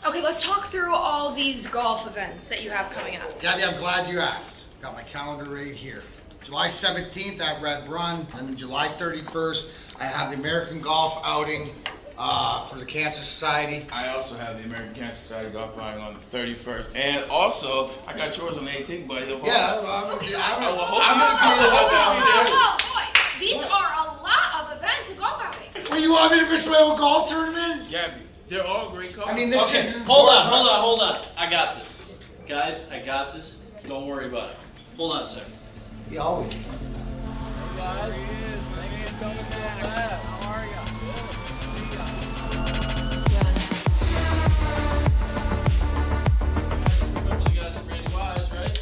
Okay, let's talk through all these golf events that you have coming up. Gabby, I'm glad you asked. Got my calendar right here. July 17th at Red Run, and then July 31st, I have the American Golf outing for the Cancer Society. I also have the American Cancer Society golf outing on the 31st, and also I got yours on the 18th, buddy. Yeah, I'm gonna be there. Whoa, boys, these are a lot of events and golf outings. Well, you want me to miss my own golf tournament? Gabby, they're all great golf. I mean, this is... Hold on. I got this. Guys, I got this. Don't worry about it. Hold on a second. He always... Hey guys, thanks for coming so fast. How are ya? Remember the guys from Randy Wise, right?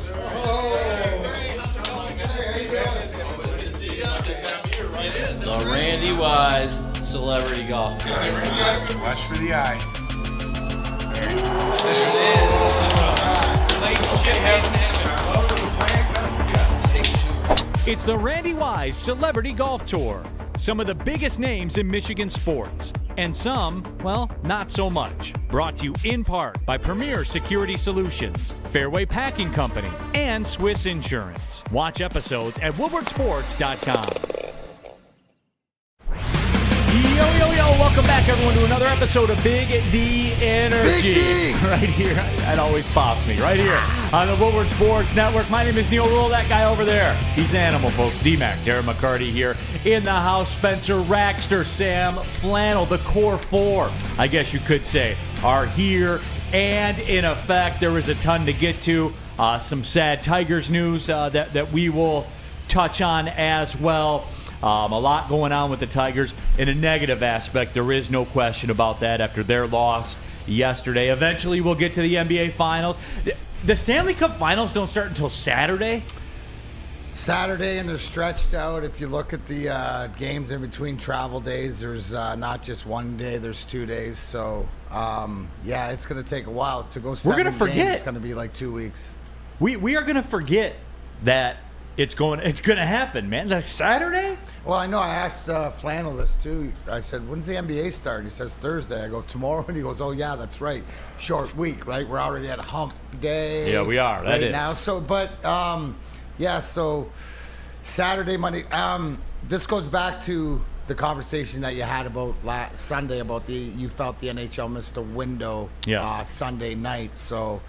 The Randy Wise Celebrity Golf Tour. Watch for the eye. It's the Randy Wise Celebrity Golf Tour. Some of the biggest names in Michigan sports. And some, well, not so much. Brought to you in part by Premier Security Solutions, Fairway Packing Company, and Swiss Insurance. Watch episodes at woodwardsports.com. Welcome back, everyone, to another episode of Big D Energy. Big D! Right here. That always pops me. Right here on the Woodward Sports Network. My name is Neal. Ruhl. That guy over there, he's an animal, folks. D-Mac, Darren McCarty here in the house. Spencer Raxter, Sam Flannel, the core four, I guess you could say, are here. And in effect, there is a ton to get to. Some sad Tigers news that we will touch on as well. A lot going on with the Tigers. In a negative aspect, there is no question about that after their loss yesterday. Eventually, we'll get to the NBA Finals. The Stanley Cup Finals don't start until Saturday? Saturday, and they're stretched out. If you look at the games in between travel days, there's not just one day, there's 2 days. So, yeah, it's going to take a while to go 7 We're going to forget. games. It's going to be like 2 weeks. We are going to forget that it's going to happen, man. That's Saturday? Well, I know. I asked Flannel this, too. I said, when's the NBA start? He says Thursday. I go, tomorrow? And he goes, oh, yeah, that's right. Short week, right? We're already at hump day. Yeah, we are. That right is. now. So, but, yeah, so Saturday, Monday. This goes back to the conversation that you had about last Sunday about you felt the NHL missed a window Sunday night. So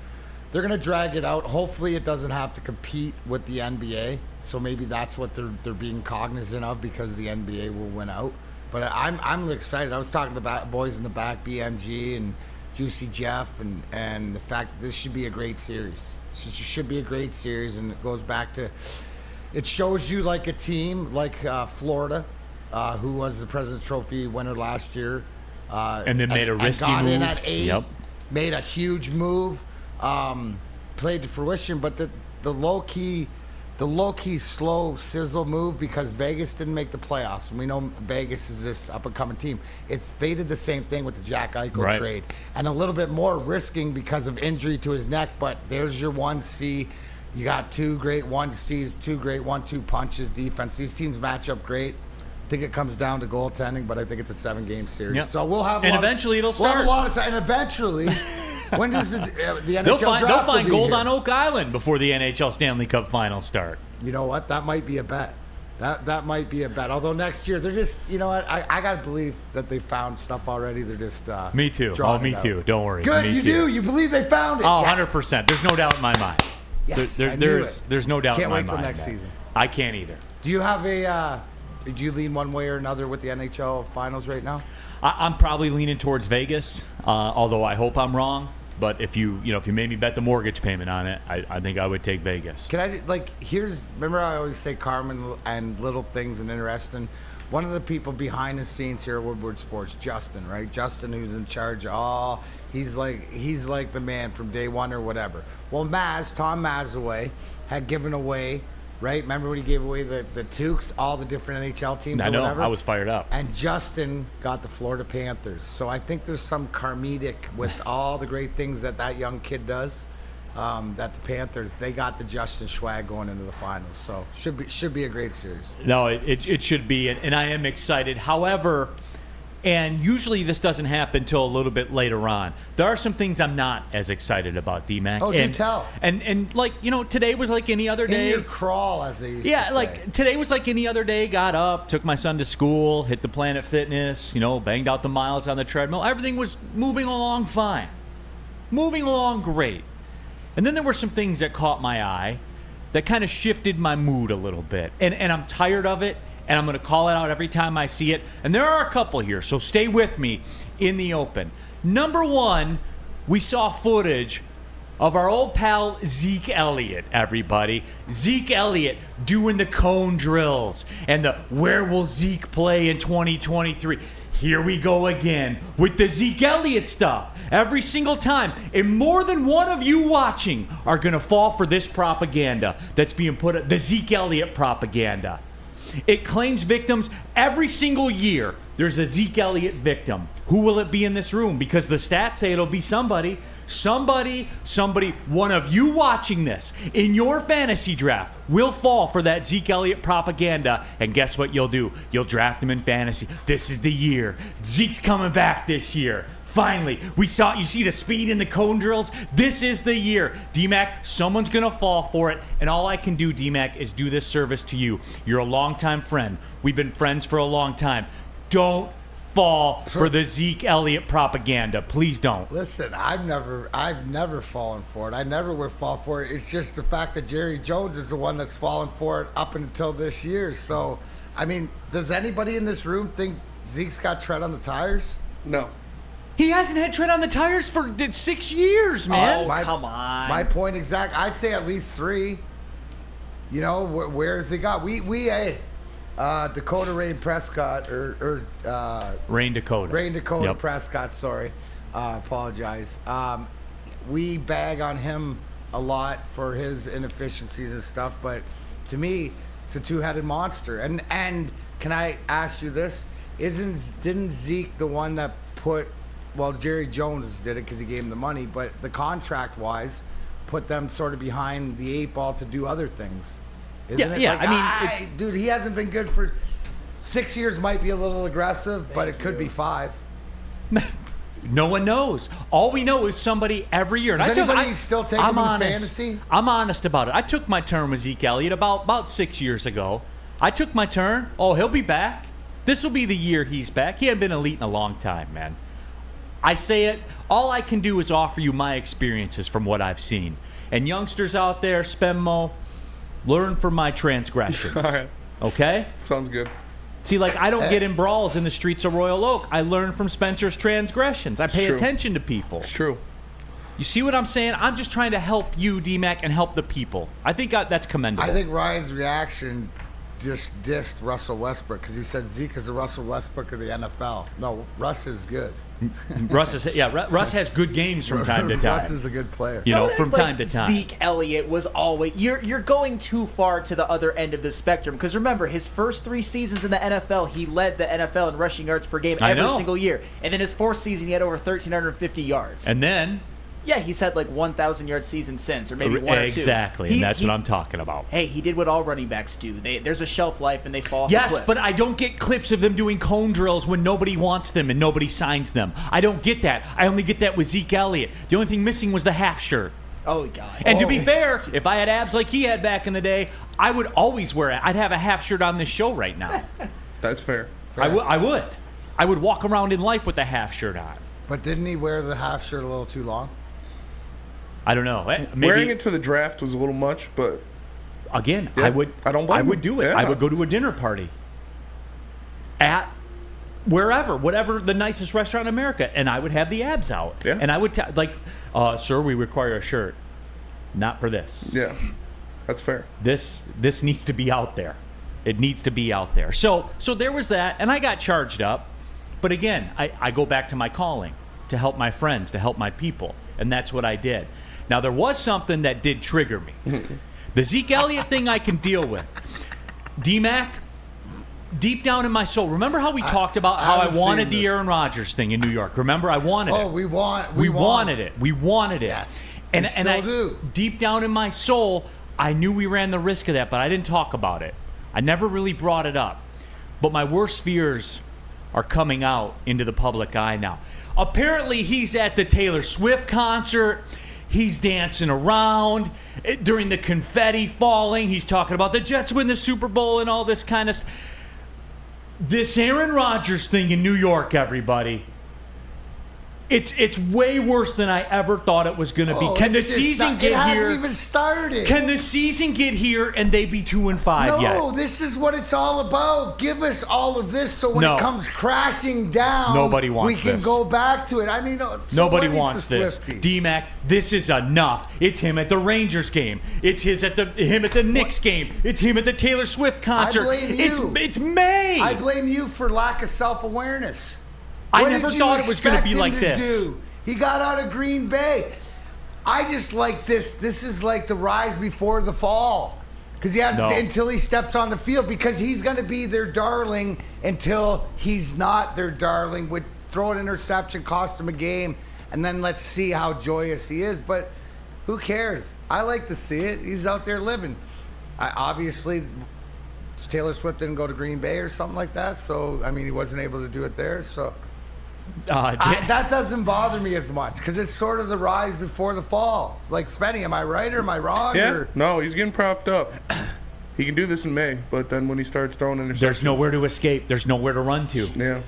they're going to drag it out. Hopefully it doesn't have to compete with the NBA. So maybe that's what they're being cognizant of, because the NBA will win out. But I'm excited. I was talking to the boys in the back, BMG and Juicy Jeff, and the fact that this should be a great series. It should be a great series, and it goes back to, it shows you like a team like Florida, who was the President's Trophy winner last year. And then made a risky got move. in at 8, Yep. made a huge move. Played to fruition, but the low-key slow sizzle move, because Vegas didn't make the playoffs, and we know Vegas is this up-and-coming team. They did the same thing with the Jack Eichel trade, and a little bit more risking because of injury to his neck, but there's your 1C. You got 2 great 1Cs, 2 great 1-2 punches, defense. These teams match up great. I think it comes down to goaltending, but I think it's a 7-game series. Yep. So we'll have eventually it'll start. We'll have a lot of time, and eventually... When does the NHL They'll draft find be gold here? on Oak Island before the NHL Stanley Cup Finals start. You know what? That might be a bet. That might be a bet. Although next year, they're just, you know what? I got to believe that they found stuff already. They're just Me too. Oh, me too. Don't worry. Good, me you too. do. You believe they found it. Oh, Yes. 100%. There's no doubt in my mind. Yes, I knew it. There's no doubt Can't in my wait mind. till next season. I can't either. Do you have do you lean one way or another with the NHL Finals right now? I'm probably leaning towards Vegas, although I hope I'm wrong. But if you made me bet the mortgage payment on it, I think I would take Vegas. Can I, remember I always say Carmen and little things and interesting. One of the people behind the scenes here at Woodward Sports, Justin, right? Justin, who's in charge of he's like the man from day one or whatever. Well, Tom Mazaway had given away, right? Remember when he gave away the toques, all the different NHL teams I or know, whatever? I was fired up. And Justin got the Florida Panthers. So I think there's some karmic with all the great things that young kid does. That the Panthers, they got the Justin swag going into the finals. So should be a great series. No, it should be, and I am excited. However, And usually this doesn't happen until a little bit later on. There are some things I'm not as excited about, D-Mac. Oh, do tell. And like, today was like any other day. In your crawl, as they used to say. Yeah, like today was like any other day. Got up, took my son to school, hit the Planet Fitness, banged out the miles on the treadmill. Everything was moving along fine. Moving along great. And then there were some things that caught my eye that kind of shifted my mood a little bit. And I'm tired of it. And I'm going to call it out every time I see it. And there are a couple here, so stay with me in the open. Number one, we saw footage of our old pal Zeke Elliott, everybody. Zeke Elliott doing the cone drills and the where will Zeke play in 2023. Here we go again with the Zeke Elliott stuff. Every single time. And more than one of you watching are going to fall for this propaganda that's being put up, the Zeke Elliott propaganda. It claims victims every single year. There's a Zeke Elliott victim. Who will it be in this room? Because the stats say it'll be somebody. Somebody, one of you watching this in your fantasy draft will fall for that Zeke Elliott propaganda. And guess what you'll do? You'll draft him in fantasy. This is the year. Zeke's coming back this year. Finally, you see the speed in the cone drills? This is the year. D-Mac, someone's going to fall for it. And all I can do, D-Mac, is do this service to you. You're a longtime friend. We've been friends for a long time. Don't fall for the Zeke Elliott propaganda. Please don't. Listen, I've never fallen for it. I never would fall for it. It's just the fact that Jerry Jones is the one that's fallen for it up until this year. So, I mean, does anybody in this room think Zeke's got tread on the tires? No. He hasn't had tread on the tires for 6 years, man. Come on. My point exact. I'd say at least 3. Where has he got? Dakota Rain Prescott Rain Dakota. Yep. Prescott. Sorry, apologize. We bag on him a lot for his inefficiencies and stuff, but to me, it's a two-headed monster. And can I ask you this? Didn't Zeke the one that put? Well, Jerry Jones did it because he gave him the money, but the contract-wise, put them sort of behind the 8 ball to do other things. Isn't it? Yeah. Like, dude, he hasn't been good for 6 years. Might be a little aggressive, but it could be 5. No one knows. All we know is somebody every year. Does anybody still take him in fantasy? I'm honest about it. I took my turn with Zeke Elliott about 6 years ago. I took my turn. Oh, he'll be back. This will be the year he's back. He hadn't been elite in a long time, man. I say it, all I can do is offer you my experiences from what I've seen. And youngsters out there, Spenmo, learn from my transgressions. All right. Okay? Sounds good. See, like, I don't get in brawls in the streets of Royal Oak. I learn from Spencer's transgressions. I pay attention to people. It's true. You see what I'm saying? I'm just trying to help you, D-Mac, and help the people. I think that's commendable. I think Ryan's reaction just dissed Russell Westbrook because he said Zeke is the Russell Westbrook of the NFL. No, Russ is good. Russ has good games from time to time. Russ is a good player. From time to time. Zeke Elliott was always... You're going too far to the other end of the spectrum. Because remember, his first 3 seasons in the NFL, he led the NFL in rushing yards per game every single year. And then his 4th season, he had over 1,350 yards. And then... Yeah, he's had like 1,000-yard season since, or maybe 1 or 2. Exactly, and that's what I'm talking about. Hey, he did what all running backs do. There's a shelf life, and they fall off the cliff. Yes, but I don't get clips of them doing cone drills when nobody wants them and nobody signs them. I don't get that. I only get that with Zeke Elliott. The only thing missing was the half shirt. Oh, God. And to be fair, if I had abs like he had back in the day, I would always wear it. I'd have a half shirt on this show right now. That's fair. I would. I would walk around in life with a half shirt on. But didn't he wear the half shirt a little too long? I don't know. Maybe, wearing it to the draft was a little much, but again, yeah, I would do it. Yeah. I would go to a dinner party at whatever the nicest restaurant in America, and I would have the abs out. Yeah. And I would sir, we require a shirt. Not for this. Yeah. That's fair. This needs to be out there. It needs to be out there. So there was that, and I got charged up. But again, I go back to my calling, to help my friends, to help my people, and that's what I did. Now, there was something that did trigger me. The Zeke Elliott thing I can deal with. D-Mac, deep down in my soul, remember how we talked about how I wanted the Aaron Rodgers thing in New York? Remember, I wanted it. Oh, we wanted it. We wanted it. Yes. And I do. Deep down in my soul, I knew we ran the risk of that, but I didn't talk about it. I never really brought it up. But my worst fears are coming out into the public eye now. Apparently, he's at the Taylor Swift concert. He's dancing around during the confetti falling. He's talking about the Jets win the Super Bowl and all this kind of stuff. This Aaron Rodgers thing in New York, everybody. It's way worse than I ever thought it was going to be. Can the season get here? It hasn't even started. Can the season get here and they be 2-5 yet? No, this is what it's all about. Give us all of this so when it comes crashing down, nobody wants we can this. go back to it. I mean, so nobody what is wants the this. Swiftie? D-Mac, this is enough. It's him at the Rangers game. It's him at the Knicks game. It's him at the Taylor Swift concert. I blame you. It's May. I blame you for lack of self-awareness. I never thought it was going to be like this. He got out of Green Bay. I just like this. This is like the rise before the fall. Because he has until he steps on the field, because he's going to be their darling until he's not their darling. Would throw an interception, cost him a game, and then let's see how joyous he is. But who cares? I like to see it. He's out there living. Obviously, Taylor Swift didn't go to Green Bay or something like that, so I mean, he wasn't able to do it there. So that doesn't bother me as much, because it's sort of the rise before the fall. Like Spenny, am I right or am I wrong? Yeah, no, he's getting propped up. He can do this in May, but then when he starts throwing interceptions, there's nowhere to escape. There's nowhere to run to. Yeah.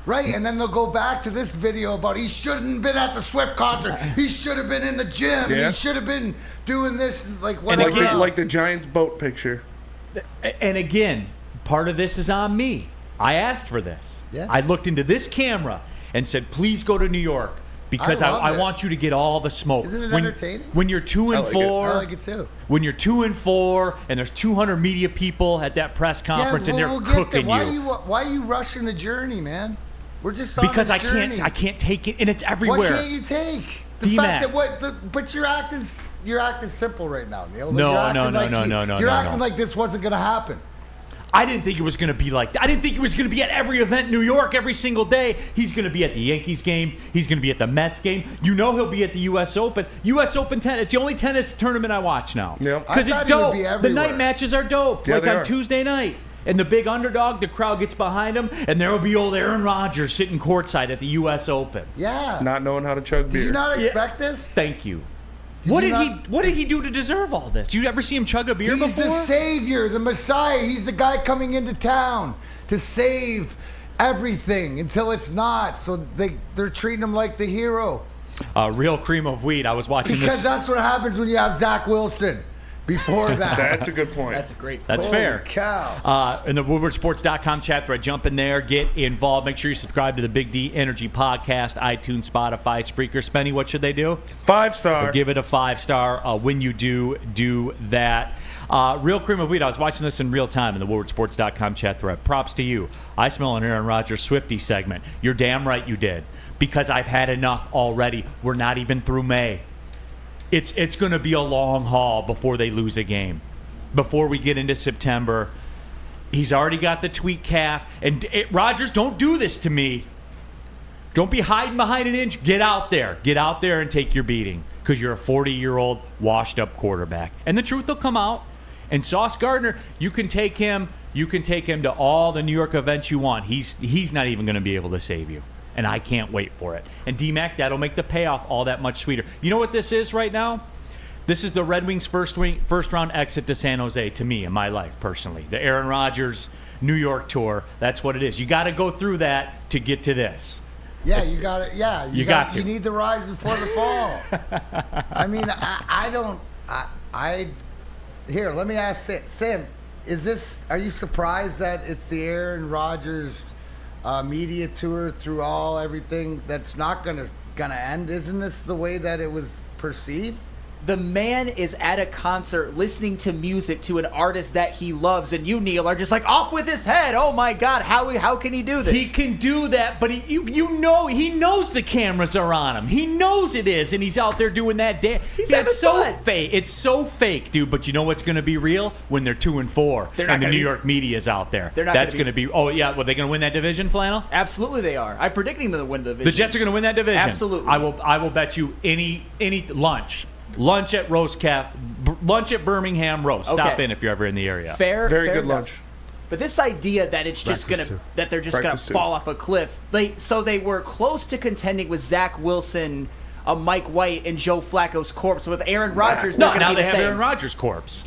Right, and then they'll go back to this video about he shouldn't have been at the Swift concert. He should have been in the gym. Yeah. And he should have been doing this. Like what? Like the Giants boat picture. And again, part of this is on me. I asked for this. Yes. I looked into this camera and said, please go to New York, because I want you to get all the smoke. Isn't it entertaining? When you're 2-4, I like it too. When you're 2-4, and there's 200 media people at that press conference, and they're cooking you. Why are you rushing the journey, man? We're just on because this journey. I can't take it, and it's everywhere. What can't you take? The D-Mac. fact that but you're acting simple right now, Neil. Like No. You're acting like this wasn't going to happen. I didn't think it was going to be like that. I didn't think he was going to be at every event in New York every single day. He's going to be at the Yankees game. He's going to be at the Mets game. You know he'll be at the U.S. Open. U.S. Open tennis. It's the only tennis tournament I watch now. Yeah. Because it's dope. The night matches are dope. Yeah, like they on are. Tuesday night. And the big underdog, the crowd gets behind him, and there will be old Aaron Rodgers sitting courtside at the U.S. Open. Yeah. Not knowing how to chug beer. Did you not expect this? Thank you. What did he do to deserve all this? Did you ever see him chug a beer He's before? the savior, the Messiah. He's the guy coming into town to save everything until it's not. So they're treating him like the hero. Real cream of wheat. I was watching this. Because that's what happens when you have Zach Wilson. Before that. That's a good point. That's a great point. That's Holy fair. cow. In the WoodwardSports.com chat thread, jump in there, get involved. Make sure you subscribe to the Big D Energy Podcast, iTunes, Spotify, Spreaker. Spenny, what should they do? 5-star. Give it a 5-star. When you do that. Real cream of wheat. I was watching this in real time in the WoodwardSports.com chat thread. Props to you. I smell an Aaron Rodgers Swiftie segment. You're damn right you did. Because I've had enough already. We're not even through May. It's going to be a long haul before they lose a game. Before we get into September, he's already got the tweaked calf. And Rodgers, don't do this to me. Don't be hiding behind an inch. Get out there. Get out there and take your beating, because you're a 40-year-old washed-up quarterback. And the truth will come out. And Sauce Gardner, you can take him to all the New York events you want. He's not even going to be able to save you. And I can't wait for it. And D-Mac, that'll make the payoff all that much sweeter. You know what this is right now? This is the Red Wings' first round exit to San Jose, to me, in my life, personally. The Aaron Rodgers New York tour, that's what it is. You got to go through that to get to this. Yeah, you got it. Yeah, you got to. You need the rise before the fall. I mean, here, let me ask Sam, are you surprised that it's the Aaron Rodgers media tour through everything that's not gonna end? Isn't this the way that it was perceived? The man is at a concert listening to music to an artist that he loves, and you, Neal, are just like, off with his head. Oh my God, how can he do this? He can do that, but he knows the cameras are on him. He knows it is, and he's out there doing that dance. It's so fake. It's so fake, dude. But you know what's going to be real? When they're 2-4, and the New York media is out there. That's going to be. Oh yeah, well, they going to win that division, Flannel? Absolutely, they are. I'm predicting them to win the division. The Jets are going to win that division. Absolutely. I will bet you any lunch at Roast Cap, lunch at Birmingham Roast. Stop in if you're ever in the area. Very good enough. lunch. But this idea that it's just that they're just gonna fall off a cliff. So they were close to contending with Zach Wilson, Mike White, and Joe Flacco's corpse. With Aaron Rodgers, no, now they have Aaron Rodgers' corpse.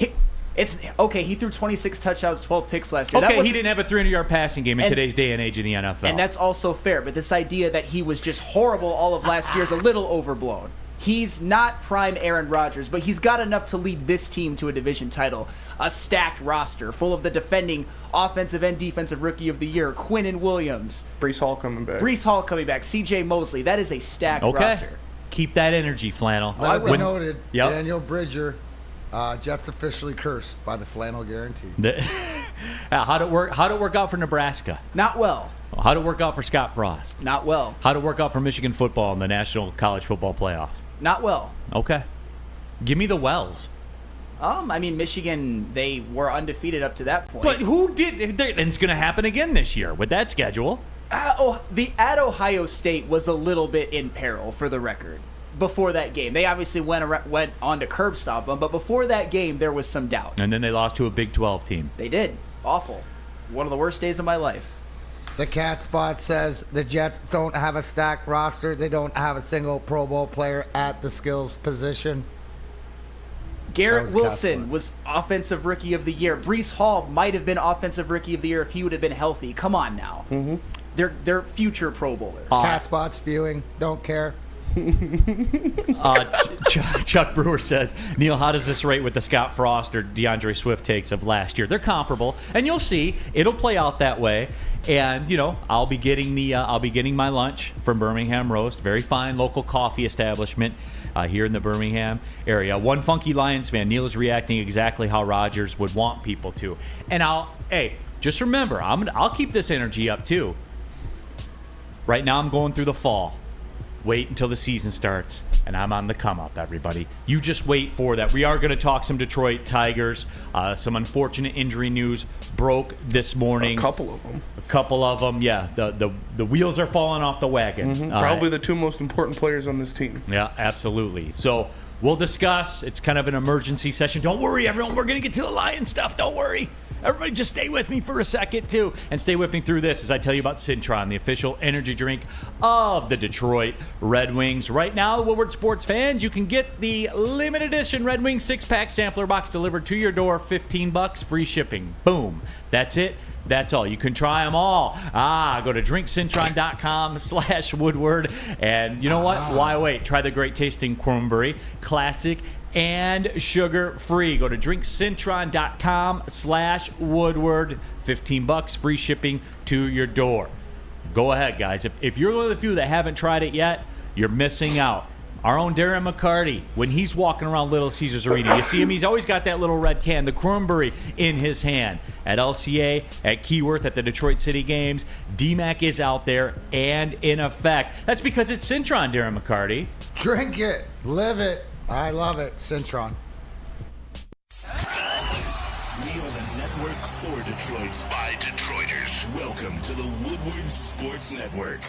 It's okay. He threw 26 touchdowns, 12 picks last year. Okay, he didn't have a 300-yard passing game in today's day and age in the NFL. And that's also fair. But this idea that he was just horrible all of last year is a little overblown. He's not prime Aaron Rodgers, but he's got enough to lead this team to a division title. A stacked roster full of the defending offensive and defensive rookie of the year, Quinnen Williams. Breece Hall coming back. C.J. Mosley. That is a stacked roster. Keep that energy, Flannel. Let it be noted, Daniel Bridger, Jets officially cursed by the flannel guarantee. How'd it work out for Nebraska? Not well. How'd it work out for Scott Frost? Not well. How'd it work out for Michigan football in the National College Football Playoff? Not well. Okay. Give me the Wells. I mean, Michigan, they were undefeated up to that point. But who did? And it's going to happen again this year with that schedule. At Ohio State was a little bit in peril, for the record, before that game. They obviously went on to curb stomp them, but before that game, there was some doubt. And then they lost to a Big 12 team. They did. Awful. One of the worst days of my life. The Cat Spot says the Jets don't have a stacked roster. They don't have a single Pro Bowl player at the skills position. Garrett Wilson was Offensive Rookie of the Year. Breece Hall might have been Offensive Rookie of the Year if he would have been healthy. Come on now. Mm-hmm. They're future Pro Bowlers. Cat Spot spewing. Don't care. Chuck Brewer says, Neal, how does this rate with the Scott Frost or DeAndre Swift takes of last year? They're comparable, and you'll see it'll play out that way. And I'll be getting my lunch from Birmingham Roast, very fine local coffee establishment here in the Birmingham area. One funky Lions fan, Neal, is reacting exactly how Rodgers would want people to. And just remember, I'll keep this energy up too. Right now, I'm going through the fall. Wait until the season starts, and I'm on the come-up, everybody. You just wait for that. We are going to talk some Detroit Tigers. Some unfortunate injury news broke this morning. A couple of them, yeah. The wheels are falling off the wagon. Mm-hmm. Probably the two most important players on this team. Yeah, absolutely. So we'll discuss. It's kind of an emergency session. Don't worry, everyone. We're going to get to the Lion stuff. Don't worry. Everybody just stay with me for a second, too. And stay with me through this as I tell you about Cintron, the official energy drink of the Detroit Red Wings. Right now, Woodward Sports fans, you can get the limited edition Red Wings 6-pack sampler box delivered to your door, $15, free shipping. Boom. That's it. That's all. You can try them all. Go to drinkcintron.com/Woodward. And you know what? Why wait? Try the great tasting cranberry, classic and sugar-free. Go to drinkcintron.com/Woodward. $15, free shipping to your door. Go ahead, guys. If you're one of the few that haven't tried it yet, you're missing out. Our own Darren McCarty, when he's walking around Little Caesars Arena, you see him, he's always got that little red can, the cranberry, in his hand. At LCA, at Keyworth, at the Detroit City Games, DMAC is out there and in effect. That's because it's Cintron, Darren McCarty. Drink it. Live it. I love it. Cintron. We are the network for Detroit by Detroiters. Welcome to the Woodward Sports Network.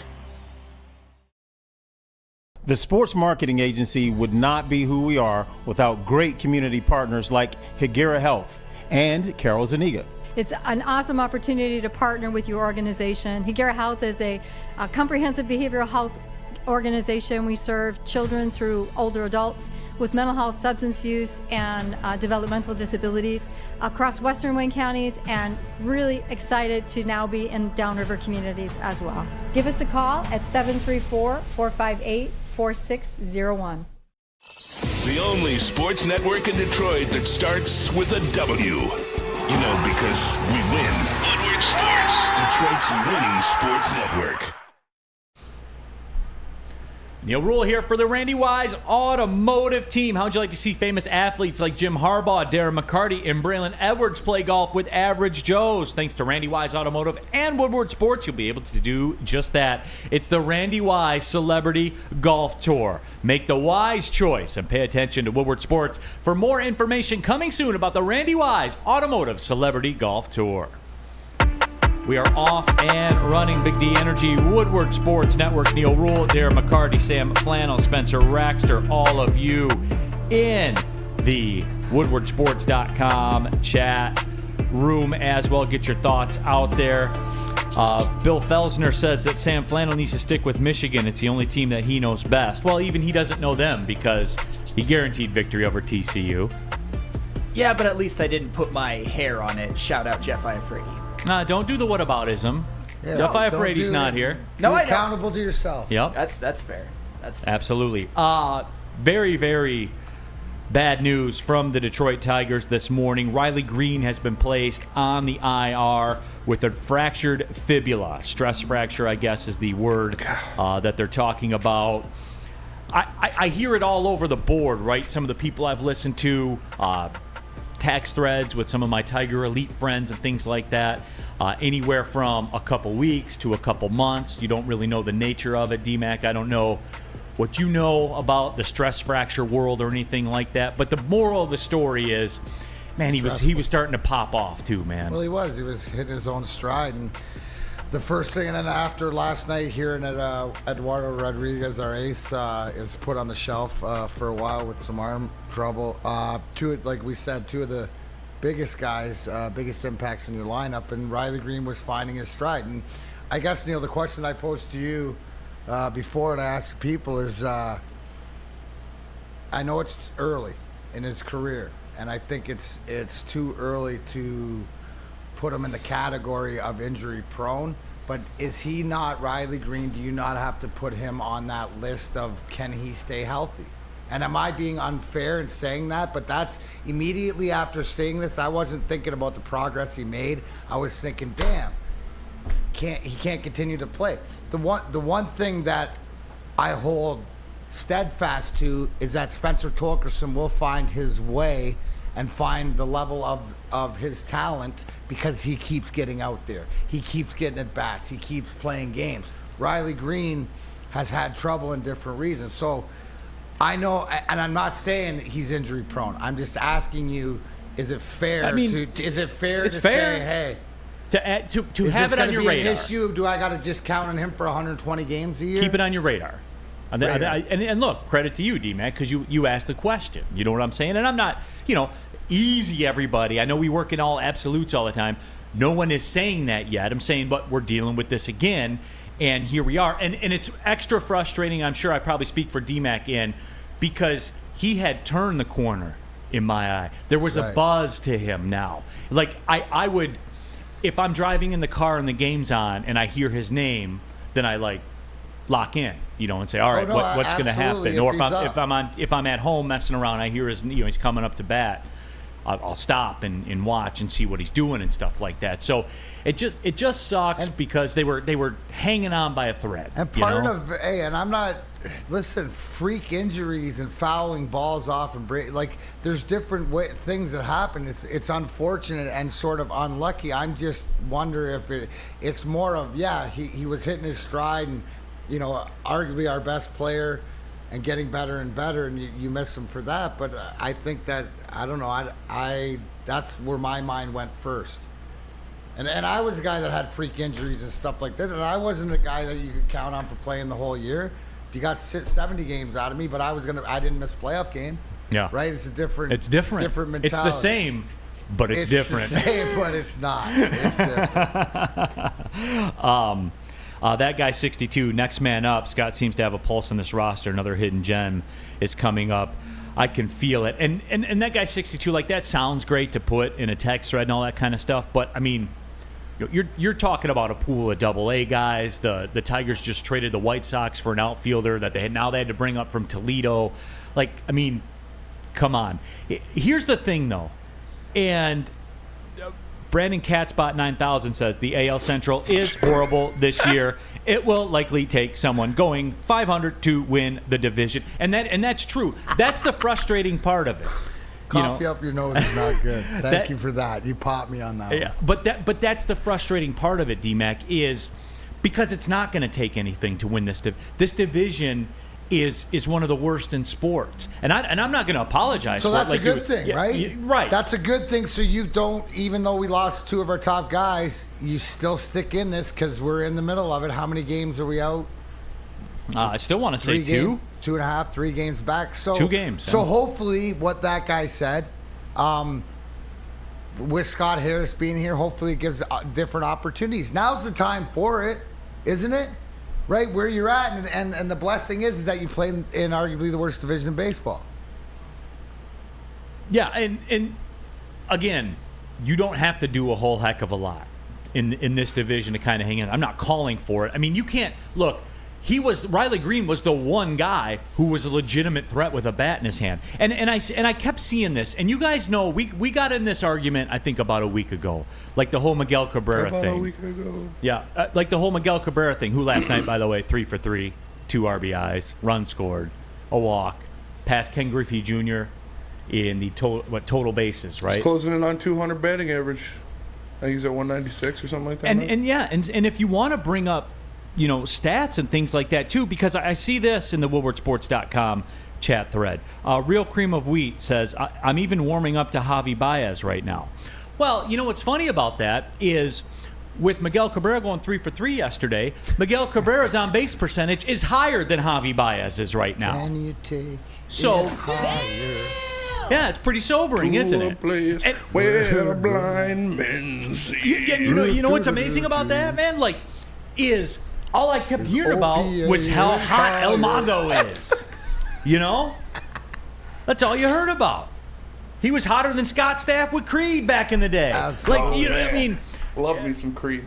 The sports marketing agency would not be who we are without great community partners like Higuera Health and Carol Zaniga. It's an awesome opportunity to partner with your organization. Higuera Health is a comprehensive behavioral health organization. We serve children through older adults with mental health, substance use, and developmental disabilities across Western Wayne counties, and really excited to now be in downriver communities as well. Give us a call at 734-458-4601. The only sports network in Detroit that starts with a W. Because we win. Woodward Sports. Detroit's winning sports network. Neal Ruhl here for the Randy Wise Automotive Team. How'd you like to see famous athletes like Jim Harbaugh, Darren McCarty, and Braylon Edwards play golf with Average Joes? Thanks to Randy Wise Automotive and Woodward Sports, you'll be able to do just that. It's the Randy Wise Celebrity Golf Tour. Make the wise choice and pay attention to Woodward Sports for more information coming soon about the Randy Wise Automotive Celebrity Golf Tour. We are off and running. Big D Energy, Woodward Sports Network, Neal Ruhl, Darren McCarty, Sam Flannel, Spencer Raxter, all of you in the WoodwardSports.com chat room as well. Get your thoughts out there. Bill Felsner says that Sam Flannel needs to stick with Michigan. It's the only team that he knows best. Well, even he doesn't know them because he guaranteed victory over TCU. Yeah, but at least I didn't put my hair on it. Shout out Jeff Iafrate. Don't do the whataboutism. Yeah, Jeff Iafrate's not here. No, Be I accountable to yourself. Yep. That's fair. That's fair. Absolutely. Very, very bad news from the Detroit Tigers this morning. Riley Green has been placed on the IR with a fractured fibula. Stress fracture, I guess, is the word that they're talking about. I hear it all over the board, right? Some of the people I've listened to, text threads with some of my Tiger Elite friends and things like that. Anywhere from a couple weeks to a couple months. You don't really know the nature of it, D-Mac. I don't know what you know about the stress fracture world or anything like that. But the moral of the story is, man, he was starting to pop off too, man. Well, he was hitting his own stride. And the first thing, and then after last night, hearing that Eduardo Rodriguez, our ace, is put on the shelf for a while with some arm trouble. Like we said, two of the biggest guys, biggest impacts in your lineup, and Riley Green was finding his stride. And I guess, Neal, the question I posed to you before and I asked people is, I know it's early in his career, and I think it's too early to put him in the category of injury prone, but is he not, Riley Green, do you not have to put him on that list of can he stay healthy? And am I being unfair in saying that? But that's immediately after saying this, I wasn't thinking about the progress he made. I was thinking, damn, he can't continue to play. The one thing that I hold steadfast to is that Spencer Torkelson will find his way and find the level of his talent because he keeps getting out there. He keeps getting at bats. He keeps playing games. Riley Green has had trouble in different reasons. So I know, and I'm not saying he's injury prone. I'm just asking you, is it fair to say, hey, to have it on your radar? An issue? Do I got to just count on him for 120 games a year? Keep it on your radar. And look, credit to you, D-Mac, because you asked the question. You know what I'm saying? And I'm not, easy, everybody. I know we work in all absolutes all the time. No one is saying that yet. I'm saying, but we're dealing with this again, and here we are. And it's extra frustrating, I'm sure I probably speak for D-Mac because he had turned the corner in my eye. There was a buzz to him now. Like, I would, if I'm driving in the car and the game's on and I hear his name, then I, lock in, and say, all right, what's going to happen? Or if I'm at home messing around, I hear he's coming up to bat, I'll stop and watch and see what he's doing and stuff like that. So it just sucks because they were hanging on by a thread. And part of and I'm not freak injuries and fouling balls off and there's different things that happen. It's unfortunate and sort of unlucky. I'm just wonder if it's more of he was hitting his stride and arguably our best player and getting better and better, and you miss him for that. But I think that, I don't know, I that's where my mind went first. And I was a guy that had freak injuries and stuff like that, and I wasn't a guy that you could count on for playing the whole year. If you got 70 games out of me, but I didn't miss a playoff game. Yeah. Right? It's different mentality. It's the same, but it's different. It's the same, but it's not. It's different. That guy 62, next man up. Scott seems to have a pulse on this roster. Another hidden gem is coming up. I can feel it. And that guy 62, that sounds great to put in a text thread and all that kind of stuff. But, I mean, you're talking about a pool of AA guys. The Tigers just traded the White Sox for an outfielder that they had to bring up from Toledo. Come on. Here's the thing, though. And Brandon Catsbot 9000 says the AL Central is horrible this year. It will likely take someone going 500 to win the division, and that's true. That's the frustrating part of it. Coffee up your nose is not good. Thank you for that. You popped me on that. Yeah, but that's the frustrating part of it, D-Mac, is because it's not going to take anything to win this division. Is one of the worst in sports, and I'm not going to apologize. So that's a good thing, right? Right. That's a good thing. So you don't, even though we lost two of our top guys, you still stick in this because we're in the middle of it. How many games are we out? I still want to say 2, 2.5, 3 games back. So 2 games. So hopefully, what that guy said, with Scott Harris being here, hopefully it gives different opportunities. Now's the time for it, isn't it? Right where you're at, and the blessing is that you play in arguably the worst division in baseball. Yeah, and again, you don't have to do a whole heck of a lot in this division to kind of hang in. I'm not calling for it. I mean, you can't look. Riley Green was the one guy who was a legitimate threat with a bat in his hand, and I kept seeing this. And you guys know we got in this argument I think about a week ago, like the whole Miguel Cabrera thing. A week ago. Yeah, like the whole Miguel Cabrera thing. Who last night, by the way, 3 for 3, 2 RBIs, run scored, a walk, passed Ken Griffey Jr. in the total bases, right? He's closing in on 200 batting average. I think he's at 196 or something like that. And if you want to bring up, stats and things like that too, because I see this in the WoodwardSports.com chat thread. Real Cream of Wheat says, I'm even warming up to Javi Baez right now. Well, what's funny about that is with Miguel Cabrera going 3 for 3 yesterday, Miguel Cabrera's on-base percentage is higher than Javi Baez's right now. Can you take it higher? Yeah, it's pretty sobering, isn't it? Place where blind men see. You know what's amazing about that, man? All I kept hearing about was how hot El Mago is. That's all you heard about. He was hotter than Scott Staff with Creed back in the day. Absolutely. Love me some Creed.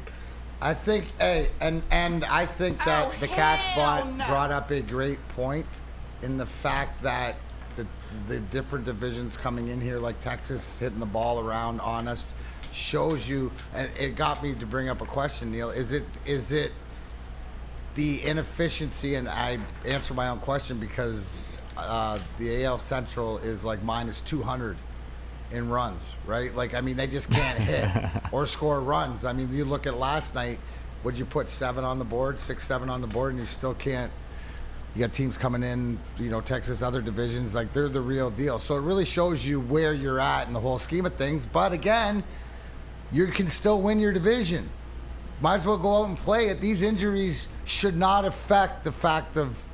I think, and I think that the Cats brought up a great point in the fact that the different divisions coming in here, like Texas hitting the ball around on us, shows you, and it got me to bring up a question, Neal. Is it the inefficiency, and I answer my own question because the AL Central is like minus 200 in runs, right? They just can't hit or score runs. You look at last night, would you put 7 on the board, 6-7 on the board, and you still can't. You got teams coming in, Texas, other divisions, they're the real deal. So it really shows you where you're at in the whole scheme of things. But again, you can still win your division. Might as well go out and play it. These injuries should not affect the fact of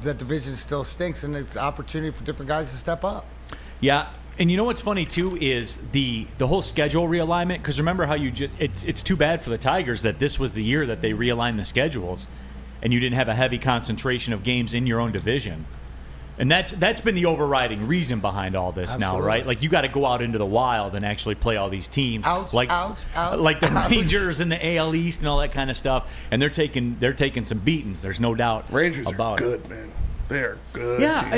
the division still stinks, and it's opportunity for different guys to step up. Yeah, and what's funny too is the whole schedule realignment. Because remember how it's too bad for the Tigers that this was the year that they realigned the schedules, and you didn't have a heavy concentration of games in your own division. And that's been the overriding reason behind all this. Absolutely. Now, right? You got to go out into the wild and actually play all these teams, like the Rangers and the AL East and all that kind of stuff. And they're taking some beatings. There's no doubt. Rangers about are good, man. They're good. Yeah,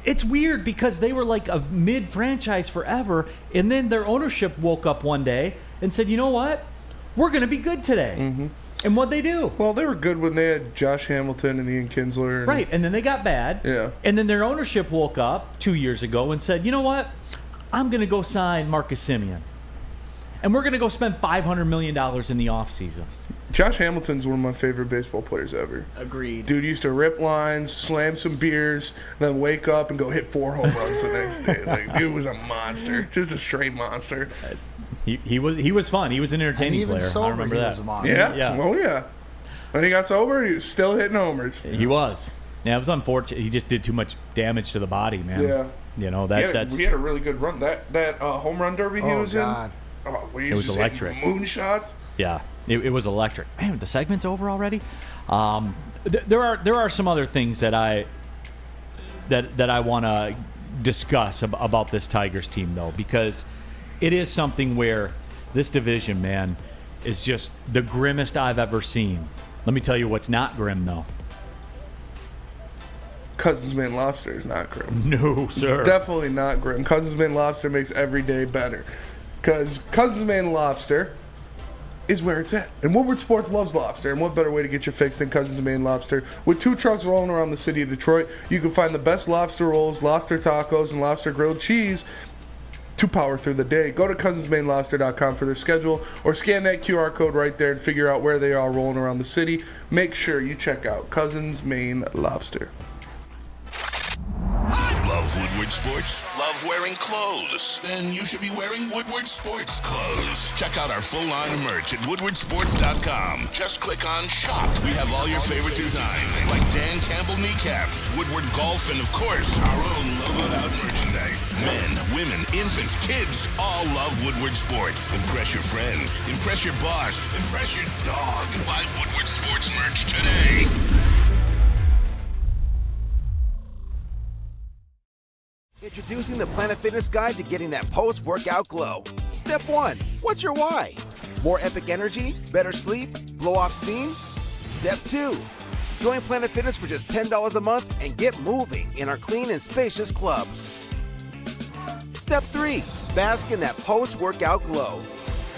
it's weird because they were like a mid-franchise forever, and then their ownership woke up one day and said, "You know what? We're going to be good today." Mm-hmm. And what'd they do? Well, they were good when they had Josh Hamilton and Ian Kinsler. Right, and then they got bad. Yeah. And then their ownership woke up 2 years ago and said, you know what? I'm going to go sign Marcus Semien. And we're going to go spend $500 million in the offseason. Josh Hamilton's one of my favorite baseball players ever. Agreed. Dude used to rip lines, slam some beers, then wake up and go hit 4 home runs the next day. Dude was a monster. Just a straight monster. He was fun. He was an entertaining player. Sober, I remember that. Was a monster. Yeah. Well, yeah. When he got sober, he was still hitting homers. He was. Yeah, it was unfortunate. He just did too much damage to the body, man. Yeah. That's. He had a really good run. That home run derby he was in. Where he it was electric. Moonshots. Yeah, it was electric. Man, the segment's over already. There are some other things that I want to discuss about this Tigers team though, because it is something where this division, man, is just the grimmest I've ever seen. Let me tell you what's not grim, though. Cousins Maine Lobster is not grim. No, sir. Definitely not grim. Cousins Maine Lobster makes every day better. Because Cousins Maine Lobster is where it's at. And Woodward Sports loves lobster. And what better way to get your fix than Cousins Maine Lobster? With 2 trucks rolling around the city of Detroit, you can find the best lobster rolls, lobster tacos, and lobster grilled cheese to power through the day. Go to cousinsmainelobster.com for their schedule or scan that QR code right there and figure out where they are rolling around the city. Make sure you check out Cousins Maine Lobster. Love Woodward Sports? Love wearing clothes? Then you should be wearing Woodward Sports clothes. Check out our full line of merch at woodwardsports.com. Just click on shop. We have all your favorite designs, like Dan Campbell kneecaps, Woodward golf, and of course, our own logoed out merchandise. Men, women, women, infants, kids all love Woodward Sports. Impress your friends. Impress your boss. Impress your dog. Buy Woodward Sports merch today. Introducing the Planet Fitness Guide to getting that post-workout glow. Step 1. What's your why? More epic energy? Better sleep? Blow off steam? Step 2. Join Planet Fitness for just $10 a month and get moving in our clean and spacious clubs. Step 3. Bask in that post-workout glow.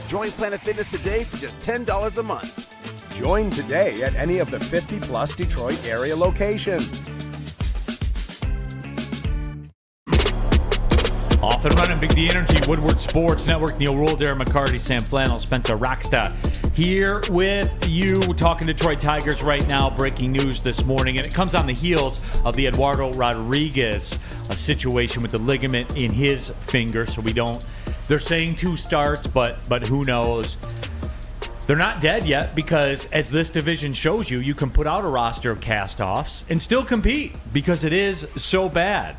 Join Planet Fitness today for just $10 a month. Join today at any of the 50-plus Detroit area locations. Off and running, Big D Energy, Woodward Sports Network, Neal, Ruhl, Darren, McCarty, Sam Flannel, Spencer Rackstad here with you. We're talking Detroit Tigers right now. Breaking news this morning, and it comes on the heels of the Eduardo Rodriguez situation with the ligament in his finger. So they're saying 2 starts, but who knows? They're not dead yet because, as this division shows you, you can put out a roster of cast-offs and still compete because it is so bad.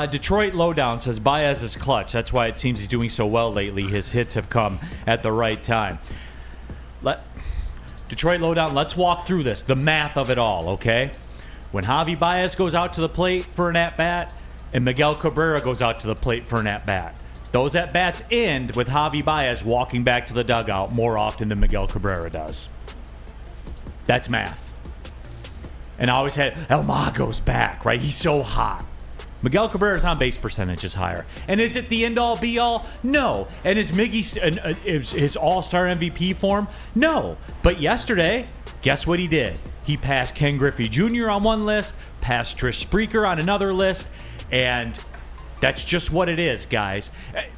Detroit Lowdown says Baez is clutch. That's why it seems he's doing so well lately. His hits have come at the right time. Detroit Lowdown, let's walk through this, the math of it all, okay? When Javi Baez goes out to the plate for an at-bat and Miguel Cabrera goes out to the plate for an at-bat, those at-bats end with Javi Baez walking back to the dugout more often than Miguel Cabrera does. That's math. And I always had El Mago's back, right? He's so hot. Miguel Cabrera's on-base percentage is higher. And is it the end-all, be-all? No. And is Miggy his all-star MVP form? No. But yesterday, guess what he did? He passed Ken Griffey Jr. on one list, passed Trish Spreaker on another list, and that's just what it is, guys.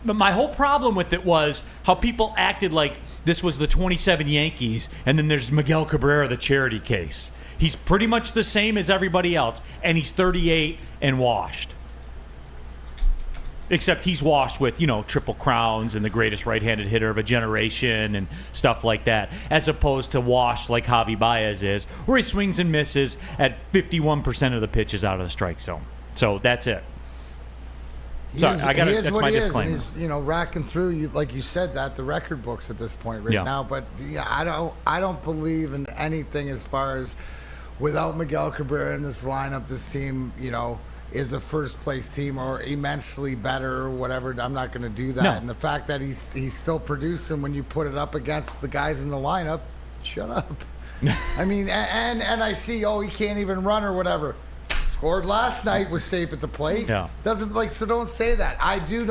But my whole problem with it was how people acted like this was the 27 Yankees, and then there's Miguel Cabrera, the charity case. He's pretty much the same as everybody else, and he's 38 and washed. Except he's washed with, triple crowns and the greatest right-handed hitter of a generation and stuff like that, as opposed to washed like Javi Baez is, where he swings and misses at 51% of the pitches out of the strike zone. So that's it. Sorry, that's my disclaimer. He's, racking through, like you said, the record books at this point now. But I don't believe in anything as far as without Miguel Cabrera in this lineup, this team, is a first-place team or immensely better or whatever. I'm not going to do that. No. And the fact that he's still producing when you put it up against the guys in the lineup, shut up. I mean, and I see, he can't even run or whatever. Scored last night, was safe at the plate. Yeah. So don't say that. I do.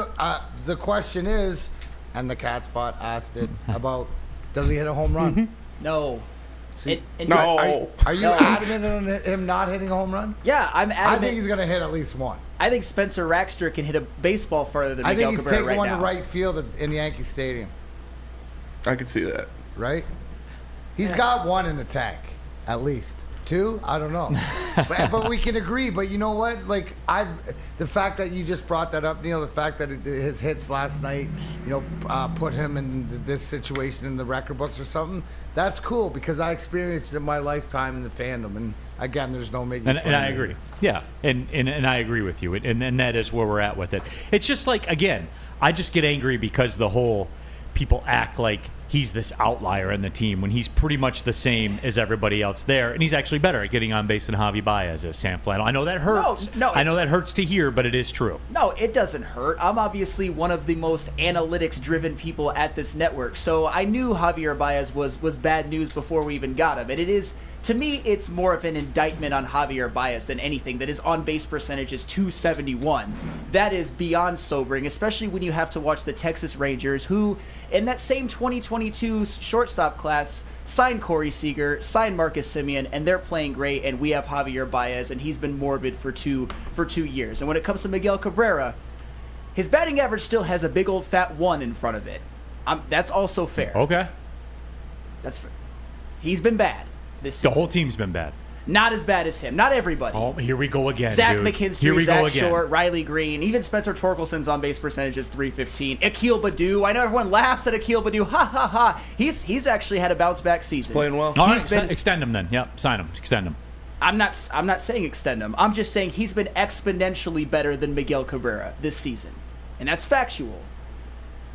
The question is, and the cat spot asked it about, does he hit a home run? Mm-hmm. No. No. Are you adamant on him not hitting a home run? Yeah, I'm adamant. I think he's going to hit at least one. I think Spencer Rackster can hit a baseball farther than Miguel Cabrera right now. I think he's taking one to right field in Yankee Stadium. I could see that. Right? He's got one in the tank, at least. 2? I don't know. but we can agree. But you know what? The fact that you just brought that up, Neal, the fact that his hits last night, put him in this situation in the record books or something, that's cool because I experienced it in my lifetime in the fandom. And again, there's no making and I agree. Yeah. And I agree with you. And that is where we're at with it. It's just again, I just get angry because the whole people act like he's this outlier in the team when he's pretty much the same as everybody else there, and he's actually better at getting on base than Javi Baez is, Sam Flannel. I know that hurts. No, I know that hurts to hear, but it is true. No, it doesn't hurt. I'm obviously one of the most analytics-driven people at this network, so I knew Javier Baez was bad news before we even got him, and it is, to me, it's more of an indictment on Javier Baez than anything. That his on-base percentage is .271. That is beyond sobering, especially when you have to watch the Texas Rangers, who, in that same 2022 shortstop class, signed Corey Seager, signed Marcus Semien, and they're playing great, and we have Javier Baez, and he's been morbid for 2 years. And when it comes to Miguel Cabrera, his batting average still has a big old fat 1 in front of it. That's also fair. Okay. That's fair. He's been bad. The whole team's been bad. Not as bad as him. Not everybody. Oh, here we go again, Zach dude. McKinstry, Zach Short, Riley Green, even Spencer Torkelson's on-base percentage is .315. Akil Baddoo. I know everyone laughs at Akil Baddoo. Ha, ha, ha. He's actually had a bounce-back season. Playing well. All right, extend him then. Yep, sign him. Extend him. I'm not saying extend him. I'm just saying he's been exponentially better than Miguel Cabrera this season. And that's factual.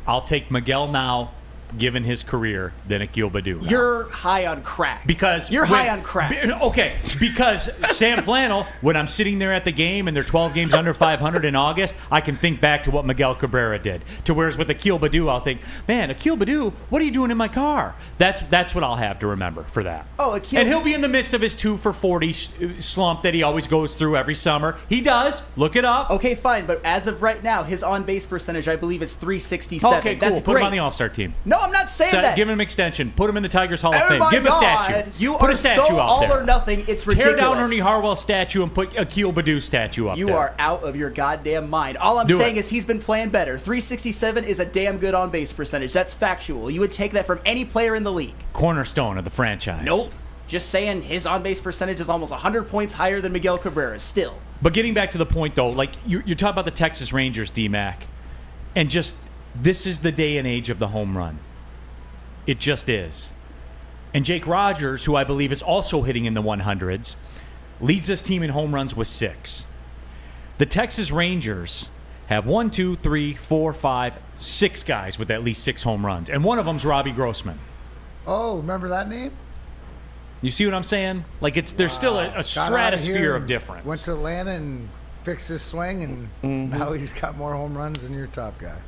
I'll take Miguel now, given his career, than Akil Baddoo. You're high on crack. Because high on crack. Okay, because Sam Flannel, when I'm sitting there at the game and they're 12 games under 500 in August, I can think back to what Miguel Cabrera did. To whereas with Akil Baddoo, I'll think, man, Akil Baddoo, what are you doing in my car? That's what I'll have to remember for that. Oh, Akil. And he'll be in the midst of his 2 for 40 slump that he always goes through every summer. He does. Look it up. Okay, fine, but as of right now, his on-base percentage, I believe, is .367. Okay, cool. That's Put great. him on the All-Star team. No, I'm not saying that. Give him an extension. Put him in the Tigers Hall of Oh Fame. my Give him a God. statue. You put are a statue so out all there. or nothing. It's ridiculous. Tear down Ernie Harwell's statue and put Akil Baddoo's statue up there. You are out of your goddamn mind. All I'm saying is he's been playing better. 367 is a damn good on-base percentage. That's factual. You would take that from any player in the league. Cornerstone of the franchise. Nope. Just saying his on-base percentage is almost 100 points higher than Miguel Cabrera's still. But getting back to the point, though, like you're talking about the Texas Rangers, D-Mac, and just this is the day and age of the home run. It just is. And Jake Rogers, who I believe is also hitting in the 100s, leads this team in home runs with 6. The Texas Rangers have 1, 2, 3, 4, 5, 6 guys with at least 6 home runs. And one of them's Robbie Grossman. Oh, remember that name? You see what I'm saying? Like there's still a stratosphere of difference. Went to Atlanta and fixed his swing, and now he's got more home runs than your top guy.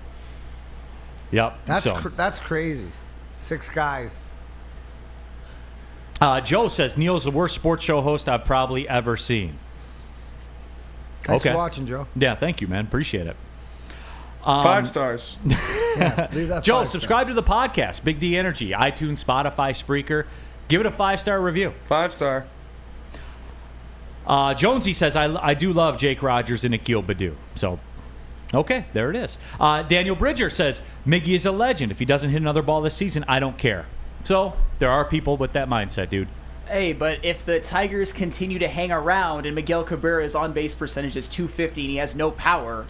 Yep. That's crazy. 6 guys. Joe says Neal's the worst sports show host I've probably ever seen. Thanks for watching, Joe. Yeah, thank you, man. Appreciate it. 5 stars. Yeah, leave that Joe, 5 subscribe to the podcast, Big D Energy, iTunes, Spotify, Spreaker. Give it a 5-star review. 5-star. Jonesy says, I do love Jake Rogers and Akil Baddoo. So, okay, there it is. Daniel Bridger says, Miggy is a legend. If he doesn't hit another ball this season, I don't care. So, there are people with that mindset, dude. Hey, but if the Tigers continue to hang around and Miguel Cabrera's on-base percentage is .250 and he has no power,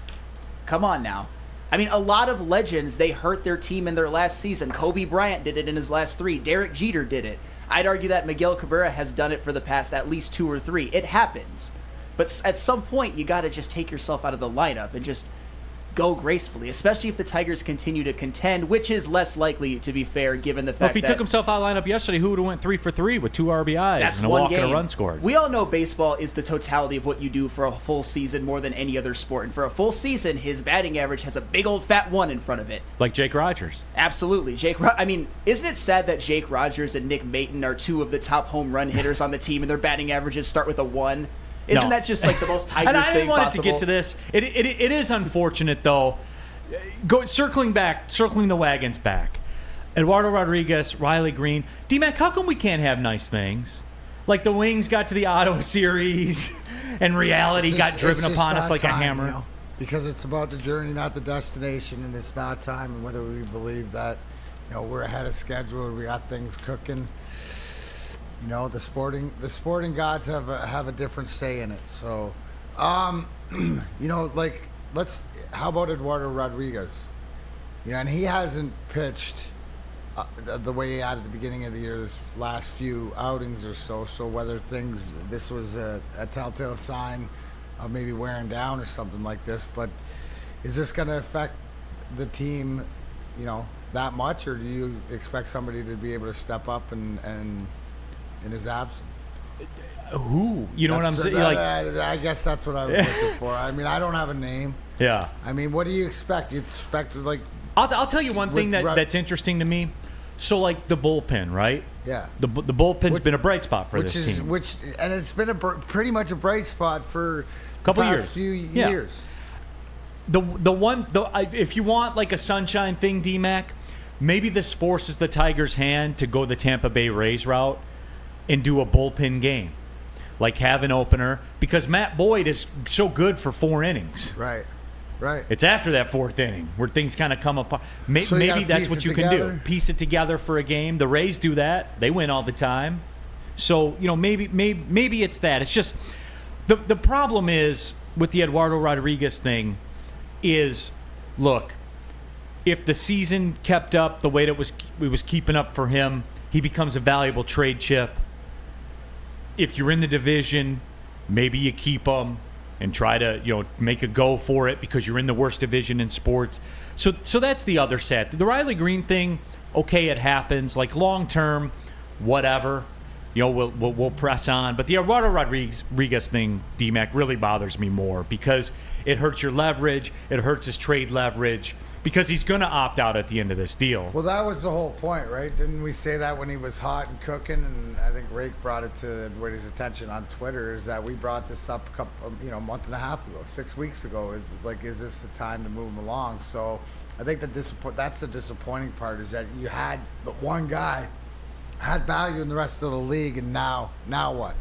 come on now. I mean, a lot of legends, they hurt their team in their last season. Kobe Bryant did it in his last 3. Derek Jeter did it. I'd argue that Miguel Cabrera has done it for the past at least 2 or 3. It happens. But at some point, you got to just take yourself out of the lineup and just go gracefully, especially if the Tigers continue to contend, which is less likely, to be fair, given the fact that... Well, if he took himself out of the lineup yesterday, who would have went 3 for 3 with 2 RBIs and a walk and a run scored? We all know baseball is the totality of what you do for a full season more than any other sport. And for a full season, his batting average has a big old fat 1 in front of it. Like Jake Rogers. Absolutely. I mean, isn't it sad that Jake Rogers and Nick Maton are 2 of the top home run hitters on the team and their batting averages start with a 1? Isn't that just like the most Tigers and I thing wanted possible? to get to this. It is unfortunate, though. Circling the wagons back. Eduardo Rodriguez, Riley Green. D-Mac, how come we can't have nice things? Like the Wings got to the Ottawa series and reality got driven upon us like a hammer. You know, because it's about the journey, not the destination, and it's not time. And whether we believe that, you know, we're ahead of schedule, we got things cooking. You know, the sporting gods have a different say in it. So, you know, like how about Eduardo Rodriguez? You know, and he hasn't pitched the way he had at the beginning of the year, this last few outings or so. So whether this was a telltale sign of maybe wearing down or something like this, but is this going to affect the team, you know, that much, or do you expect somebody to be able to step up and in his absence? Who? You know what I'm saying? I guess that's what I was looking for. I mean, I don't have a name. Yeah. I mean, what do you expect? You expect like... I'll tell you one thing that's interesting to me. So, like the bullpen, right? Yeah. The bullpen's been a bright spot for this team. And it's been pretty much a bright spot for a couple years. Few years. If you want like a sunshine thing, D-Mac, maybe this forces the Tigers' hand to go the Tampa Bay Rays route and do a bullpen game. Like have an opener, because Matt Boyd is so good for 4 innings. Right. It's after that 4th inning where things kind of come apart. Maybe that's what you can do. Piece it together for a game. The Rays do that. They win all the time. So, you know, maybe it's that. It's just the problem is with the Eduardo Rodriguez thing is, look, if the season kept up the way that it was keeping up for him, he becomes a valuable trade chip. if you're in the division, maybe you keep them and try to, make a go for it because you're in the worst division in sports. So that's the other side. The Riley Green thing, okay, it happens. Like long term, whatever. We'll press on. But the Eduardo Rodriguez thing, D-Mac, really bothers me more because it hurts your leverage. It hurts his trade leverage because he's going to opt out at the end of this deal. Well, that was the whole point, right? Didn't we say that when he was hot and cooking? And I think Rake brought it to everybody's attention on Twitter, is that we brought this up a month and a half ago, 6 weeks ago. Is this the time to move him along? So I think that's the disappointing part, is that you had the one guy had value in the rest of the league, and now what?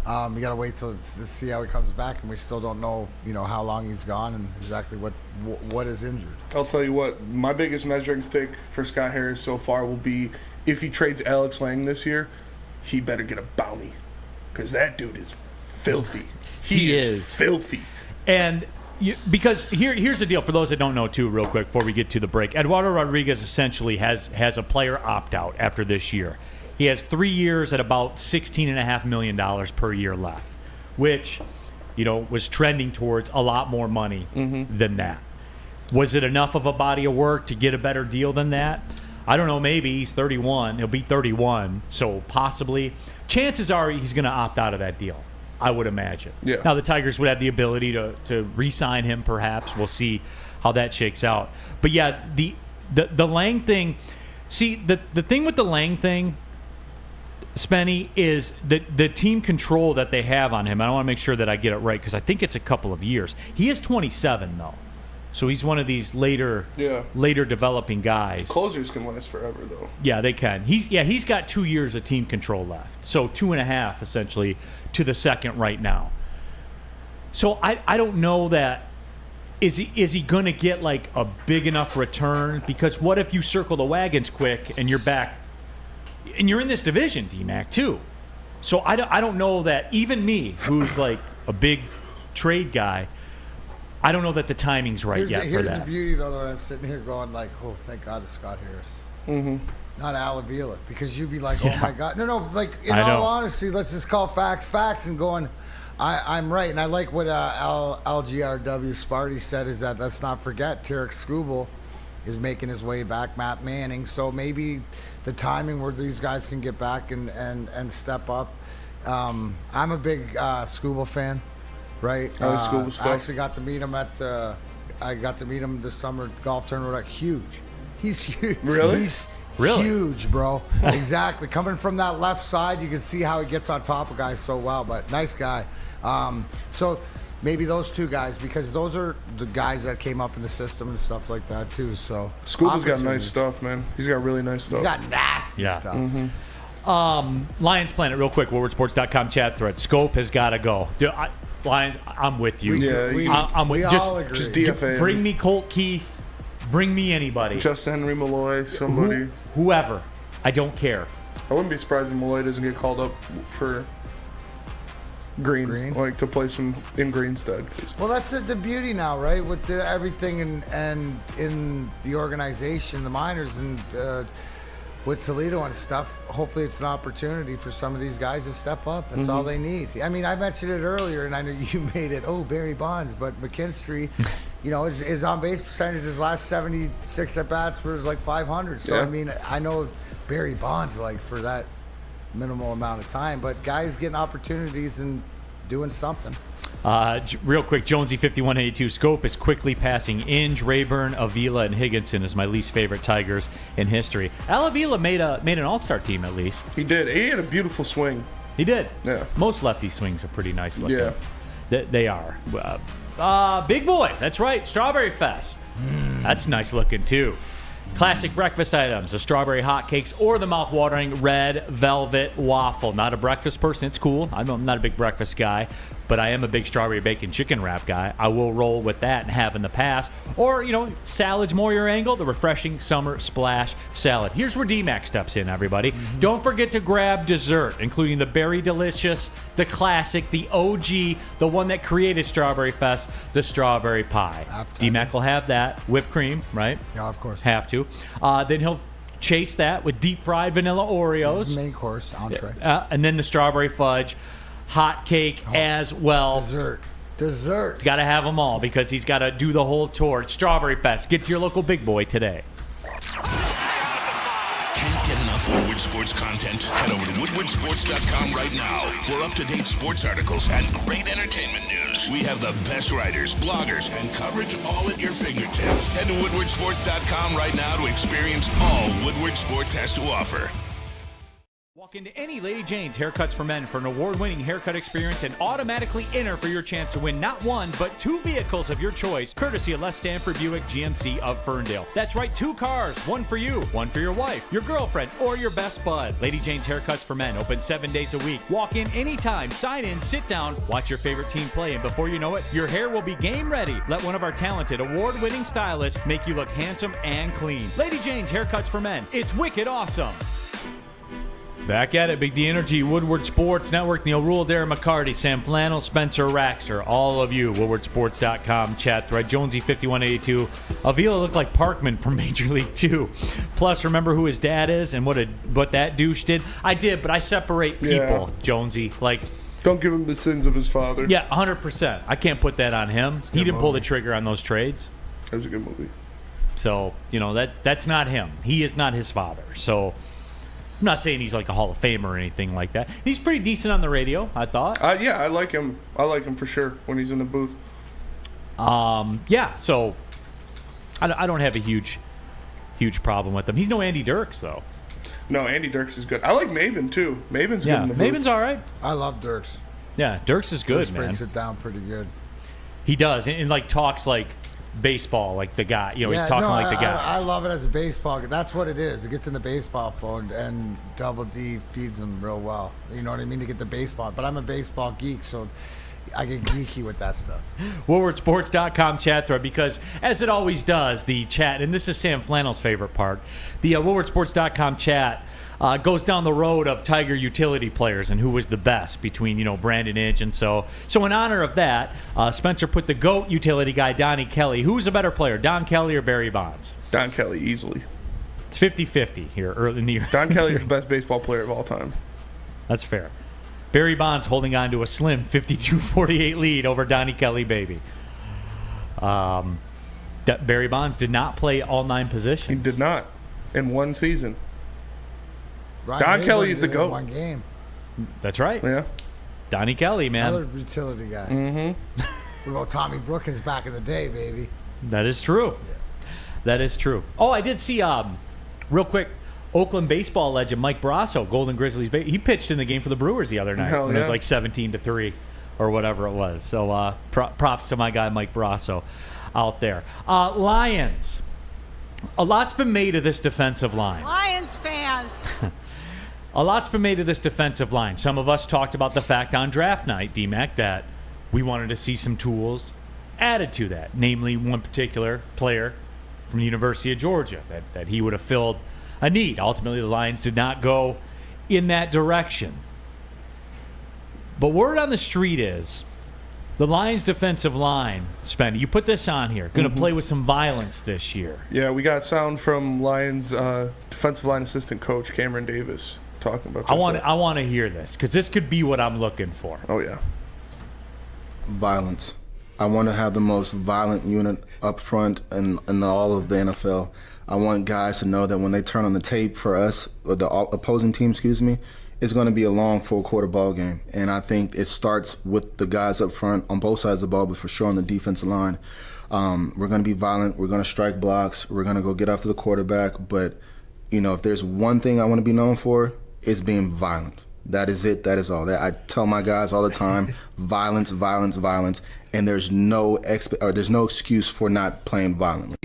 You got to wait to see how he comes back, and we still don't know, how long he's gone and exactly what is injured. I'll tell you what, my biggest measuring stick for Scott Harris so far will be if he trades Alex Lang this year, he better get a bounty, because that dude is filthy. He is filthy. And because here's the deal for those that don't know too, real quick before we get to the break. Eduardo Rodriguez essentially has a player opt out after this year. He has 3 years at about $16.5 million per year left, which was trending towards a lot more money than that. Was it enough of a body of work to get a better deal than that? I don't know. Maybe. He's 31. He'll be 31, so possibly. Chances are he's going to opt out of that deal, I would imagine. Yeah. Now, the Tigers would have the ability to re-sign him, perhaps. We'll see how that shakes out. But, yeah, the Lang thing, see, the thing with the Lang thing, Spenny, is the team control that they have on him. I want to make sure that I get it right because I think it's a couple of years. He is 27, though. So he's one of these later developing guys. Closers can last forever, though. Yeah, they can. He's got 2 years of team control left. So 2.5, essentially, to the second right now. So I don't know that. Is he going to get like a big enough return? Because what if you circle the wagons quick and you're back, and you're in this division, D-Mac, too. So I don't know that even me, who's like a big trade guy, I don't know that the timing's right yet for that. Here's the beauty, though, that I'm sitting here going like, oh, thank God it's Scott Harris. Mm-hmm. Not Al Avila, because you'd be like, oh, my God. No, like, in all honesty, let's just call facts and going, I'm right. And I like what LGRW Sparty said, is that let's not forget Tarek Skubal is making his way back, Matt Manning. So maybe the timing where these guys can get back and step up. I'm a big Skubal fan. Right. Skubal stuff. I actually got to meet him this summer golf tournament. Huge. He's huge. Really? He's huge, bro. Exactly. Coming from that left side, you can see how he gets on top of guys so well. But nice guy. So maybe those two guys, because those are the guys that came up in the system and stuff like that too. So Scuba's got nice stuff, man. He's got really nice stuff. He's got nasty stuff. Mm-hmm. Lions Planet, real quick. WoodwardSports.com chat thread. Scope has got to go. Lions, I'm with you. I'm with you. Just DFA. Bring me Colt Keith. Bring me anybody. Just Henry Malloy, somebody. Whoever. I don't care. I wouldn't be surprised if Malloy doesn't get called up for Green, like to play some in Greenstead. Well, that's the beauty now, right? With everything and in the organization, the minors, and with Toledo and stuff, hopefully it's an opportunity for some of these guys to step up. That's all they need. I mean, I mentioned it earlier, and I know you made it, Barry Bonds, but McKinstry, his on-base percentage, his last 76 at-bats was like 500. So, I mean, I know Barry Bonds, like, for that minimal amount of time, but guys getting opportunities and doing something. Real quick, Jonesy 5182 Scope is quickly passing Inge, Rayburn, Avila, and Higginson as my least favorite Tigers in history. Al Avila made an all-star team at least. He did. He had a beautiful swing. He did. Yeah. Most lefty swings are pretty nice looking. Yeah. They are. Big boy. That's right. Strawberry Fest. That's nice looking too. Classic breakfast items, the strawberry hotcakes or the mouth-watering red velvet waffle. Not a breakfast person. It's cool. I'm not a big breakfast guy, but I am a big strawberry bacon chicken wrap guy. I will roll with that and have in the past. Or, salads more your angle, the refreshing summer splash salad. Here's where D-Mac steps in, everybody. Don't forget to grab dessert, including the Berry Delicious, the classic, the OG, the one that created Strawberry Fest, the strawberry pie. D-Mac will have that. Whipped cream, right? Yeah, of course. Have to. Then he'll chase that with deep fried vanilla Oreos. Main course, entree. And then the strawberry fudge, hot cake as well. Dessert. Got to have them all because he's got to do the whole tour. It's Strawberry Fest. Get to your local big boy today. Can't get enough Woodward Sports content? Head over to woodwardsports.com right now for up-to-date sports articles and great entertainment news. We have the best writers, bloggers, and coverage all at your fingertips. Head to woodwardsports.com right now to experience all Woodward Sports has to offer. Walk into any Lady Jane's Haircuts for Men for an award-winning haircut experience and automatically enter for your chance to win not one, but 2 vehicles of your choice, courtesy of Les Stanford Buick GMC of Ferndale. That's right, 2 cars, one for you, one for your wife, your girlfriend, or your best bud. Lady Jane's Haircuts for Men, open 7 days a week. Walk in anytime, sign in, sit down, watch your favorite team play, and before you know it, your hair will be game ready. Let one of our talented, award-winning stylists make you look handsome and clean. Lady Jane's Haircuts for Men. It's wicked awesome. Back at it, Big D Energy, Woodward Sports Network, Neal, Ruhl, Darren, McCarty, Sam Flannel, Spencer Raxter, all of you, woodwardsports.com chat thread, Jonesy5182. Avila looked like Parkman from Major League 2. Plus, remember who his dad is and what that douche did? I did, but I separate people, Jonesy. Like, don't give him the sins of his father. Yeah, 100%. I can't put that on him. He didn't pull the trigger on those trades. That was a good movie. So, that's not him. He is not his father. So, I'm not saying he's like a Hall of Famer or anything like that. He's pretty decent on the radio, I thought. Yeah, I like him. I like him for sure when he's in the booth. Yeah, so I don't have a huge problem with him. He's no Andy Dirks, though. No, Andy Dirks is good. I like Maven, too. Maven's good in the booth. Maven's all right. I love Dirks. Yeah, Dirks is good, man. Breaks it down pretty good. He does, and like talks like baseball, like the guy. He's talking like the guys. I love it as a baseball. That's what it is. It gets in the baseball flow, and Double D feeds them real well. You know what I mean? To get the baseball. But I'm a baseball geek, so I get geeky with that stuff. WoodwardSports.com chat thread, because as it always does, the chat, and this is Sam Flannel's favorite part, the WoodwardSports.com chat goes down the road of Tiger utility players and who was the best between, Brandon Inge and so in honor of that, Spencer put the GOAT utility guy, Donnie Kelly. Who's a better player, Don Kelly or Barry Bonds? Don Kelly, easily. It's 50-50 here early in the year. Don Kelly's the best baseball player of all time. That's fair. Barry Bonds holding on to a slim 52-48 lead over Donnie Kelly, baby. Barry Bonds did not play all 9 positions. He did not in one season. Ryan Don Maywood Kelly is the did it in GOAT. one game. That's right. Yeah. Donnie Kelly, man. Another utility guy. Mm-hmm. What about Tommy Brookins back in the day, baby? That is true. Yeah. That is true. Oh, I did see, real quick, Oakland baseball legend Mike Brasso, Golden Grizzlies. He pitched in the game for the Brewers the other night. Hell when yeah. It was like 17-3 or whatever it was. So props to my guy Mike Brasso out there. Lions. A lot's been made of this defensive line. Lions fans. A lot's been made of this defensive line. Some of us talked about the fact on draft night, D-Mac, that we wanted to see some tools added to that. Namely, one particular player from the University of Georgia that he would have filled a need. Ultimately, the Lions did not go in that direction. But word on the street is the Lions defensive line, Spenny, you put this on here, going to play with some violence this year. Yeah, we got sound from Lions defensive line assistant coach Cameron Davis talking about this. I want to hear this because this could be what I'm looking for. Oh, yeah. Violence. I want to have the most violent unit up front in all of the NFL. I want guys to know that when they turn on the tape for us, or the opposing team, it's going to be a long, full-quarter ball game. And I think it starts with the guys up front on both sides of the ball, but for sure on the defensive line. We're going to be violent. We're going to strike blocks. We're going to go get after the quarterback. But, if there's one thing I want to be known for, it's being violent. That is it. That is all. I tell my guys all the time, violence, violence, violence, and there's no excuse for not playing violently.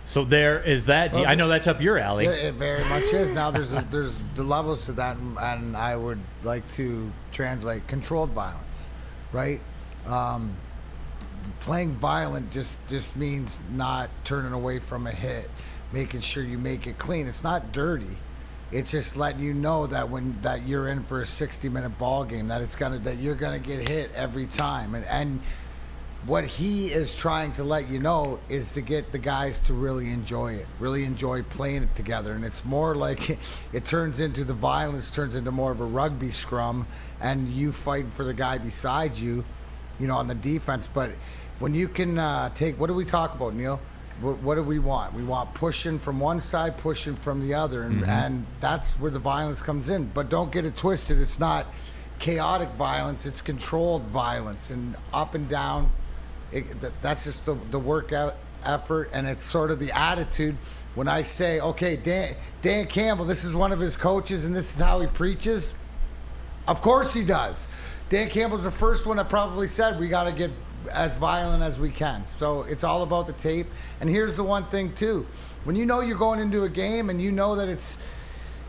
So there is that. I know that's up your alley. It very much is. Now there's the levels to that, and I would like to translate controlled violence, right? Playing violent just means not turning away from a hit, making sure you make it clean. It's not dirty. It's just letting you know that you're in for a 60-minute ball game, that you're gonna get hit every time, and what he is trying to let you know is to get the guys to really enjoy it, really enjoy playing it together. And it's more like it turns into the violence, turns into more of a rugby scrum, and you fighting for the guy beside you, on the defense. But when you can take, what do we talk about, Neal? What do we want? We want pushing from one side, pushing from the other, and that's where the violence comes in. But don't get it twisted. It's not chaotic violence. It's controlled violence, and up and down. That's just the workout effort, and it's sort of the attitude. When I say, okay, Dan Campbell, this is one of his coaches, and this is how he preaches, of course he does. Dan Campbell's the first one that probably said we got to get as violent as we can. So it's all about the tape. And here's the one thing, too. When you're going into a game and you know that it's,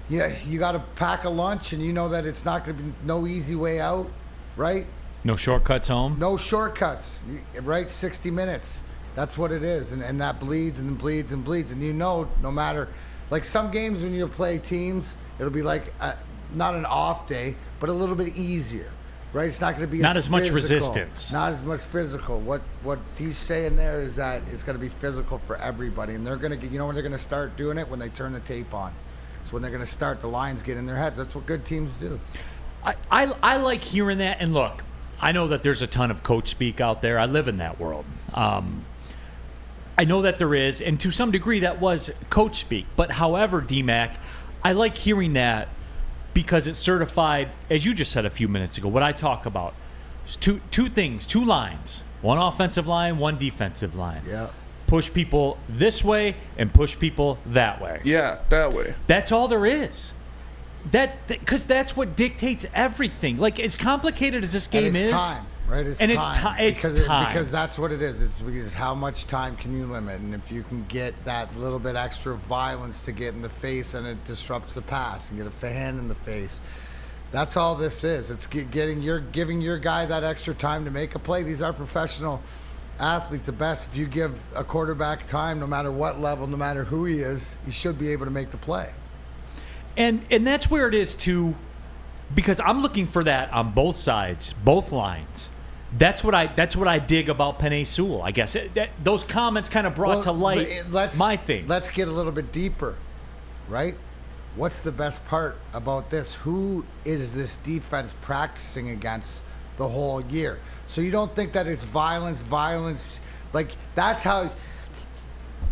you got to pack a lunch and you know that it's not going to be no easy way out, right? No shortcuts home? No shortcuts, right? 60 minutes. That's what it is. And that bleeds and bleeds and bleeds. And no matter, like some games when you play teams, it'll be like not an off day, but a little bit easier, right? It's not going to be not as much physical, resistance. Not as much physical. What he's saying there is that it's going to be physical for everybody. And they're going to get, when they're going to start doing it? When they turn the tape on. It's when they're going to start, the lines get in their heads. That's what good teams do. I like hearing that. And look, I know that there's a ton of coach speak out there. I live in that world. I know that there is, and to some degree that was coach speak. But however, D-Mac, I like hearing that because it's certified, as you just said a few minutes ago, what I talk about. Two things, two lines. One offensive line, one defensive line. Yeah. Push people this way and push people that way. Yeah, that way. That's all there is. Because that's what dictates everything. Like, as complicated as this game and it's is. Time, right? It's time. It's time. Because that's what it is. It's because how much time can you limit? And if you can get that little bit extra violence to get in the face and it disrupts the pass and get a hand in the face, that's all this is. It's giving your guy that extra time to make a play. These are professional athletes, the best. If you give a quarterback time, no matter what level, no matter who he is, he should be able to make the play. And that's where it is too, because I'm looking for that on both sides, both lines. That's what I dig about Penei Sewell. I guess those comments kind of brought to light my thing. Let's get a little bit deeper, right? What's the best part about this? Who is this defense practicing against the whole year? So you don't think that it's violence? Like, that's how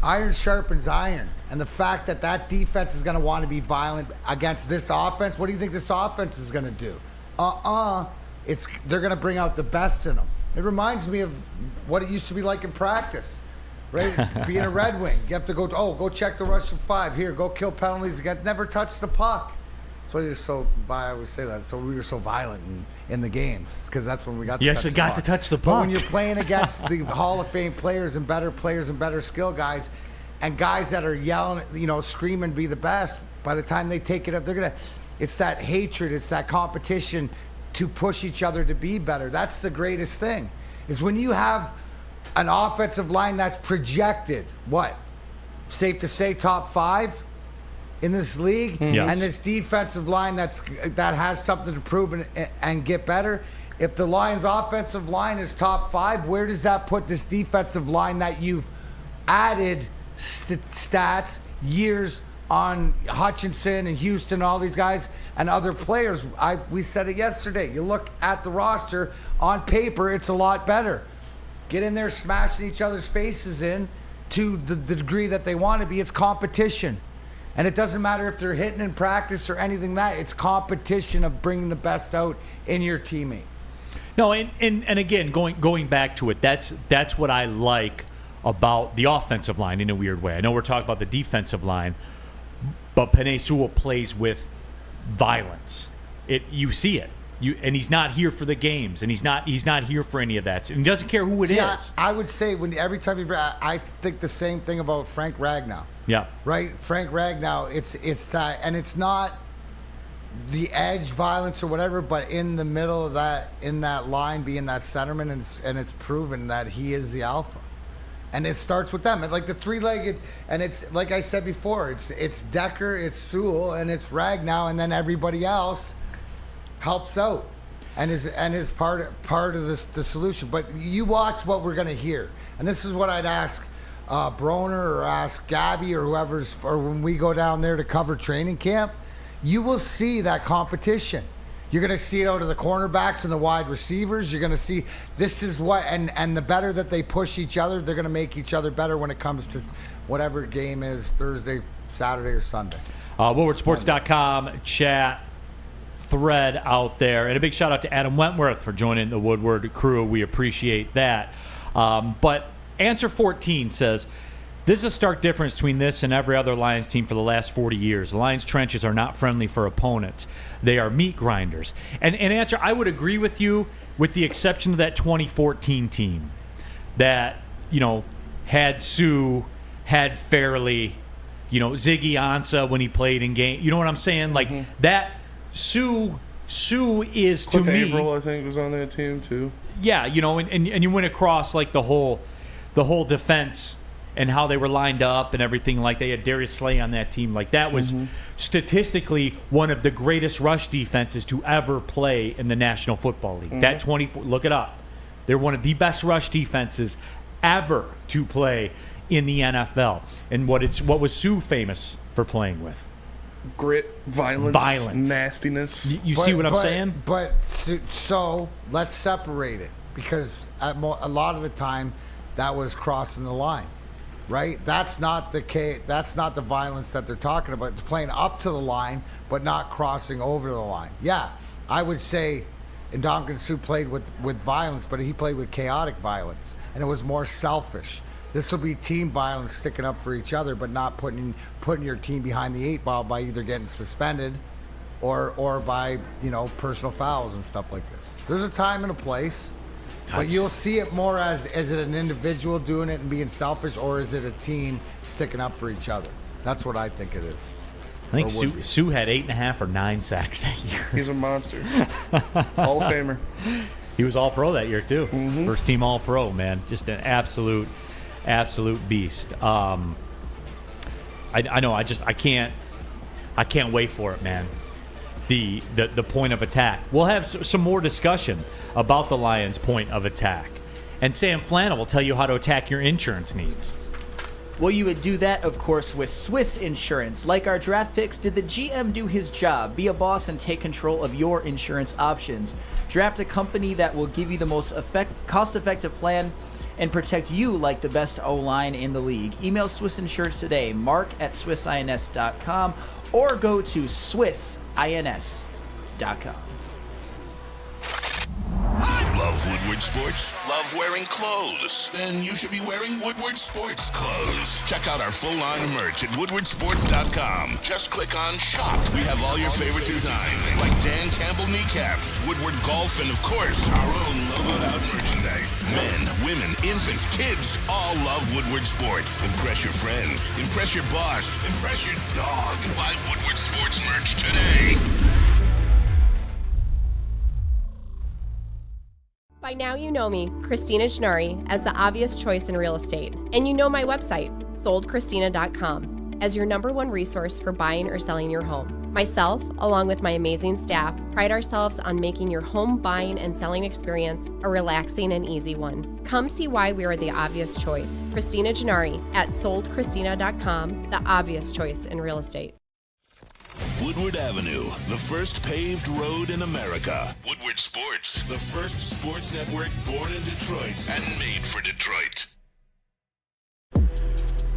iron sharpens iron. And the fact that defense is going to want to be violent against this offense, what do you think this offense is going to do? They're going to bring out the best in them. It reminds me of what it used to be like in practice, right? Being a Red Wing, you have to go check the Russian 5. Here, go kill penalties again. Never touch the puck. That's why I always say that. So we were so violent in the games, because that's when we got to touch the puck. You actually got to touch the puck. But when you're playing against the Hall of Fame players and better skill guys, and guys that are yelling, screaming, be the best, by the time they take it up, it's that hatred, it's that competition to push each other to be better. That's the greatest thing, is when you have an offensive line that's projected, safe to say top 5 in this league, yes. And this defensive line that has something to prove and get better. If the Lions' offensive line is top 5, where does that put this defensive line that you've added stats, years on Hutchinson and Houston, all these guys and other players? We said it yesterday. You look at the roster, on paper, it's a lot better. Get in there smashing each other's faces in to the degree that they want to be. It's competition. And it doesn't matter if they're hitting in practice or anything it's competition of bringing the best out in your teammate. No, and again, going back to it, that's what I like about the offensive line in a weird way. I know we're talking about the defensive line, but Penei Sewell plays with violence. You see it. And he's not here for the games, and he's not here for any of that. And he doesn't care who it is. I would say every time I think the same thing about Frank Ragnow. Yeah. Right? Frank Ragnow, it's that, and it's not the edge violence or whatever, but in the middle of that, in that line, being that centerman, and it's proven that he is the alpha. And it starts with them. And like the three-legged, and it's like I said before, it's Decker, it's Sewell, and it's Ragnow, and then everybody else helps out. and is part of the solution. But you watch what we're going to hear, and this is what I'd ask Broner or ask Gabby or whoever's, or when we go down there to cover training camp, you will see that competition. You're going to see it out of the cornerbacks and the wide receivers. You're going to see this is what, and the better that they push each other, they're going to make each other better when it comes to whatever game is Thursday, Saturday, or Sunday. WoodwardSports.com chat thread out there. And a big shout out to Adam Wentworth for joining the Woodward crew. We appreciate that. But Answer 14 says, this is a stark difference between this and every other Lions team for the last 40 years. The Lions trenches are not friendly for opponents. They are meat grinders. And Answer, I would agree with you with the exception of that 2014 team that, had Sue, had Fairley, Ziggy Ansah when he played in game. You know what I'm saying? Like that Sue is to Cliff me. Averill, I think, was on that team too. Yeah, and you went across like the whole defense and how they were lined up and everything. Like they had Darius Slay on that team. Like that was statistically one of the greatest rush defenses to ever play in the National Football League. That 24, look it up. They're one of the best rush defenses ever to play in the NFL. And what was Sue famous for playing with? Grit, violence. Nastiness. You see what I'm saying? But so let's separate it, because a lot of the time that was crossing the line, right? That's not the case. That's not the violence that they're talking about. It's playing up to the line, but not crossing over the line. Yeah, I would say Ndamukong Suh played with violence, but he played with chaotic violence, and it was more selfish. This will be team violence, sticking up for each other, but not putting your team behind the 8 ball by either getting suspended or by personal fouls and stuff like this. There's a time and a place, but you'll see it more as is it an individual doing it and being selfish, or is it a team sticking up for each other? That's what I think it is. I think Sue had 8.5 or 9 sacks that year. He's a monster. Hall of Famer. He was all pro that year too. First team all pro, man. Just an absolute beast. I know. I can't wait for it, man. The point of attack. We'll have some more discussion about the Lions' point of attack, and Sam Flannel will tell you how to attack your insurance needs. Well, you would do that, of course, with Swiss Insurance. Like our draft picks, did the GM do his job? Be a boss and take control of your insurance options. Draft a company that will give you the most cost-effective plan and protect you like the best O-line in the league. Email Swiss Insurance today, mark@swissins.com, or go to swissins.com. Love Woodward Sports? Love wearing clothes? Then you should be wearing Woodward Sports clothes. Check out our full line of merch at woodwardsports.com. Just click on shop. We have all your favorite designs, like Dan Campbell kneecaps, Woodward golf, and of course, our own logoed out merchandise. Men, women, infants, kids all love Woodward Sports. Impress your friends. Impress your boss. Impress your dog. Buy Woodward Sports merch today. By now you know me, Christina Gennari, as the obvious choice in real estate. And you know my website, soldchristina.com, as your #1 resource for buying or selling your home. Myself, along with my amazing staff, pride ourselves on making your home buying and selling experience a relaxing and easy one. Come see why we are the obvious choice. Christina Gennari at soldchristina.com, the obvious choice in real estate. Woodward Avenue, the first paved road in America. Woodward Sports, the first sports network born in Detroit and made for Detroit.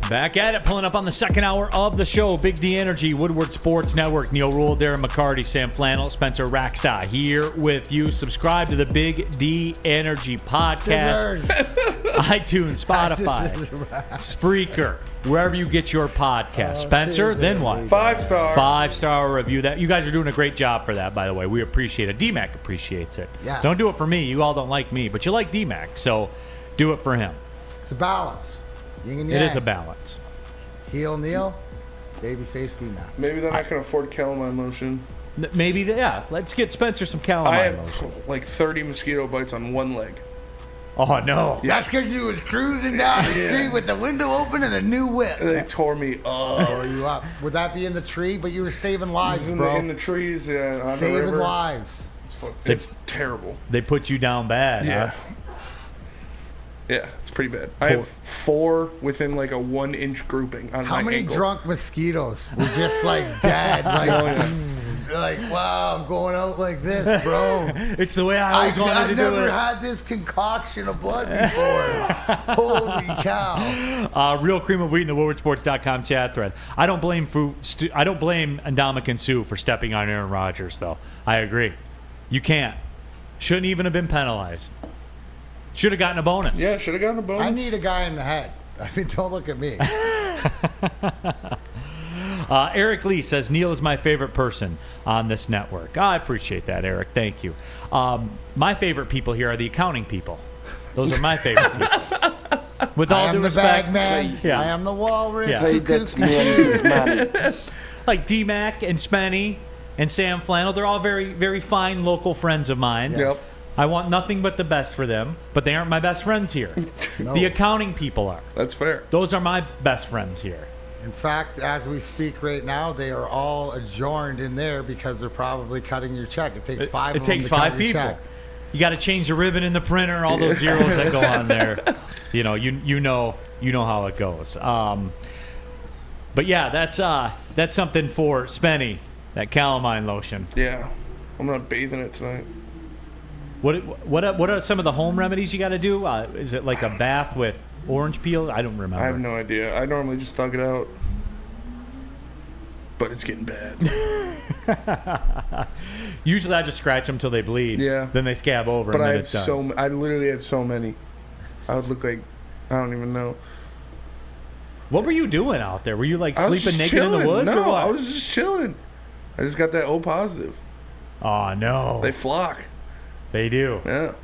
Back at it, pulling up on the second hour of the show. Big D Energy, Woodward Sports Network. Neal Ruhl, Darren McCarty, Sam Flannel, Spencer Rackstad here with you. Subscribe to the Big D Energy podcast. iTunes, Spotify, Spreaker, wherever you get your podcast. Spencer, then what? 5-star. 5-star review. That you guys are doing a great job for that, by the way. We appreciate it. DMAC appreciates it. Yeah. Don't do it for me. You all don't like me, but you like DMAC, so do it for him. It's a balance. Yin and yang. It is a balance. Heel Neal, babyface female. Maybe they're not going to afford calamine lotion. Maybe, yeah. Let's get Spencer some I calamine have lotion. like 30 mosquito bites on one leg. Oh, no. That's because you was cruising down the street with the window open and a new whip. They tore me up. Tore you up. Would that be in the tree? But you were saving lives, bro. In the trees, on saving the river. lives. It's terrible. They put you down bad. Yeah. Huh? Yeah, it's pretty bad. I have 4 within like a 1-inch grouping on my How many ankle. drunk mosquitoes were just like dead? Like, wow, I'm going out like this, bro. It's the way I always wanted to do it. I've never had this concoction of blood before. Holy cow. Real cream of wheat in the WoodwardSports.com chat thread. I don't blame Ndamukong Suh for stepping on Aaron Rodgers, though. I agree. You can't. Shouldn't even have been penalized. Should have gotten a bonus. Yeah, should have gotten a bonus. I need a guy in the head. I mean, don't look at me. Eric Lee says, Neal is my favorite person on this network. I appreciate that, Eric. Thank you. My favorite people here are the accounting people. Those are my favorite people. With all due respect. I am the bag man. Yeah. I am the walrus. Yeah. Like D-Mac and Spenny and Sam Flannel, they're all very, very fine local friends of mine. Yep. I want nothing but the best for them, but they aren't my best friends here. No. The accounting people are. That's fair. Those are my best friends here. In fact, as we speak right now, they are all adjourned in there because they're probably cutting your check. It takes 5 It of them takes to cut 5 your people. check. You got to change the ribbon in the printer, all those zeros that go on there. You know how it goes. But yeah, that's something for Spenny, that calamine lotion. Yeah, I'm gonna bathe in it tonight. What are some of the home remedies you got to do? Is it like a bath with orange peel? I don't remember. I have no idea. I normally just thug it out, but it's getting bad. Usually I just scratch them till they bleed. Yeah. Then they scab over. But and I then have it's done. I literally have so many. I would look like I don't even know. What were you doing out there? Were you like I was sleeping just naked in the chilling. woods? No, or what? I was just chilling. I just got that O positive. Oh no. They flock. They do. Yeah.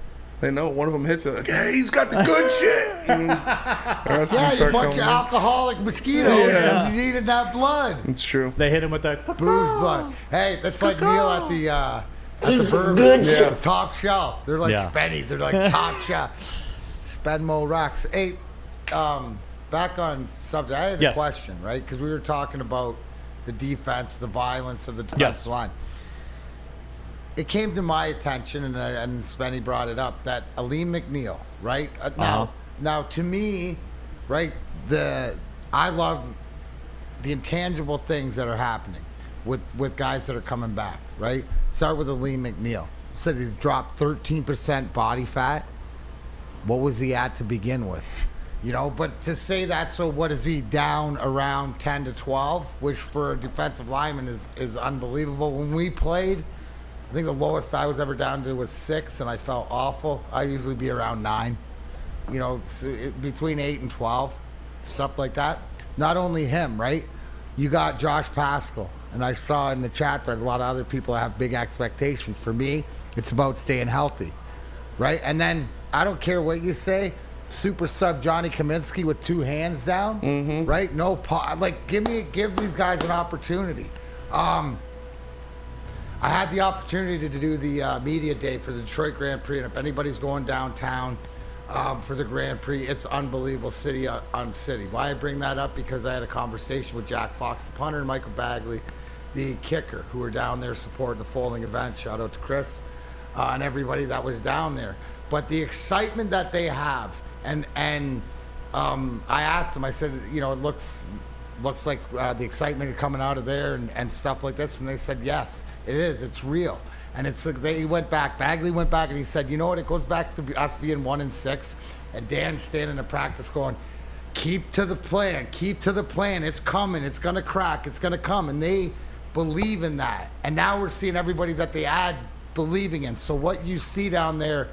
They know one of them hits it like, hey, he's got the good shit. And the rest of them Yeah, you start bunch of coming in. alcoholic mosquitoes. Yeah. You needed that blood. It's true. They hit him with that Booze blood. Hey, that's like Neal at the bourbon. good shit. Yeah. Top shelf. They're like Yeah. Spenny. They're like top shelf. Spenmo rocks. Hey, back on subject. I had a question, right? Because we were talking about the defense, the violence of the defensive line. It came to my attention, and Spenny brought it up, that Alim McNeil, right? Now, to me, right, I love the intangible things that are happening with guys that are coming back, right? Start with Alim McNeil. Said he dropped 13% body fat. What was he at to begin with? You know, but to say that, so what is he down around 10 to 12, which for a defensive lineman is unbelievable. When we played, I think the lowest I was ever down to was 6, and I felt awful. I usually be around 9, you know, between 8 and 12, stuff like that. Not only him, right? You got Josh Pascal, and I saw in the chat that a lot of other people have big expectations. For me, it's about staying healthy, right? And then I don't care what you say, super sub Johnny Kaminsky with 2 hands down, right? No, give these guys an opportunity. I had the opportunity to do the media day for the Detroit Grand Prix, and if anybody's going downtown for the Grand Prix, it's unbelievable city on city. Why I bring that up? Because I had a conversation with Jack Fox, the punter, and Michael Bagley, the kicker, who were down there supporting the folding event. Shout out to Chris and everybody that was down there. But the excitement that they have, and I asked them, I said, you know, it looks like the excitement coming out of there and stuff like this, and they said yes. It is. It's real. And it's like Bagley went back and he said, you know what? It goes back to us being 1-6, and Dan standing in practice going, keep to the plan. It's coming. It's going to crack. It's going to come. And they believe in that. And now we're seeing everybody that they add believing in. So what you see down there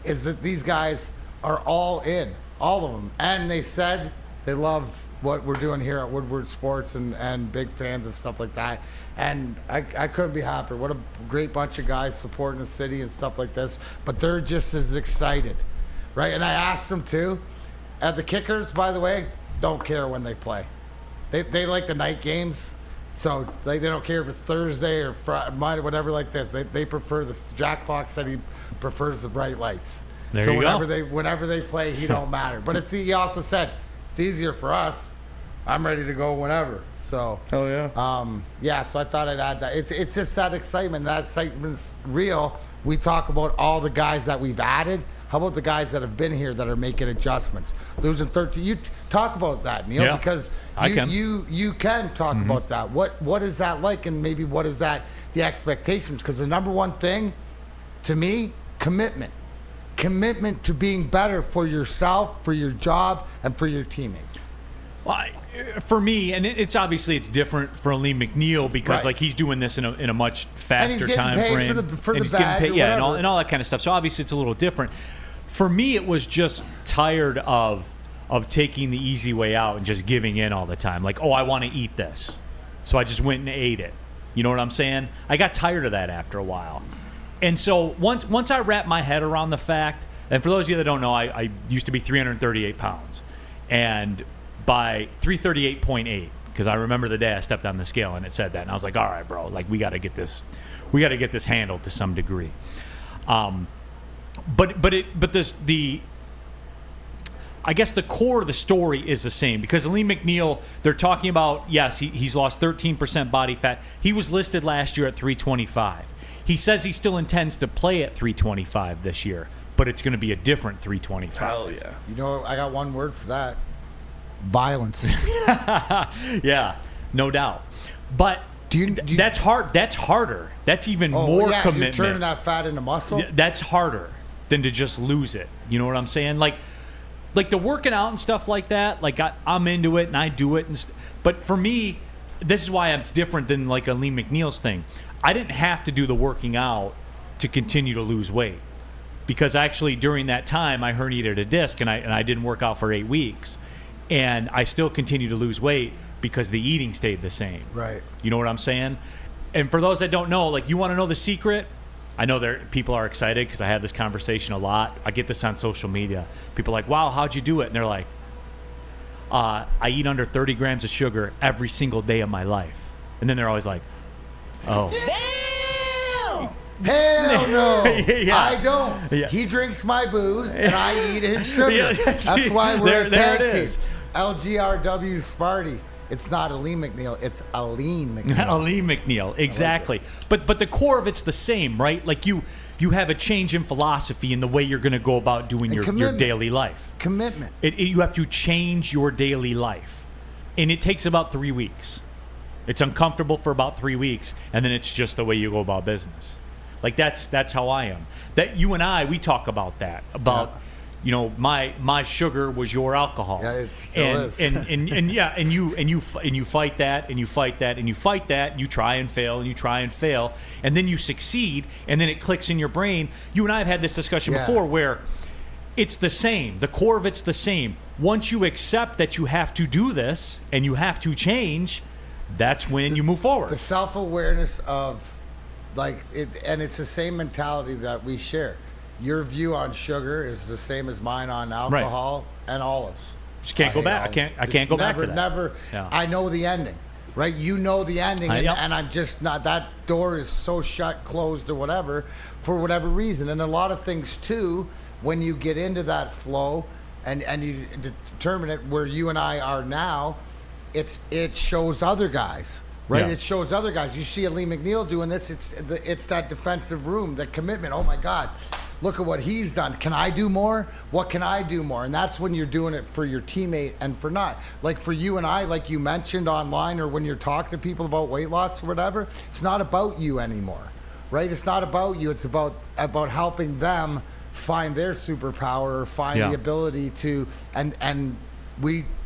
is that these guys are all in, all of them. And they said they love what we're doing here at Woodward Sports and big fans and stuff like that. And I couldn't be happier. What a great bunch of guys supporting the city and stuff like this. But they're just as excited, right? And I asked them too. The kickers, by the way, don't care when they play. They like the night games. So they don't care if it's Thursday or Friday, whatever like this. They prefer this. Jack Fox said he prefers the bright lights. There so you whenever they play, he don't matter. But he also said it's easier for us. I'm ready to go whenever. So, hell yeah. Yeah, so I thought I'd add that. It's just that excitement. That excitement's real. We talk about all the guys that we've added. How about the guys that have been here that are making adjustments? Losing 13. You talk about that, Neal, Yeah, because I can. you can talk about that. What is that like, and maybe what is that the expectations? Because the number one thing to me, commitment to being better for yourself, for your job, and for your teammates. Well, for me, and it's obviously it's different for Alim McNeil because Right. like he's doing this in a much And he's faster getting time paid frame. for the and he's getting bag paid, or yeah, whatever. and all that kind of stuff. So obviously it's a little different. For me, it was just tired of taking the easy way out and just giving in all the time. Like, oh, I want to eat this, so I just went and ate it. You know what I'm saying? I got tired of that after a while. And so once I wrapped my head around the fact, and for those of you that don't know, I used to be 338 pounds. And by 338.8, because I remember the day I stepped on the scale and it said that. And I was like, all right, bro, like we got to get this handled to some degree. I guess the core of the story is the same because Alim McNeil, they're talking about, yes, he's lost 13% body fat. He was listed last year at 325. He says he still intends to play at 325 this year, but it's going to be a different 325. Hell yeah. You know, I got one word for that. Violence. Yeah, no doubt. But that's hard. That's harder. That's even more commitment. You're turning that fat into muscle. That's harder than to just lose it. You know what I'm saying? Like the working out and stuff like that. Like I'm into it and I do it. But for me, this is why it's different than like Alim McNeil's thing. I didn't have to do the working out to continue to lose weight because actually during that time I herniated a disc and I didn't work out for 8 weeks, and I still continued to lose weight because the eating stayed the same. Right. You know what I'm saying? And for those that don't know, like you want to know the secret? I know people are excited because I have this conversation a lot. I get this on social media. People are like, wow, how'd you do it? And they're like, I eat under 30 grams of sugar every single day of my life. And then they're always like, oh. Hell no. Yeah. I don't. Yeah. He drinks my booze and I eat his sugar. Yeah, That's why we're a there tag it team. is. LGRW Sparty. It's not Alim McNeil. It's Alim McNeil. Alim McNeil, exactly. But the core of it's the same, right? Like you have a change in philosophy in the way you're going to go about doing your daily life. Commitment. You have to change your daily life, and it takes about 3 weeks. It's uncomfortable for about 3 weeks, and then it's just the way you go about business. Like that's how I am. That you and we talk about that you know, my sugar was your alcohol. Yeah, it still is. And you fight that and you fight that and you fight that and you try and fail and you try and fail and then you succeed and then it clicks in your brain. You and I have had this discussion before where it's the same. The core of it's the same. Once you accept that you have to do this and you have to change, that's when you move forward. The self-awareness of and it's the same mentality that we share. Your view on sugar is the same as mine on alcohol and olives. Just can't go back. I can't go back to that. Never. Yeah. I know the ending, right? You know the ending, and I'm just not. That door is so shut, closed, or whatever, for whatever reason. And a lot of things too, when you get into that flow, and you determine it where you and I are now, it shows other guys. Right, It shows other guys. You see Alim McNeil doing this. It's that defensive room, that commitment. Oh my God, look at what he's done. Can I do more? What can I do more? And that's when you're doing it for your teammate and for not. Like for you and I, like you mentioned online or when you're talking to people about weight loss or whatever, it's not about you anymore, right? It's not about you. It's about helping them find their superpower, or find the ability to, and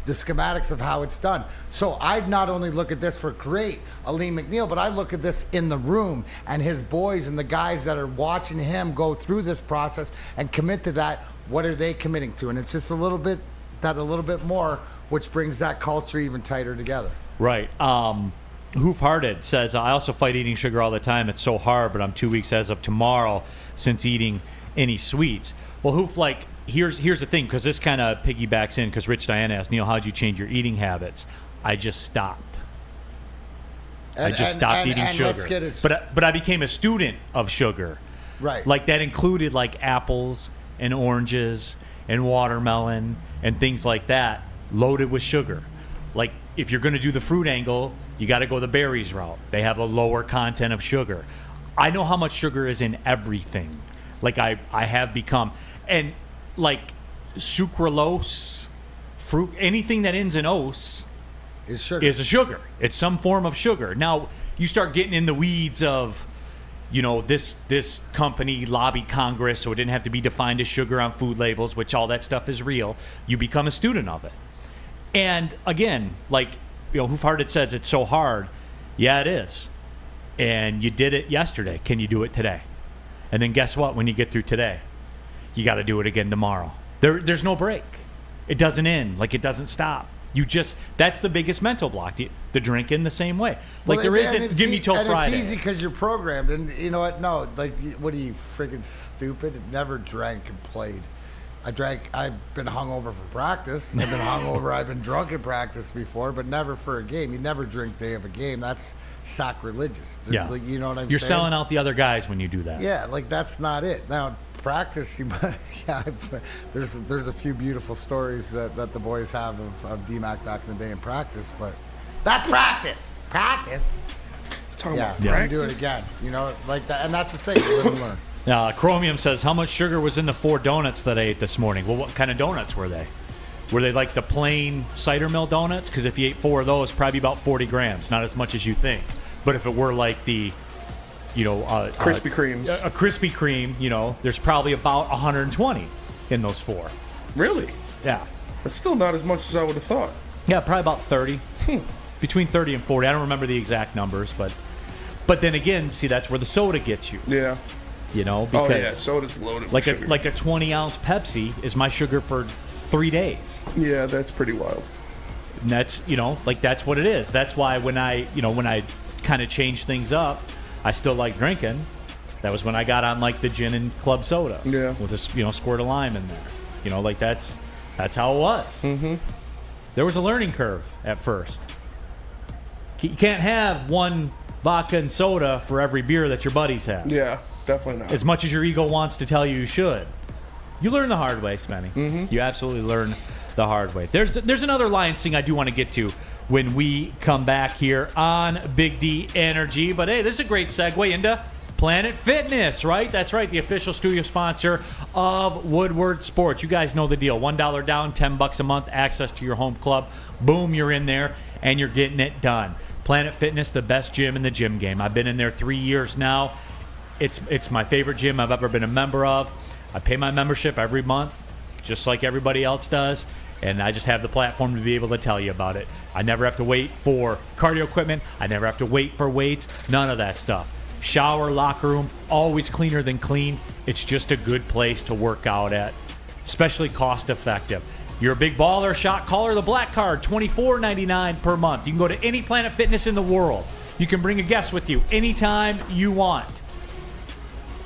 the schematics of how it's done. So I'd not only look at this for great Alim McNeil, but I look at this in the room and his boys and the guys that are watching him go through this process and commit to that. What are they committing to? And it's just a little bit more, which brings that culture even tighter together. Right. Hoof-Hearted says, I also fight eating sugar all the time. It's so hard, but I'm 2 weeks as of tomorrow since eating any sweets. Well, Hoof, here's the thing, because this kind of piggybacks in, because Rich Diana asked, Neal, how'd you change your eating habits? I just stopped. I just stopped eating sugar. But I became a student of sugar. Right. Like that included like apples and oranges and watermelon and things like that loaded with sugar. Like if you're going to do the fruit angle, you got to go the berries route. They have a lower content of sugar. I know how much sugar is in everything. Like I have become, and like sucralose, fruit, anything that ends in ose is sugar. Is a sugar. It's some form of sugar. Now you start getting in the weeds of, you know, this company lobbied Congress so it didn't have to be defined as sugar on food labels, which all that stuff is real. You become a student of it. And again, like, you know, Hoofhearted says it's so hard. Yeah, it is. And you did it yesterday. Can you do it today? And then guess what? When you get through today, you got to do it again tomorrow. There's no break. It doesn't end. Like, it doesn't stop. That's the biggest mental block. The drinking the same way. Like, Well, there and isn't, give me till Friday. It's easy because you're programmed. And you know what? No, like, what are you, freaking stupid? Never drank and played. I've been hungover for practice. I've been hungover. I've been drunk in practice before, but never for a game. You never drink day of a game. That's sacrilegious. Yeah. Like, you know what I'm saying? You're selling out the other guys when you do that. Yeah, like, that's not it. Now, practice, there's a few beautiful stories that the boys have of D-Mac back in the day in practice, but that's practice. Practice. Talking Yeah, about you practice. do it again. You know, like that. And that's the thing. You live and learn. Chromium says, how much sugar was in the 4 donuts that I ate this morning? Well, what kind of donuts were they? Were they like the plain cider mill donuts? Because if you ate 4 of those, probably about 40 grams. Not as much as you think. But if it were like the, you know... Krispy Kremes. A Krispy Kreme, you know, there's probably about 120 in those 4. Really? Yeah. That's still not as much as I would have thought. Yeah, probably about 30. Between 30 and 40. I don't remember the exact numbers, but then again, see, that's where the soda gets you. Yeah. You know, because oh yeah, soda's loaded with sugar. Like a 20-ounce Pepsi is my sugar for 3 days. Yeah, that's pretty wild. And that's, you know, like, that's what it is. That's why when I kind of changed things up, I still like drinking. That was when I got on like the gin and club soda. Yeah. With a, you know, squirt of lime in there. You know, like that's how it was. Mm-hmm. There was a learning curve at first. You can't have one vodka and soda for every beer that your buddies have. Yeah. Definitely not. As much as your ego wants to tell you should. You learn the hard way, Spenny. Mm-hmm. You absolutely learn the hard way. There's another Lions thing I do want to get to when we come back here on Big D Energy. But hey, this is a great segue into Planet Fitness, right? That's right, the official studio sponsor of Woodward Sports. You guys know the deal. $1 down, $10 a month, access to your home club. Boom, you're in there, and you're getting it done. Planet Fitness, the best gym in the gym game. I've been in there 3 years now. It's my favorite gym I've ever been a member of. I pay my membership every month, just like everybody else does, and I just have the platform to be able to tell you about it. I never have to wait for cardio equipment. I never have to wait for weights. None of that stuff. Shower, locker room, always cleaner than clean. It's just a good place to work out at, especially cost effective. You're a big baller, shot caller, the black card, $24.99 per month. You can go to any Planet Fitness in the world. You can bring a guest with you anytime you want.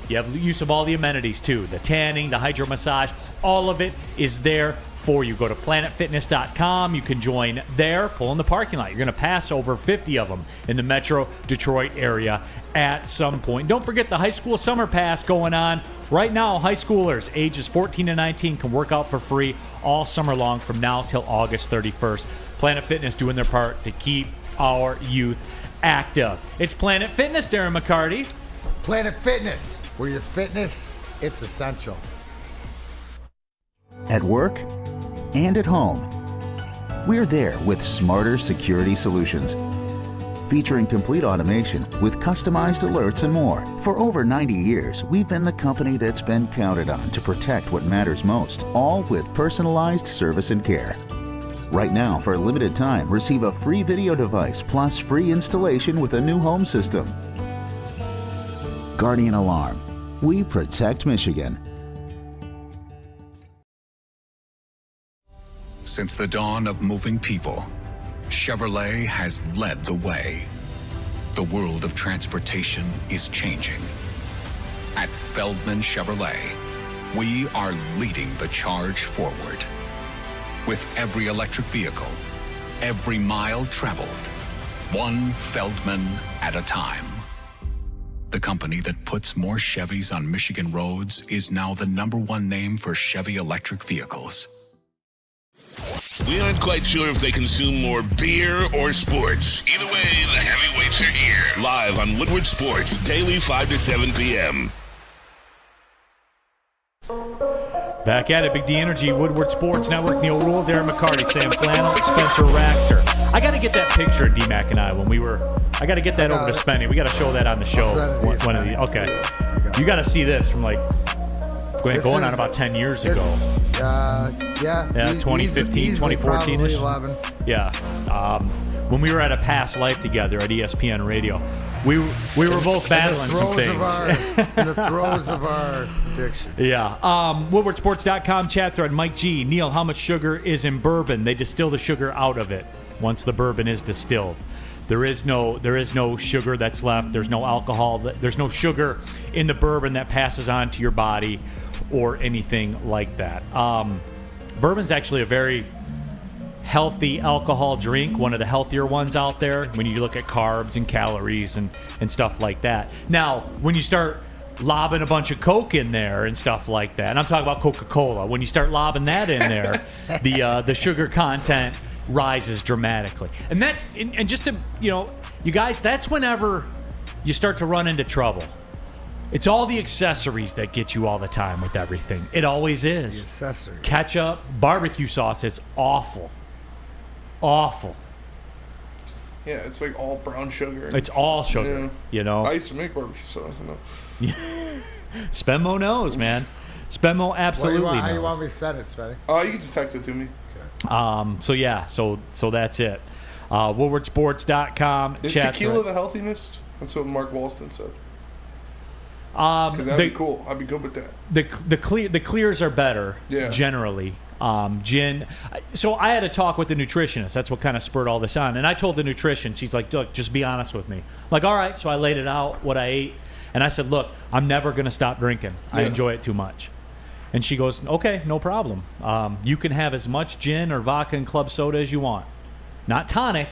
You have use of all the amenities, too. The tanning, the hydro massage, all of it is there for you. Go to planetfitness.com. You can join there. Pull in the parking lot. You're going to pass over 50 of them in the Metro Detroit area at some point. Don't forget the high school summer pass going on. Right now, high schoolers ages 14 to 19 can work out for free all summer long from now till August 31st. Planet Fitness doing their part to keep our youth active. It's Planet Fitness, Darren McCarty. Planet Fitness, where your fitness, it's essential. At work and at home, we're there with smarter security solutions. Featuring complete automation with customized alerts and more. For over 90 years, we've been the company that's been counted on to protect what matters most, all with personalized service and care. Right now, for a limited time, receive a free video device plus free installation with a new home system. Guardian Alarm. We protect Michigan. Since the dawn of moving people, Chevrolet has led the way. The world of transportation is changing. At Feldman Chevrolet, we are leading the charge forward. With every electric vehicle, every mile traveled, one Feldman at a time. The company that puts more Chevys on Michigan roads is now the #1 name for Chevy electric vehicles. We aren't quite sure if they consume more beer or sports. Either way, the heavyweights are here. Live on Woodward Sports, daily 5 to 7 p.m. Back at it, Big D Energy, Woodward Sports Network, Neal Ruhl, Darren McCarty, Sam Flannel, Spencer Raxter. I got to get that picture of D-Mac and I when we were. I got to get that over to Spenny. We got to show that on the show. One of the. Okay, you got to see this from like going on about 10 years ago. Yeah, 2015, 2014ish. Yeah, when we were at a past life together at ESPN Radio, we were both battling some things. In the throes of our addiction. Yeah. WoodwardSports.com chat thread. Mike G. Neal, how much sugar is in bourbon? They distill the sugar out of it once the bourbon is distilled. There is no sugar that's left. There's no alcohol. There's no sugar in the bourbon that passes on to your body or anything like that. Bourbon's actually a very healthy alcohol drink, one of the healthier ones out there when you look at carbs and calories and stuff like that. Now, when you start lobbing a bunch of Coke in there and stuff like that, and I'm talking about Coca-Cola, when you start lobbing that in there, the sugar content rises dramatically. And that's and just to, you guys, that's whenever you start to run into trouble. It's all the accessories that get you all the time with everything. It always is. The accessories. Ketchup, barbecue sauce is awful. Awful. Yeah, it's like all brown sugar. It's all sugar, I used to make barbecue sauce, Spenmo knows, man. Spenmo absolutely knows. How you want me to set it, Spenny? You can just text it to me. So that's it. WoodwardSports.com. Is tequila the healthiest? That's what Mark Walston said. Because that'd be cool. I'd be good with that. The clears are better, generally. Gin. So I had a talk with the nutritionist. That's what kind of spurred all this on. And I told the nutrition, she's like, look, just be honest with me. I'm like, all right. So I laid it out, what I ate. And I said, look, I'm never going to stop drinking. I enjoy it too much. And she goes, okay, no problem. You can have as much gin or vodka and club soda as you want. Not tonic,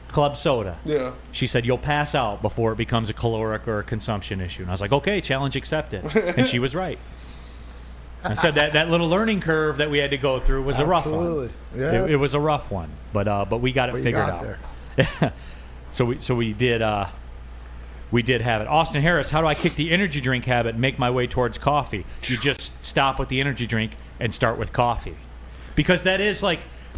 club soda. Yeah. She said, you'll pass out before it becomes a caloric or a consumption issue. And I was like, okay, challenge accepted. And she was right. I said that little learning curve that we had to go through was a rough one. Yeah. It was a rough one, but we got it figured out. There. So we did have it. Austin Harris, how do I kick the energy drink habit and make my way towards coffee? You just stop with the energy drink and start with coffee, because that is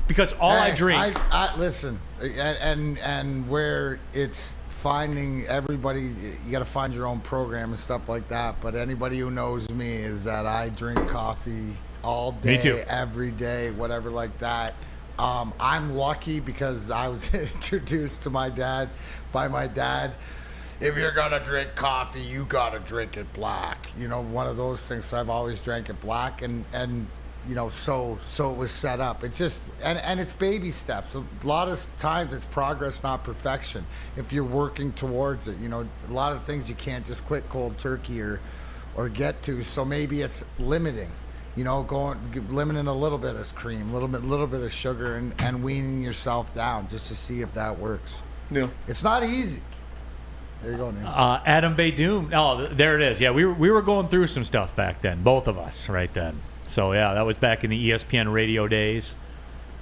because I drink. I listen, and where it's finding everybody, you got to find your own program and stuff like that. But anybody who knows me is that I drink coffee all day, Me too. every day, whatever like that. I'm lucky because I was introduced to my dad by my dad. If you're gonna drink coffee, you gotta drink it black. One of those things. So I've always drank it black, and so it was set up. It's just and it's baby steps. A lot of times it's progress, not perfection. If you're working towards it, a lot of things you can't just quit cold turkey or get to. So maybe it's limiting. Limiting a little bit of cream, little bit of sugar, and weaning yourself down just to see if that works. Yeah, it's not easy. There you go, Neal. Adam Baydoum. Oh, there it is. Yeah, we were going through some stuff back then, both of us, right then. So yeah, that was back in the ESPN radio days.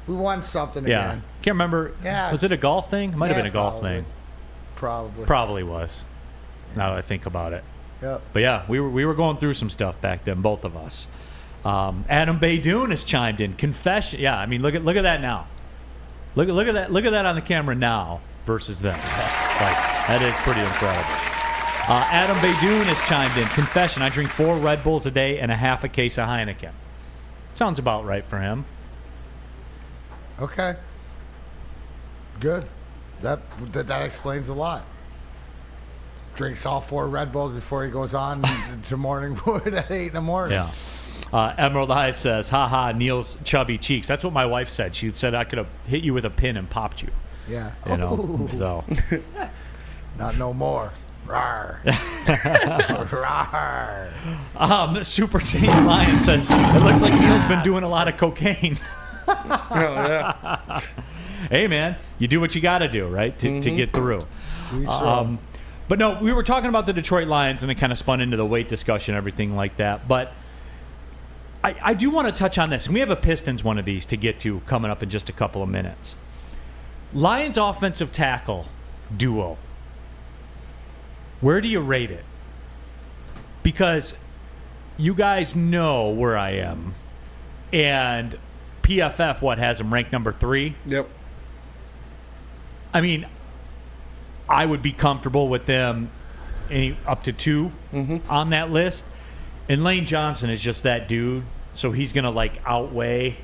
We won something again. Can't remember. Yeah, was it a golf thing? It might have been a golf thing. Probably was. Now that I think about it. Yep. But yeah, we were going through some stuff back then, both of us. Adam Baydoun has chimed in. Confession. Yeah, I mean, look at that now. Look at that. Look at that on the camera now versus then. That is pretty incredible. Adam Baydoun has chimed in. Confession: I drink 4 Red Bulls a day and a half a case of Heineken. Sounds about right for him. Okay. Good. That explains a lot. Drinks all 4 Red Bulls before he goes on to Morning Wood at 8 in the morning. Yeah. Emerald Eyes says, "Ha Neal's chubby cheeks." That's what my wife said. She said I could have hit you with a pin and popped you. Yeah. So. Not no more. Rawr. Rawr. Super Saiyan Lion says, it looks like Neal's been doing a lot of cocaine. Yeah. Hey, man, you do what you got to do, right, to get through. But no, we were talking about the Detroit Lions, and it kind of spun into the weight discussion, everything like that. But I do want to touch on this, and we have a Pistons one of these to get to coming up in just a couple of minutes. Lions offensive tackle duo. Where do you rate it? Because you guys know where I am. And PFF, has him ranked number 3? Yep. I mean, I would be comfortable with them up to 2 on that list. And Lane Johnson is just that dude, so he's going to, outweigh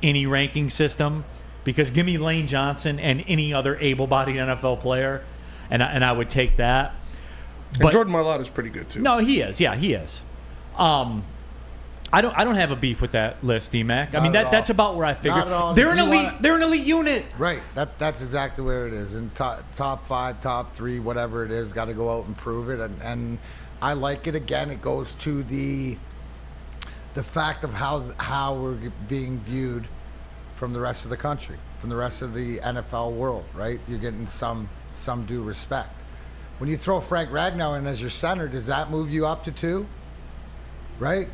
any ranking system. Because give me Lane Johnson and any other able-bodied NFL player, and I would take that. But and Jordan Mailata's pretty good, too. No, he is. Yeah, he is. I don't have a beef with that list, D-Mac. I mean, that's about where I figured. Not at all. They're an elite unit. Right. That's exactly where it is. And top 5, top 3, whatever it is, got to go out and prove it. And I like it. Again, it goes to the fact of how we're being viewed from the rest of the country, from the rest of the NFL world, right? You're getting some due respect. When you throw Frank Ragnow in as your center, does that move you up to 2? Right?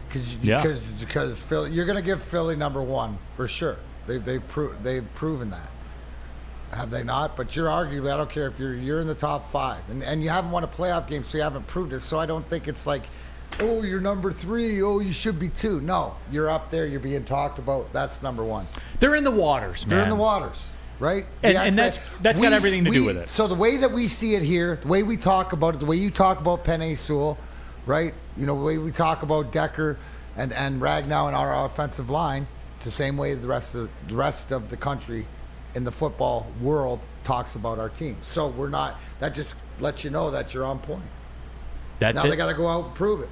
Because Philly, you're going to give Philly number 1 for sure. They've proven that, have they not? But you're arguably, I don't care if you're in the top 5, and you haven't won a playoff game, so you haven't proved it. So I don't think it's like, oh, you're number 3. Oh, you should be 2. No, you're up there. You're being talked about. That's number 1. They're in the waters, man. They're in the waters, right? And that's got everything to do with it. So the way that we see it here, the way we talk about it, the way you talk about Penei Sewell, right? The way we talk about Decker and Ragnow and our offensive line, it's the same way the rest of the country in the football world talks about our team. So we're not. That just lets you know that you're on point. That's now it. They got to go out and prove it.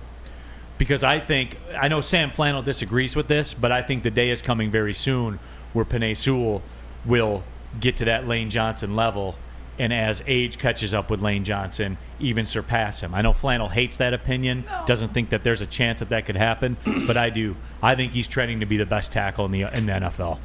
Because I know Sam Flannel disagrees with this, but I think the day is coming very soon where Penei Sewell will get to that Lane Johnson level, and as age catches up with Lane Johnson, even surpass him. I know Flannel hates that opinion, doesn't think that there's a chance that could happen, but I do. I think he's trending to be the best tackle in the NFL.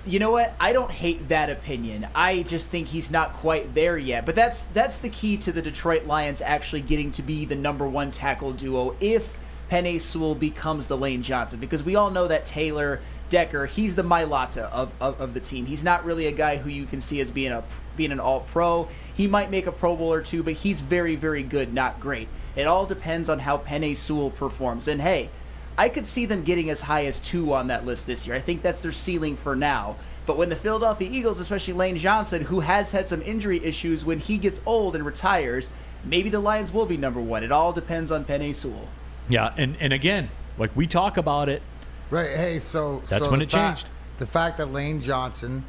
You know what? I don't hate that opinion. I just think he's not quite there yet. But that's the key to the Detroit Lions actually getting to be the number 1 tackle duo if Penei Sewell becomes the Lane Johnson. Because we all know that Taylor Decker, he's the Mailata of the team. He's not really a guy who you can see as being an all-pro. He might make a Pro Bowl or 2, but he's very, very good, not great. It all depends on how Penei Sewell performs. And hey, I could see them getting as high as 2 on that list this year. I think that's their ceiling for now. But when the Philadelphia Eagles, especially Lane Johnson, who has had some injury issues, when he gets old and retires, maybe the Lions will be number 1. It all depends on Penei Sewell. Yeah, and again, we talk about it. Right. Hey, that's when it changed. The fact that Lane Johnson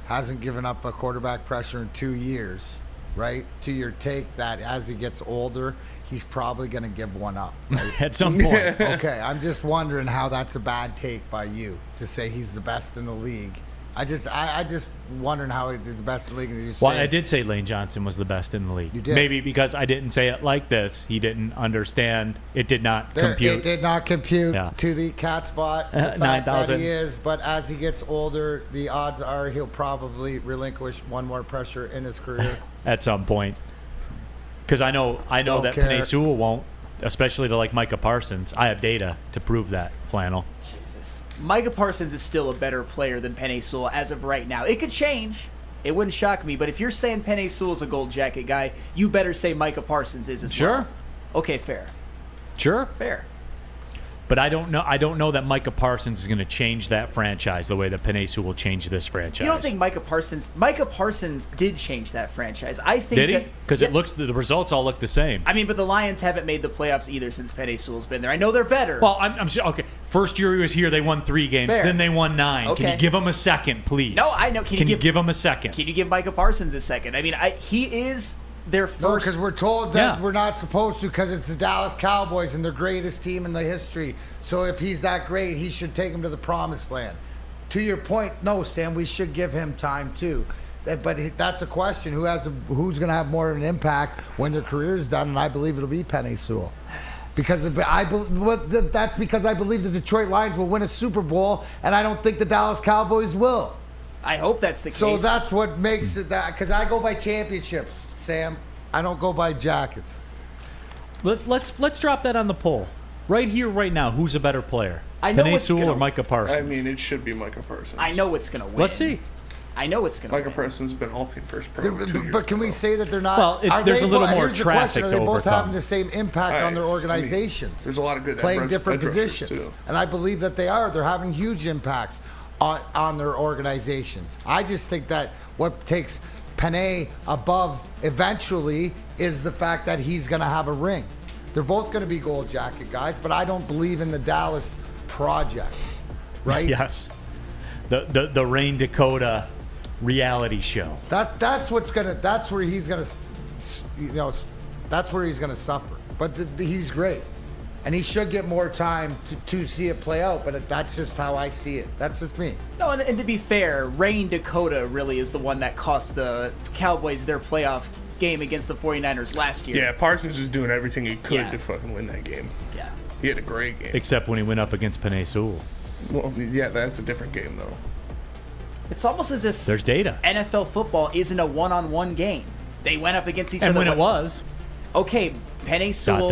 hasn't given up a quarterback pressure in 2 years, right? To your take that as he gets older, he's probably going to give one up, right? At some point. Okay, I'm just wondering how that's a bad take by you to say he's the best in the league. I just wondering how he's the best in the league. I did say Lane Johnson was the best in the league. You did. Maybe because I didn't say it like this. He didn't understand. It did not compute. It did not compute to the cat spot. The fact 9,000. that he is, but as he gets older, the odds are he'll probably relinquish one more pressure in his career. At some point. Because I know that Penei Sewell won't, especially to Micah Parsons. I have data to prove that, Flannel. Jesus. Micah Parsons is still a better player than Penei Sewell as of right now. It could change. It wouldn't shock me. But if you're saying Penei Sewell's a gold jacket guy, you better say Micah Parsons is as well. Sure. Okay, fair. Sure. Fair. But I don't know that Micah Parsons is going to change that franchise the way that Penei Sewell will change this franchise. You don't think Micah Parsons did change that franchise? I think did he? Because the results all look the same. I mean, but the Lions haven't made the playoffs either since Penei Sewell's been there. I know they're better. Well, I'm sure. Okay, first year he was here, they won 3 games. Fair. Then they won 9. Okay. Can you give him a second, please? No, I know. Can you give him a second? Can you give Micah Parsons a second? I mean, he is their first. No, because we're told that we're not supposed to because it's the Dallas Cowboys and their greatest team in the history. So if he's that great, he should take him to the promised land. To your point, no, Sam, we should give him time too. But that's a question. Who's going to have more of an impact when their career is done? And I believe it'll be Penei Sewell. That's because I believe the Detroit Lions will win a Super Bowl, and I don't think the Dallas Cowboys will. I hope that's the case. So that's what makes it that, because I go by championships, Sam. I don't go by jackets. Let's drop that on the poll. Right here, right now, who's a better player? I know Penei it's Sewell gonna- or Micah Parsons? I mean, it should be Micah Parsons. I know it's going to win. Let's see. I know it's going to Micah win. Parsons has been all-team first pro 2 years But can we say that they're not? Well, are there's they, a little more here's the question, traffic Are they to both overcome. having the same impact on their I mean, organizations? there's a lot of good playing edge different rushers, positions, too. and I believe that they are. They're having huge impacts on their organizations. I just think that what takes Penei above eventually is the fact that he's going to have a ring. They're both going to be gold jacket guys, but I don't believe in the Dallas project, right? Yes. The Rain Dakota reality show. That's where he's gonna, that's where he's gonna suffer. But he's great, and he should get more time to see it play out. But that's just how I see it. That's just me. No, and to be fair, Rain Dakota really is the one that cost the Cowboys their playoff game against the 49ers last year. Yeah, Parsons was doing everything he could Yeah. to fucking win that game. Yeah. He had a great game. Except when he went up against Penei Sewell. Well, yeah, that's a different game, though. It's almost as if There's data. NFL football isn't a one-on-one game. They went up against each And other. when it was. Okay, Penei Sewell ...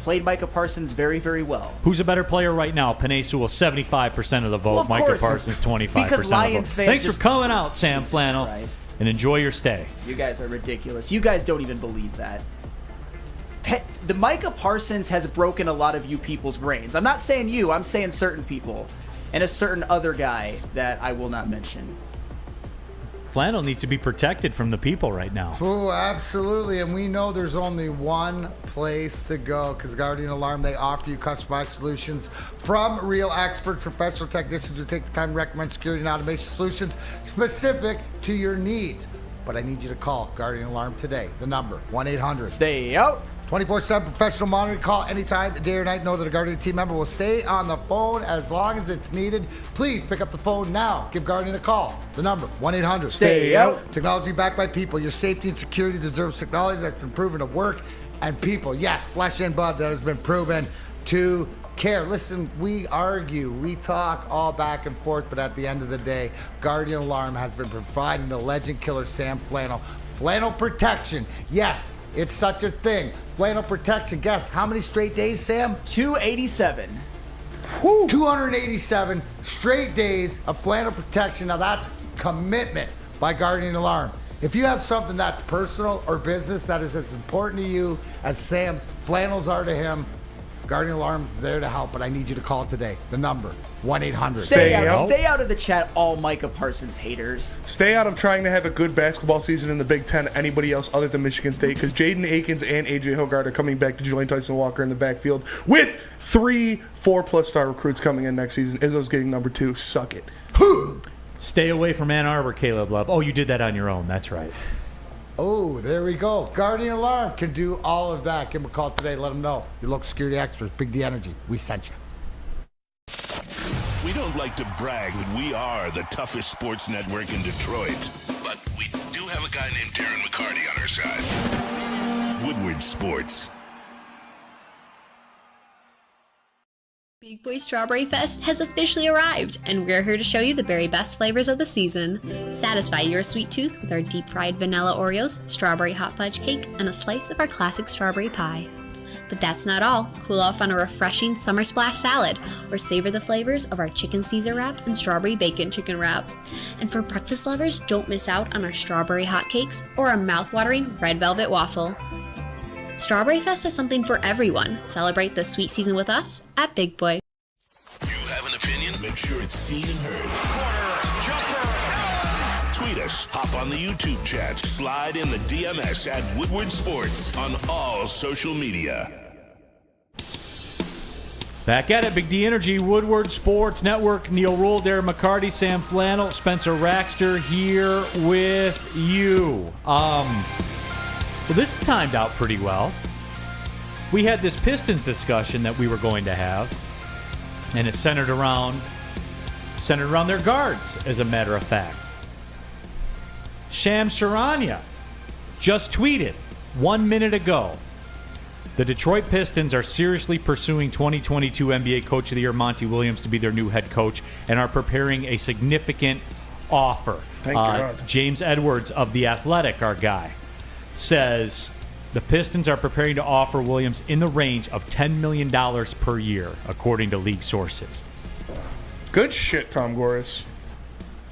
played Micah Parsons very, very well. Who's a better player right now? Penei Sewell, 75% of the vote. Well, of Micah course. Parsons, 25% Because of the Lions vote. fans Thanks just- for coming out, Sam Jesus Flannel. Christ. And enjoy your stay. You guys are ridiculous. You guys don't even believe that. The Micah Parsons has broken a lot of you people's brains. I'm not saying you. I'm saying certain people. And a certain other guy that I will not mention. Flannel needs to be protected from the people right now. Oh, absolutely. And we know there's only one place to go because Guardian Alarm, they offer you customized solutions from real expert professional technicians who take the time to recommend security and automation solutions specific to your needs. But I need you to call Guardian Alarm today. The number, 1-800. Stay out. 24/7 professional monitoring. Call anytime, day or night. Know that a Guardian team member will stay on the phone as long as it's needed. Please pick up the phone now. Give Guardian a call. The number, 1-800. Stay out. Technology backed by people. Your safety and security deserves technology that's been proven to work. And people, yes, flesh and blood that has been proven to care. Listen, we argue, we talk all back and forth, but at the end of the day, Guardian Alarm has been providing the legend killer Sam Flannel flannel protection. Yes, it's such a thing. Flannel protection. Guess how many straight days, Sam? 287. 287 straight days of flannel protection. Now that's commitment by Guardian Alarm. If you have something that's personal or business that is as important to you as Sam's flannels are to him, Guardian Alarm's there to help, but I need you to call today. The number, 1-800. Stay out of the chat, all Micah Parsons haters. Stay out of trying to have a good basketball season in the Big Ten, anybody else other than Michigan State, because Jaden Akins and AJ Hogard are coming back to Julian Tyson Walker in the backfield with 3 4-plus star recruits coming in next season. Izzo's getting number 2. Suck it. Stay away from Ann Arbor, Caleb Love. Oh, you did that on your own. That's right. Oh, there we go. Guardian Alarm can do all of that. Give them a call today. Let them know. Your local security experts, Big D Energy. We sent you. We don't like to brag that we are the toughest sports network in Detroit, but we do have a guy named Darren McCarty on our side. Woodward Sports. Big Boy Strawberry Fest has officially arrived, and we're here to show you the very best flavors of the season. Satisfy your sweet tooth with our deep-fried vanilla Oreos, strawberry hot fudge cake, and a slice of our classic strawberry pie. But that's not all. Cool off on a refreshing summer splash salad, or savor the flavors of our chicken Caesar wrap and strawberry bacon chicken wrap. And for breakfast lovers, don't miss out on our strawberry hotcakes or our mouth-watering red velvet waffle. Strawberry Fest is something for everyone. Celebrate the sweet season with us at Big Boy. You have an opinion? Make sure it's seen and heard. Tweet us, hop on the YouTube chat, slide in the DMS at Woodward Sports on all social media. Back at it, Big D Energy, Woodward Sports Network, Neal Ruhl, Darren McCarty, Sam Flannel, Spencer Raxter here with you. Well, this timed out pretty well. We had this Pistons discussion that we were going to have, and it's centered around their guards, as a matter of fact. Shams Charania just tweeted 1 minute ago, the Detroit Pistons are seriously pursuing 2022 NBA Coach of the Year Monty Williams to be their new head coach and are preparing a significant offer. Thank God. James Edwards of The Athletic, our guy, says The Pistons are preparing to offer Williams in the range of $10 million per year, according to league sources. Good shit, Tom Gores.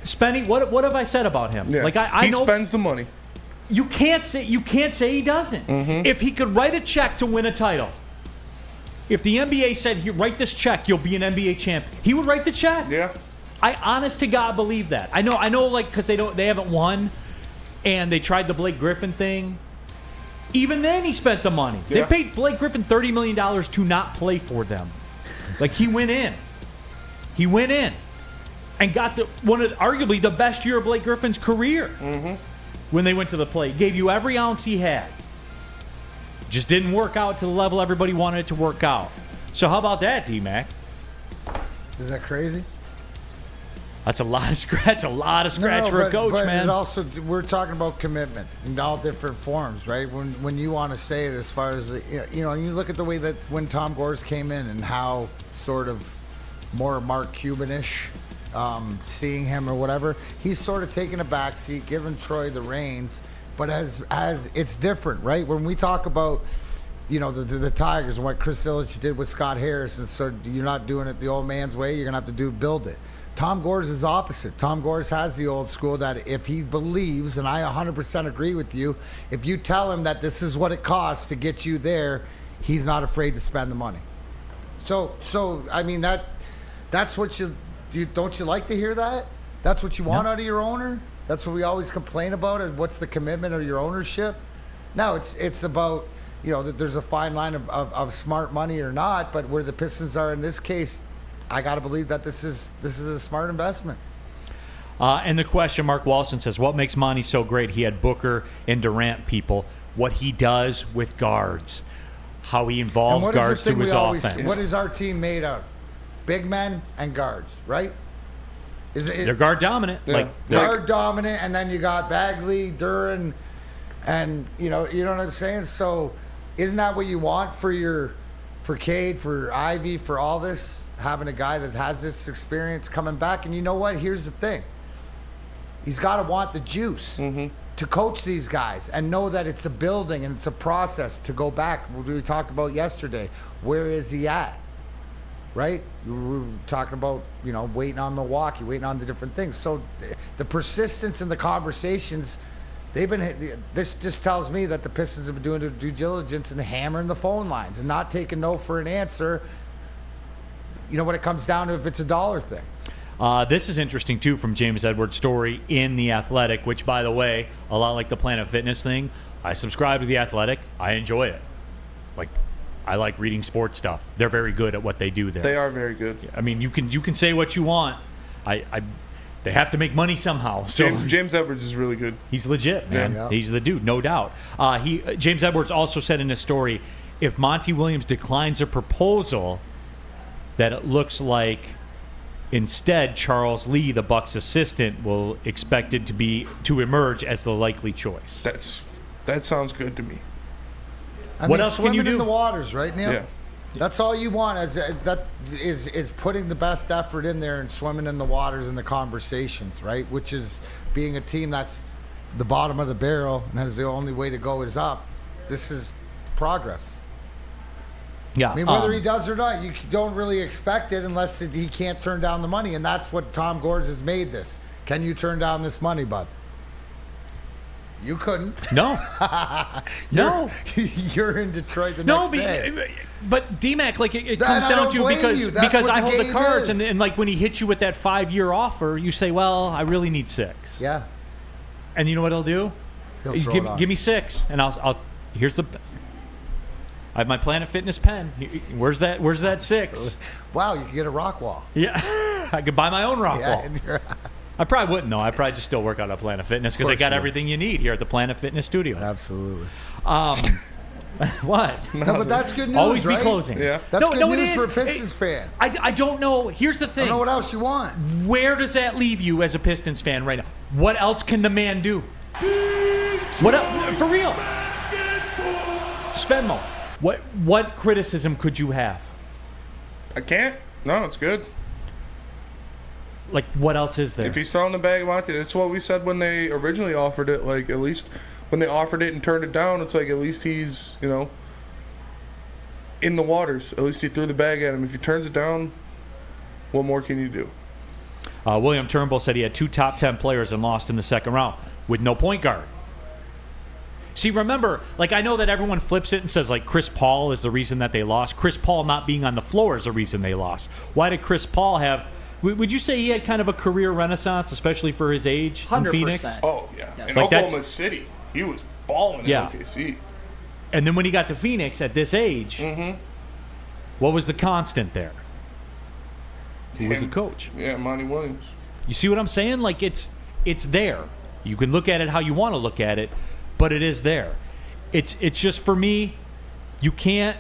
Spenny, what have I said about him? Yeah. Like I he know spends the money. You can't say he doesn't. If he could write a check to win a title, if the NBA said, "Here, write this check, you'll be an NBA champ," he would write the check. Yeah. I honest to God believe that. I know, like because they haven't won, and they tried the Blake Griffin thing. Even then, he spent the money. Yeah. They paid Blake Griffin $30 million to not play for them. Like he went in, and got arguably the best year of Blake Griffin's career. When they went to the play, gave you every ounce he had. Just didn't work out to the level everybody wanted it to work out. So how about that, D-Mac? Is that crazy? That's a lot of scratch. For a coach, but man. It also, we're talking about commitment in all different forms, right? When you want to say it, as far as you look at the way that when Tom Gores came in and how sort of more Mark Cuban-ish, seeing him or whatever, he's sort of taking a backseat, giving Troy the reins. But as it's different, right? When we talk about the Tigers and what Chris Ilitch did with Scott Harrison, so you're not doing it the old man's way. You're gonna have to build it. Tom Gores is opposite. Tom Gores has the old school that if he believes, and I 100% agree with you, if you tell him that this is what it costs to get you there, he's not afraid to spend the money. So I mean that's what don't you like to hear that? That's what you want out of your owner? That's what we always complain about, and what's the commitment of your ownership? No, it's about that there's a fine line of smart money or not, but where the Pistons are in this case, I got to believe that this is a smart investment. And the question, Mark Walson says, what makes Monty so great? He had Booker and Durant people. What he does with guards. How he involves guards to his offense. What is our team made of? Big men and guards, right? They're guard dominant. Yeah. Guard dominant, and then you got Bagley, Darren, and you know what I'm saying? So isn't that what you want for Cade, for Ivy, for all this? Having a guy that has this experience coming back. And you know what? Here's the thing. He's got to want the juice to coach these guys and know that it's a building and it's a process to go back. We talked about yesterday. Where is he at? Right? We were talking about, waiting on Milwaukee, waiting on the different things. So the persistence in the conversations, this just tells me that the Pistons have been doing their due diligence and hammering the phone lines and not taking no for an answer. When it comes down to if it's a dollar thing. This is interesting, too, from James Edwards' story in The Athletic, which, by the way, a lot like the Planet Fitness thing, I subscribe to The Athletic. I enjoy it. I like reading sports stuff. They're very good at what they do there. They are very good. I mean, you can say what you want. They have to make money somehow. So James Edwards is really good. He's legit, man. Yeah. He's the dude, no doubt. James Edwards also said in his story, if Monty Williams declines a proposal, that it looks like instead Charles Lee, the Bucks assistant, will expected to emerge as the likely choice. That sounds good to me. What else can you do? In the waters, right, Neil? Yeah. That's all you want. That is putting the best effort in there and swimming in the waters in the conversations, right? Which is being a team that's the bottom of the barrel and has the only way to go is up. This is progress. Yeah. I mean, whether he does or not, you don't really expect it unless he can't turn down the money, and that's what Tom Gores has made this. Can you turn down this money, bud? You couldn't. No. No. You're in Detroit the next day. But D-Mac, it comes down to because I hold the cards, and when he hits you with that 5-year offer, you say, well, I really need 6. Yeah. And you know what he'll do? Give me 6, and I'll here's the. I have my Planet Fitness pen. Where's that 6? Wow, you can get a rock wall. Yeah, I could buy my own rock wall. I probably wouldn't, though. I'd probably just still work out at Planet Fitness because they got everything you need here at the Planet Fitness Studios. Absolutely. What? No, but that's good news, Always right? be closing. Yeah. That's good news for a Pistons fan. I don't know. Here's the thing. I don't know what else you want. Where does that leave you as a Pistons fan right now? What else can the man do? What else? For real? Spenmo. What criticism could you have? I can't. No, it's good. What else is there? If he's throwing the bag, Monty, that's what we said when they originally offered it. At least when they offered it and turned it down, it's like at least he's, in the waters. At least he threw the bag at him. If he turns it down, what more can you do? William Turnbull said he had 2 top 10 players and lost in the second round with no point guard. See, remember, I know that everyone flips it and says, Chris Paul is the reason that they lost. Chris Paul not being on the floor is the reason they lost. Why did Chris Paul have... Would you say he had kind of a career renaissance, especially for his age 100%. in Phoenix? Oh, yeah. Yes. In Oklahoma City, he was balling in OKC. And then when he got to Phoenix at this age, what was the constant there? Who was the coach? Yeah, Monty Williams. You see what I'm saying? It's there. You can look at it how you want to look at it, but it is there. It's just, for me, you can't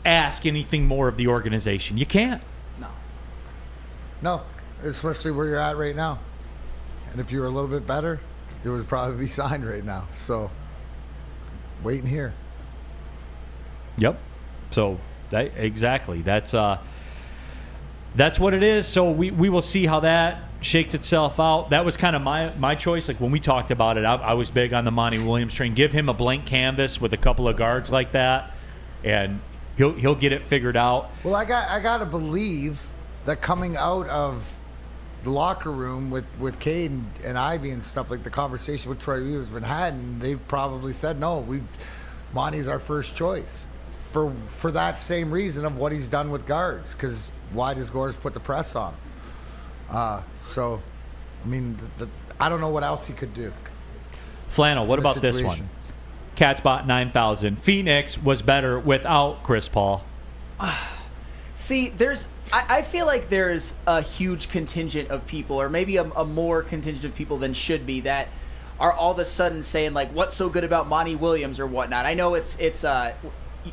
ask anything more of the organization. You can't. No, especially where you're at right now. And if you were a little bit better, there would probably be signed right now. So, waiting here. Yep. So, exactly. That's what it is. So we will see how that shakes itself out. That was kind of my choice. When we talked about it, I was big on the Monty Williams train. Give him a blank canvas with a couple of guards like that, and he'll get it figured out. Well, I got to believe that coming out of the locker room with Cade and Ivy and stuff, the conversation with Troy Weaver's been had, and they've probably said, no, Monty's our first choice. For that same reason of what he's done with guards, because why does Gores put the press on him? So, I mean, I don't know what else he could do. Flannel, what about this one? Catsbot 9000. Phoenix was better without Chris Paul. See, I feel like there's a huge contingent of people, or maybe a more contingent of people than should be, that are all of a sudden saying, what's so good about Monty Williams or whatnot. I know it's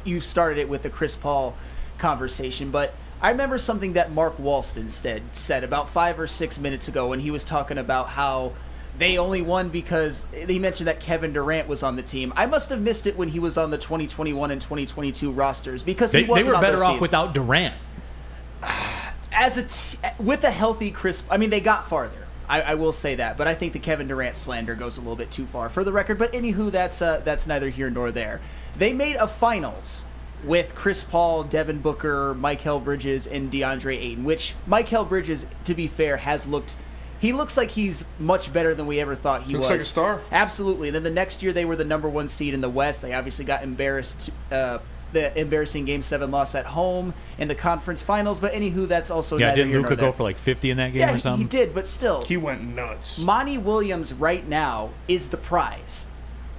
you started it with the Chris Paul conversation, but I remember something that Mark Walston said about 5 or 6 minutes ago when he was talking about how they only won because he mentioned that Kevin Durant was on the team. I must have missed it when he was on the 2021 and 2022 rosters, because they were better off teams. without Durant. With a healthy Chris, they got farther. I will say that, but I think the Kevin Durant slander goes a little bit too far for the record. But anywho, that's neither here nor there. They made a finals with Chris Paul, Devin Booker, Mikal Bridges, and DeAndre Ayton, which Mikal Bridges, to be fair, he looks like he's much better than we ever thought he was. Looks like a star. Absolutely. And then the next year they were the number 1 seed in the West. They obviously got embarrassed, the embarrassing Game 7 loss at home in the conference finals. But anywho, that's also neither didn't here nor Luka there. go for 50 in that game or something? He did, but still. He went nuts. Monty Williams right now is the prize.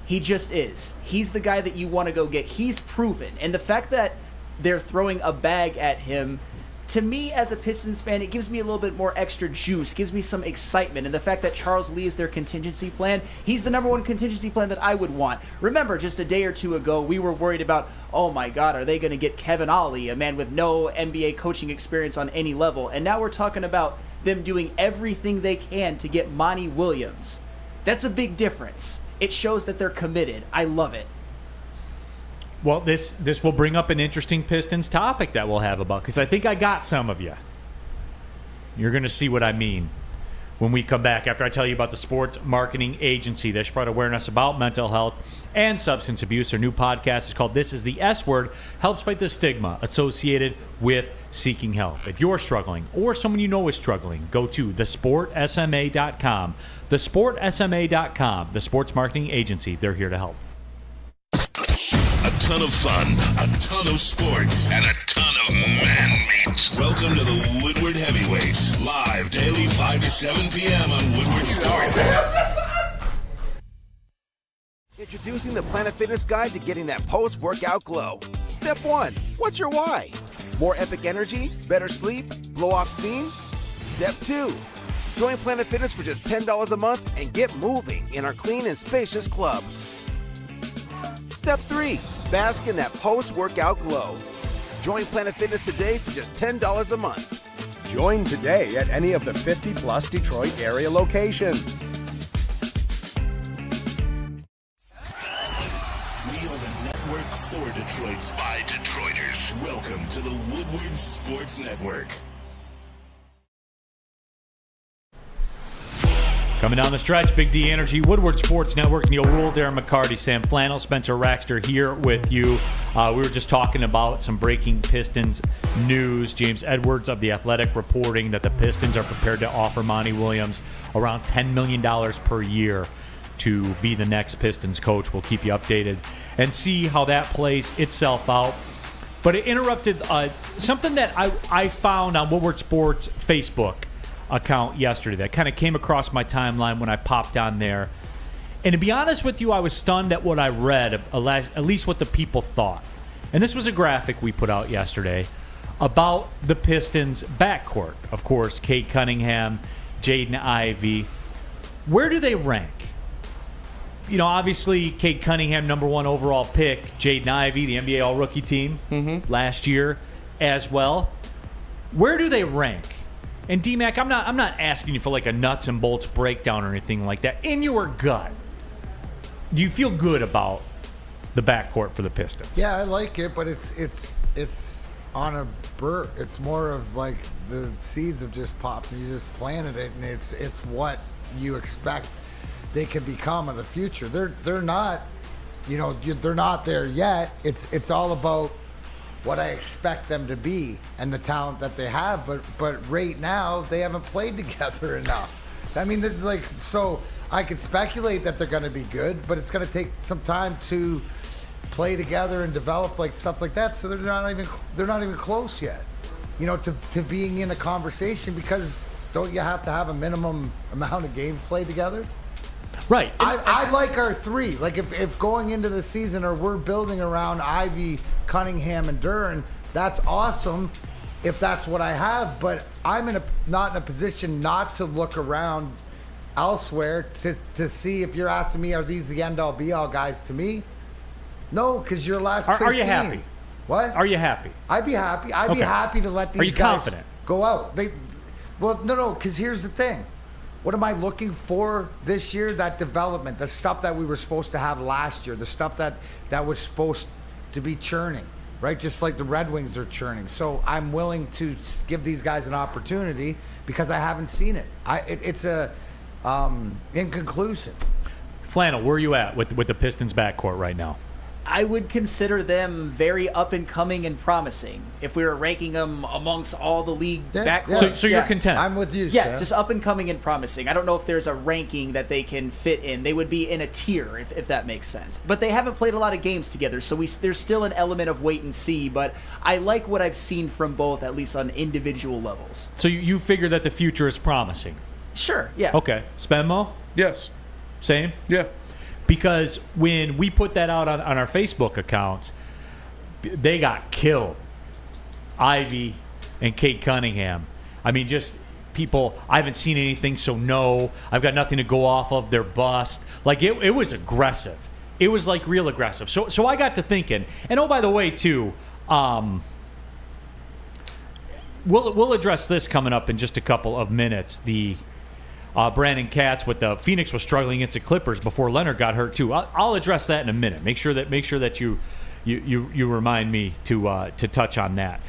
He just is. He's the guy that you want to go get. He's proven. And the fact that they're throwing a bag at him, to me as a Pistons fan, it gives me a little bit more extra juice, gives me some excitement. And the fact that Charles Lee is their contingency plan, he's the number 1 contingency plan that I would want. Remember, just a day or two ago, we were worried about, oh my God, are they going to get Kevin Ollie, a man with no NBA coaching experience on any level? And now we're talking about them doing everything they can to get Monty Williams. That's a big difference. It shows that they're committed. I love it. Well, this will bring up an interesting Pistons topic that we'll have about, because I think I got some of you. You're going to see what I mean when we come back after I tell you about the sports marketing agency that spread awareness about mental health and substance abuse. Their new podcast is called This is the S Word, helps fight the stigma associated with seeking help. If you're struggling or someone you know is struggling, go to thesportsma.com. Thesportsma.com, the sports marketing agency. They're here to help. A ton of fun, a ton of sports, and a ton of man meat. Welcome to the Woodward Heavyweights, live daily 5 to 7 p.m. on Woodward Sports. Introducing the Planet Fitness Guide to getting that post-workout glow. Step 1. What's your why? More epic energy? Better sleep? Blow off steam? Step 2. Join Planet Fitness for just $10 a month and get moving in our clean and spacious clubs. Step 3. Bask in that post-workout glow. Join Planet Fitness today for just $10 a month. Join today at any of the 50-plus Detroit area locations. We are the network for Detroit by Detroiters. Welcome to the Woodward Sports Network. Coming down the stretch, Big D Energy, Woodward Sports Network, Neal Ruhl, Darren McCarty, Sam Flannel, Spencer Raxter here with you. We were just talking about some breaking Pistons news. James Edwards of The Athletic reporting that the Pistons are prepared to offer Monty Williams around $10 million per year to be the next Pistons coach. We'll keep you updated and see how that plays itself out. But it interrupted something that I found on Woodward Sports Facebook account yesterday that kind of came across my timeline when I popped on there. And to be honest with you, I was stunned at what I read, at least what the people thought. And this was a graphic we put out yesterday about the Pistons' backcourt. Of course, Cade Cunningham, Jaden Ivey. Where do they rank? You know, obviously, Cade Cunningham, number 1 overall pick. Jaden Ivey, the NBA All-Rookie team last year as well. Where do they rank? And D-Mac, I'm not asking you for like a nuts and bolts breakdown or anything like that. In your gut, do you feel good about the backcourt for the Pistons? Yeah, I like it, but it's on a burr. It's more of like the seeds have just popped and you just planted it, and it's what you expect they can become in the future. They're not, they're not there yet. It's all about what I expect them to be and the talent that they have, but right now they haven't played together enough. I mean, they're like, so I could speculate that they're going to be good, but it's going to take some time to play together and develop like stuff like that. So they're not even close yet, to being in a conversation, because don't you have to have a minimum amount of games played together? Right. I like our 3. Like if going into the season, or we're building around Ivy, Cunningham, and Darren, that's awesome if that's what I have. But I'm not in a position not to look around elsewhere to see, if you're asking me, are these the end-all be-all guys to me? No, because you're last place. Are you happy? What? Are you happy? I'd be happy. I'd be happy to let these guys confident? Go out. No, because here's the thing. What am I looking for this year? That development, the stuff that we were supposed to have last year, the stuff that was supposed to be churning, right? Just like the Red Wings are churning. So I'm willing to give these guys an opportunity because I haven't seen it. It's inconclusive. Flannel, where are you at with the Pistons backcourt right now? I would consider them very up and coming and promising if we were ranking them amongst all the league backcourts. So you're content? I'm with you, Yeah, Sam. just up and coming and promising. I don't know if there's a ranking that they can fit in. They would be in a tier, if that makes sense. But they haven't played a lot of games together, so there's still an element of wait and see. But I like what I've seen from both, at least on individual levels. So you figure that the future is promising? Sure, yeah. Okay. Spenmo? Yes. Same? Yeah. Because when we put that out on our Facebook accounts, they got killed. Ivy and Cade Cunningham. I mean, just people, I haven't seen anything, so no. I've got nothing to go off of. They're bust. Like, it was aggressive. It was, like, real aggressive. So I got to thinking. And, oh, by the way, too, we'll address this coming up in just a couple of minutes. The Brandon Katz with the Phoenix was struggling against the Clippers before Leonard got hurt too. I'll address that in a minute. Make sure that you remind me to touch on that.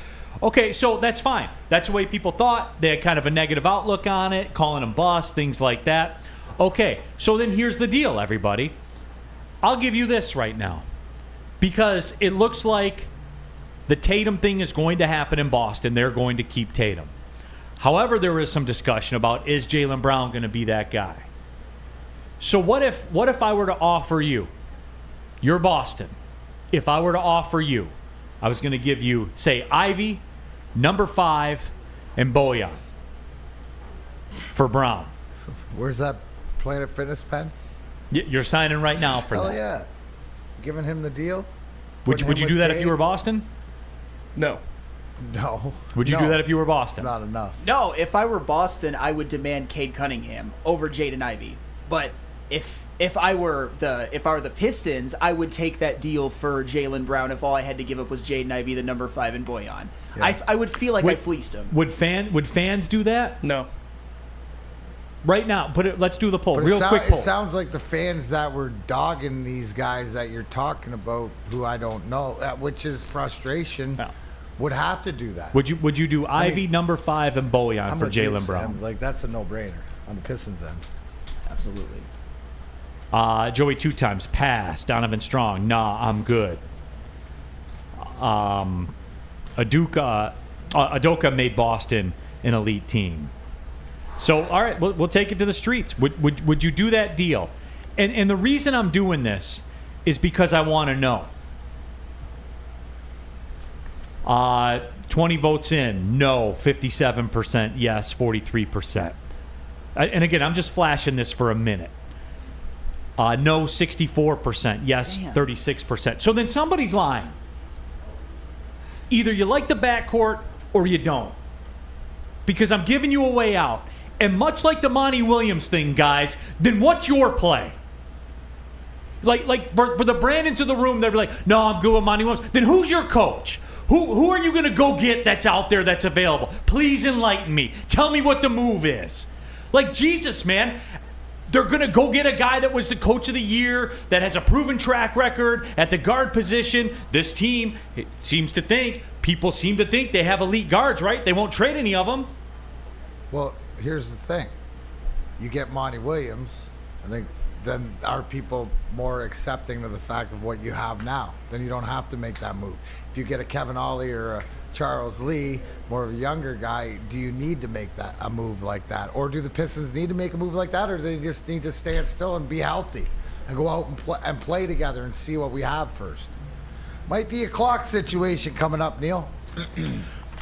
Okay, so that's fine. That's the way people thought. They had kind of a negative outlook on it, calling them bust, things like that. Okay, so then here's the deal, everybody. I'll give you this right now, because it looks like the Tatum thing is going to happen in Boston. They're going to keep Tatum. However, there was some discussion about, is Jaylen Brown going to be that guy? So what if I were to offer you're Boston. If I were to offer you, I was going to give you, say, Ivy, number 5, and Bojan for Brown. Where's that Planet Fitness pen? You're signing right now for Hell that. yeah. Giving him the deal? Would you do that if you were Boston? No. No. Would you do that if you were Boston? Not enough. No, if I were Boston, I would demand Cade Cunningham over Jaden Ivey. But if I were the Pistons, I would take that deal for Jaylen Brown if all I had to give up was Jaden Ivey, the number 5, and Bojan. Yeah. I would feel like I fleeced him. Would fans do that? No. Right now, let's do the poll. But quick poll. It sounds like the fans that were dogging these guys that you're talking about, who I don't know, which is frustration. Yeah. Would have to do that. Would you do Ivy, number 5, and Bojan for Jaylen Brown? Like, that's a no-brainer on the Pistons end. Absolutely. Joey 2 times, pass. Donovan Strong, nah, I'm good. Adoka made Boston an elite team. So, all right, we'll take it to the streets. Would you do that deal? And the reason I'm doing this is because I want to know. 20 votes in, no. 57%, yes. 43%. And again, I'm just flashing this for a minute. No, 64%. Yes, Damn. 36%. So then somebody's lying. Either you like the backcourt or you don't. Because I'm giving you a way out. And much like the Monty Williams thing, guys, then what's your play? Like for the Brandons of the room, they'll be like, no, I'm good with Monty Williams. Then who's your coach? Who are you going to go get that's out there that's available? Please enlighten me. Tell me what the move is. Like, Jesus, man. They're going to go get a guy that was the coach of the year, that has a proven track record at the guard position. This team, people seem to think they have elite guards, right? They won't trade any of them. Well, here's the thing. You get Monty Williams, and then are people more accepting of the fact of what you have now? Then you don't have to make that move. If you get a Kevin Ollie or a Charles Lee, more of a younger guy, do you need to make a move like that? Or do the Pistons need to make a move like that? Or do they just need to stand still and be healthy and go out and play together and see what we have first? Might be a clock situation coming up, Neal.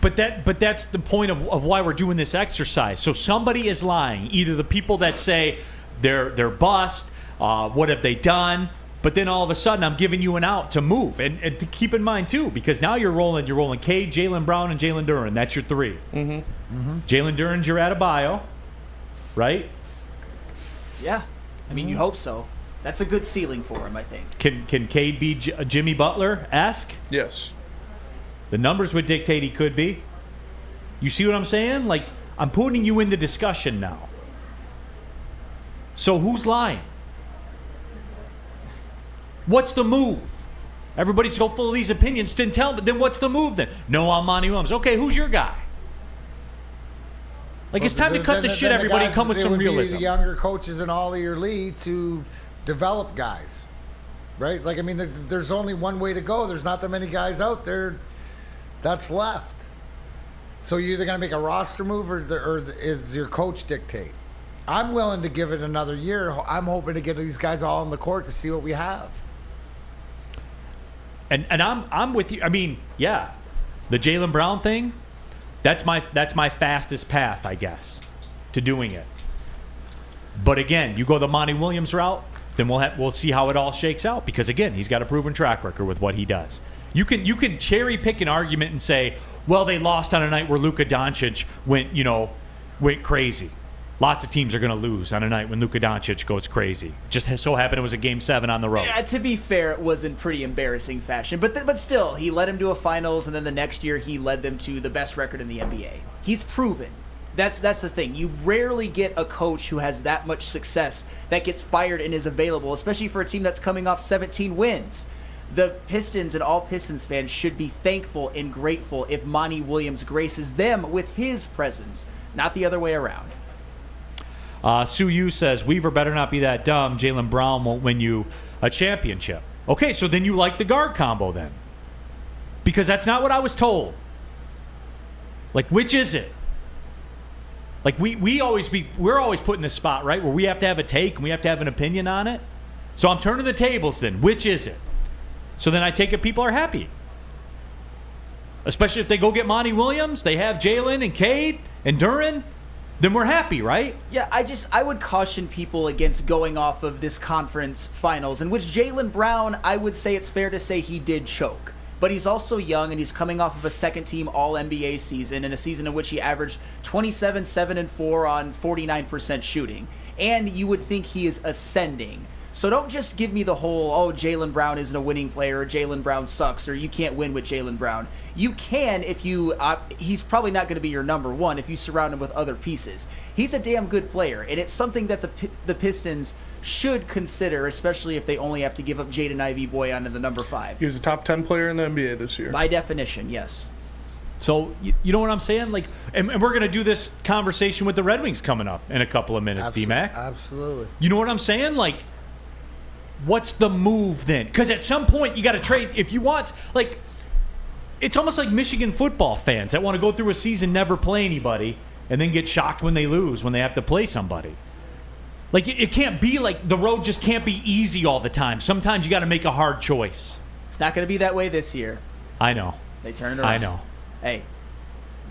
But that's the point of why we're doing this exercise. So somebody is lying. Either the people that say they're bust, what have they done? But then all of a sudden I'm giving you an out to move. And to keep in mind too, because now you're rolling Cade, Jaylen Brown, and Jalen Duren. That's your 3. Mm-hmm. Jalen Duren's your Adebayo, right? Yeah. I mean, you hope so. That's a good ceiling for him, I think. Can Cade be Jimmy Butler-esque? Yes. The numbers would dictate he could be. You see what I'm saying? Like, I'm putting you in the discussion now. So who's lying? What's the move? Everybody's so full of these opinions. Didn't tell, but then what's the move then? No, I'm Monty Williams. Okay, who's your guy? Like, it's time to cut the shit, everybody, and come with some realism. It would be the younger coaches in all of your league to develop guys, right? Like, I mean, there's only one way to go. There's not that many guys out there that's left. So you're either going to make a roster move or is your coach dictate? I'm willing to give it another year. I'm hoping to get these guys all on the court to see what we have. And I'm with you. I mean, yeah, the Jaylen Brown thing, that's my fastest path, I guess, to doing it. But again, you go the Monty Williams route, then we'll see how it all shakes out. Because again, he's got a proven track record with what he does. You can cherry pick an argument and say, well, they lost on a night where Luka Doncic went crazy. Lots of teams are going to lose on a night when Luka Doncic goes crazy. Just so happened it was a Game 7 on the road. Yeah, to be fair, it was in pretty embarrassing fashion. But still, he led him to a finals, and then the next year he led them to the best record in the NBA. He's proven. That's the thing. You rarely get a coach who has that much success that gets fired and is available, especially for a team that's coming off 17 wins. The Pistons and all Pistons fans should be thankful and grateful if Monty Williams graces them with his presence, not the other way around. Sue Yu says, Weaver better not be that dumb. Jaylen Brown won't win you a championship. Okay, so then you like the guard combo then. Because that's not what I was told. Like, which is it? Like, we're always put in this spot, right, where we have to have a take and we have to have an opinion on it. So I'm turning the tables then. Which is it? So then I take it people are happy. Especially if they go get Monty Williams, they have Jalen and Cade and Duren. Then we're happy, right? Yeah, I would caution people against going off of this conference finals, in which Jaylen Brown, I would say it's fair to say he did choke. But he's also young, and he's coming off of a second-team All-NBA season, in a season in which he averaged 27, 7, and 4 on 49% shooting. And you would think he is ascending. So don't just give me the whole, Jaylen Brown isn't a winning player, or Jaylen Brown sucks, or you can't win with Jaylen Brown. You can if you, he's probably not going to be your number one if you surround him with other pieces. He's a damn good player, and it's something that the Pistons should consider, especially if they only have to give up Jaden Ivey Boy onto the number 5. He was a top 10 player in the NBA this year. By definition, yes. So you know what I'm saying? Like, and we're going to do this conversation with the Red Wings coming up in a couple of minutes, D-Mac. Absolutely. You know what I'm saying? Like, what's the move then? Because at some point you got to trade. If you want, like, it's almost like Michigan football fans that want to go through a season, never play anybody, and then get shocked when they lose when they have to play somebody. Like, it can't be like the road just can't be easy all the time. Sometimes you got to make a hard choice. It's not going to be that way this year. I know. They turned it around. I know. Hey,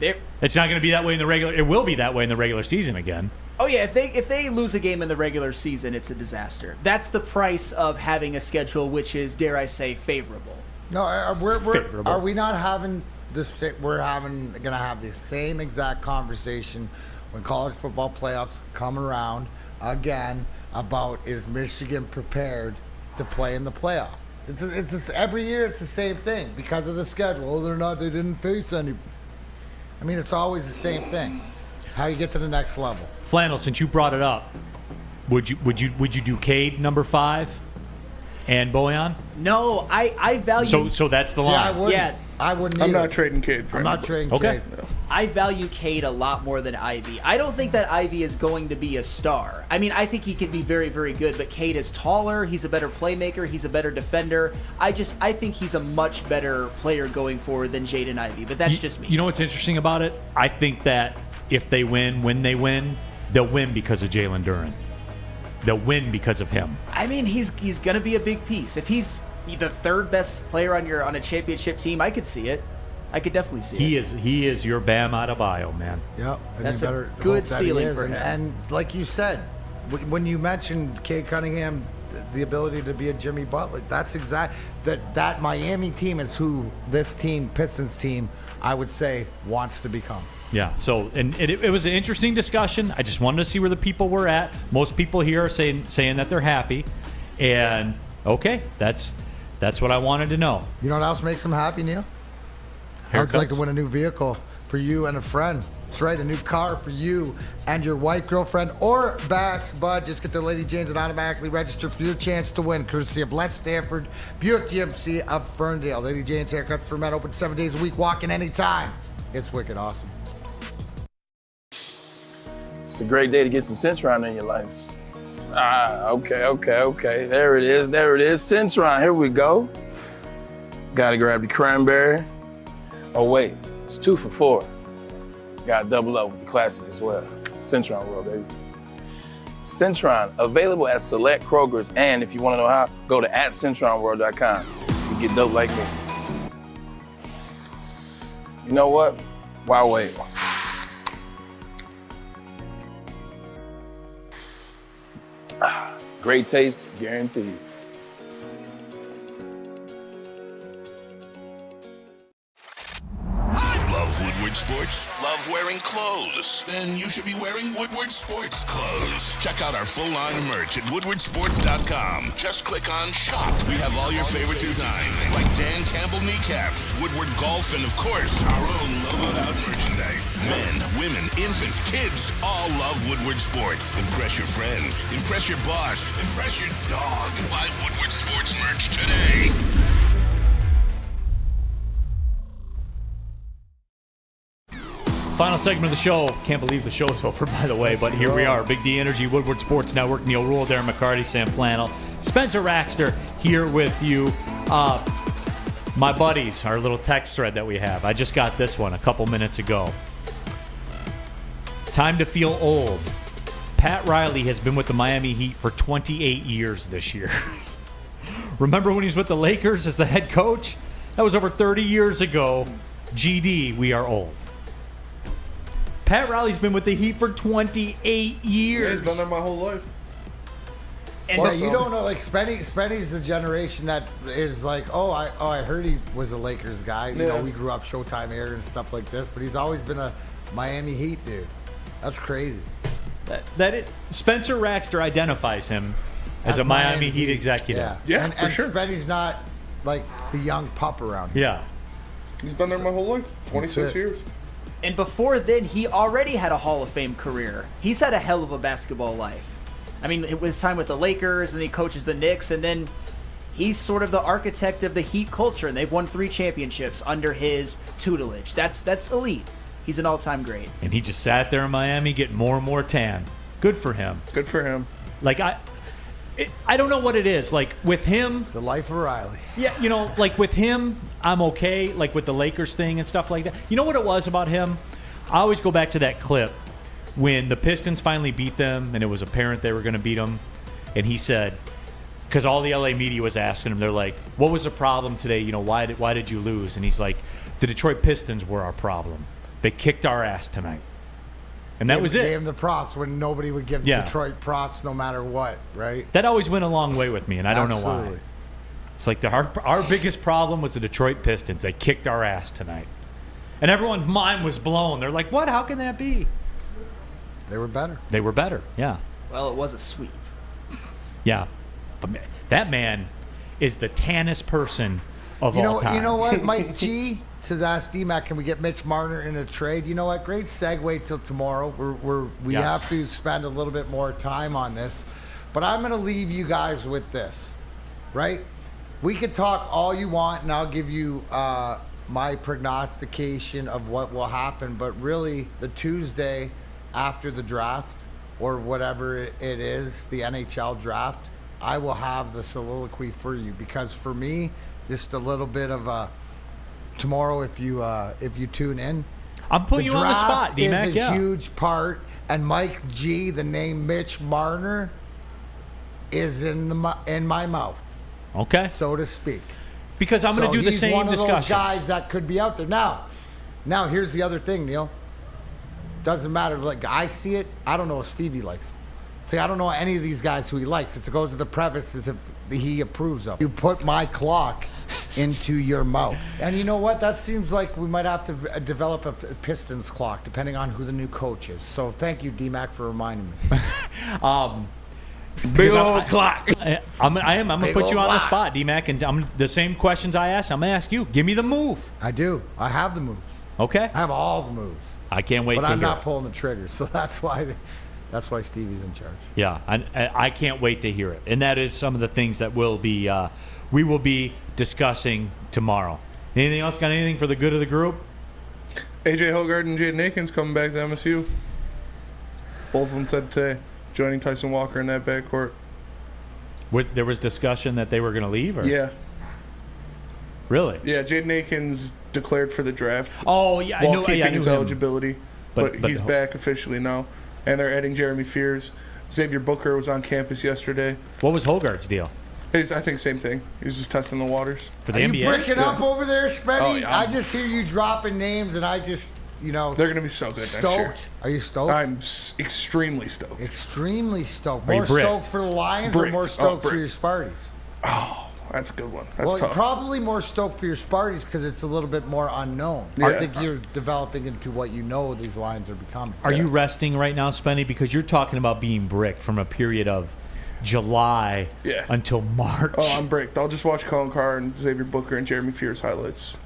it's not going to be that way in the regular. It will be that way in the regular season again. Oh yeah, if they lose a game in the regular season, it's a disaster. That's the price of having a schedule which is, dare I say, favorable. No, Favorable. are we not having this? We're going to have the same exact conversation when college football playoffs come around again about is Michigan prepared to play in the playoff? It's every year it's the same thing because of the schedule. Oh, they didn't face any. I mean, it's always the same thing. How you get to the next level. Flannel, since you brought it up, would you do Cade number 5 and Bojan? No, I value. So that's the line. I wouldn't. I'm either. not trading Cade for I'm him. not trading Okay. Cade. No. I value Cade a lot more than Ivy. I don't think that Ivy is going to be a star. I mean, I think he can be very, very good, but Cade is taller. He's a better playmaker. He's a better defender. I think he's a much better player going forward than Jaden Ivey, but that's just me. You know what's interesting about it? I think that if they win, when they win, they'll win because of Jalen Duren. They'll win because of him. I mean, he's going to be a big piece. If he's the third best player on a championship team, I could see it. I could definitely see it. He is your Bam Adebayo, man. Yep. And That's you a better good hope that he ceiling is. for him. And like you said, when you mentioned Cade Cunningham, the ability to be a Jimmy Butler, that's exact. That Miami team is who this team, Pistons team, I would say, wants to become. Yeah, so and it was an interesting discussion. I just wanted to see where the people were at. Most people here are saying that they're happy. And, okay, that's what I wanted to know. You know what else makes them happy, Neal? How would you like to Haircuts? win a new vehicle for you and a friend? That's right, a new car for you and your wife, girlfriend, or best bud. Just get to Lady Jane's and automatically register for your chance to win, courtesy of Les Stanford, Buick GMC of Ferndale. Lady Jane's Haircuts for Men, open 7 days a week, walk in anytime. It's wicked awesome. It's a great day to get some Centron in your life. Okay. There it is. Centron, here we go. Gotta grab the cranberry. Oh wait, it's 2 for $4. Gotta double up with the classic as well. Centron World, baby. Centron, available at select Kroger's, and if you wanna know how, go to @CentronWorld.com. You get dope like me. You know what? Why wait? Great taste, guaranteed. Love Woodward Sports? Love wearing clothes? Then you should be wearing Woodward Sports clothes. Check out our full line of merch at woodwardsports.com. Just click on shop. We have all your favorite designs, like Dan Campbell kneecaps, Woodward golf, and of course, our own logoed out merchandise. Men, women, infants, kids all love Woodward Sports. Impress your friends. Impress your boss. Impress your dog. Buy Woodward Sports merch today. Final segment of the show. Can't believe the show's over, by the way, but here we are. Big D Energy, Woodward Sports Network, Neal Ruhl, Darren McCarty, Sam Flannel, Spencer Raxter here with you. My buddies, our little text thread that we have. I just got this one a couple minutes ago. Time to feel old. Pat Riley has been with the Miami Heat for 28 years this year. Remember when he was with the Lakers as the head coach? That was over 30 years ago. GD, we are old. Pat Riley's been with the Heat for 28 years. Yeah, he's been there my whole life. And you don't know, like Spenny's the generation that is like, I heard he was a Lakers guy. You know, we grew up Showtime era and stuff like this, but he's always been a Miami Heat dude. That's crazy. Spencer Raxter identifies him as a Miami Heat executive. Yeah, for sure. Spenny's not like the young pup around here. Yeah. He's been there my whole life, 26 years. And before then, he already had a Hall of Fame career. He's had a hell of a basketball life. I mean, it was time with the Lakers, and he coaches the Knicks, and then He's sort of the architect of the Heat culture, and they've won 3 championships under his tutelage. That's elite. He's an all-time great. And he just sat there in Miami getting more and more tan. Good for him. Good for him. Like, I don't know what it is. Like, with him... The life of Riley. Yeah, you know, like, with him, I'm okay. Like, with the Lakers thing and stuff like that. You know what it was about him? I always go back to that clip when the Pistons finally beat them, and it was apparent they were going to beat them. And he said... Because all the LA media was asking him, they're like, what was the problem today? You know, why did you lose? And he's like, the Detroit Pistons were our problem. They kicked our ass tonight. And that was it. Gave him the props when nobody would give Detroit props no matter what, right? That always went a long way with me, and I don't know why. It's like our biggest problem was the Detroit Pistons. They kicked our ass tonight. And everyone's mind was blown. They're like, what? How can that be? They were better. They were better, yeah. Well, it was a sweep. Yeah. But that man is the tannest person of all time. You know what? Mike G says, ask D-Mac, can we get Mitch Marner in a trade? You know what? Great segue till tomorrow. We have to spend a little bit more time on this. But I'm going to leave you guys with this, right? We could talk all you want, and I'll give you my prognostication of what will happen. But really, the Tuesday after the draft, or whatever it is, the NHL draft, I will have the soliloquy for you, because for me, just a little bit of a tomorrow, if you tune in, I'm putting you on the spot, D-Mac. Is a huge part, and Mike G, the name Mitch Marner, is in my mouth. Okay, so to speak. Because I'm going to do the same discussion. He's one of those guys that could be out there now. Here's the other thing, Neal. Doesn't matter. Like, I see it. I don't know if Stevie likes it. See, I don't know any of these guys who he likes. It goes to the preface as if he approves of. You put my clock into your mouth. And you know what? That seems like we might have to develop a Pistons clock, depending on who the new coach is. So thank you, D-Mac, for reminding me. Big old clock. I'm going to put you on the spot, D-Mac, and the same questions I asked, I'm going to ask you. Give me the move. I do. I have the moves. Okay. I have all the moves. I can't wait to hear But I'm not pulling the trigger, so that's why Stevie's in charge. Yeah, I can't wait to hear it. And that is some of the things that we will be discussing tomorrow. Anything else? Got anything for the good of the group? AJ Hogard and Jaden Akins coming back to MSU. Both of them said today, joining Tyson Walker in that backcourt. There was discussion that they were going to leave? Or? Yeah. Really? Yeah, Jaden Akins declared for the draft. Oh, yeah, I knew his him. eligibility. But he's back officially now. And they're adding Jeremy Fears. Xavier Booker was on campus yesterday. What was Hogard's deal? I think same thing. He was just testing the waters. For the NBA? You breaking up over there, Spenny? Oh, yeah. I just hear you dropping names, and I just, they're going to be so good stoked. next year. Are you stoked? I'm extremely stoked. Extremely stoked. Are you More bricked? stoked for the Lions Bricked. or more stoked for bricked. your Sparties? Oh, that's a good one. That's tough. Probably more stoked for your Sparties because it's a little bit more unknown. Yeah. I think you're developing into what you know these lines are becoming. Are you resting right now, Spenny? Because you're talking about being bricked from a period of July until March. Oh, I'm bricked. I'll just watch Colin Carr and Xavier Booker and Jeremy Fears highlights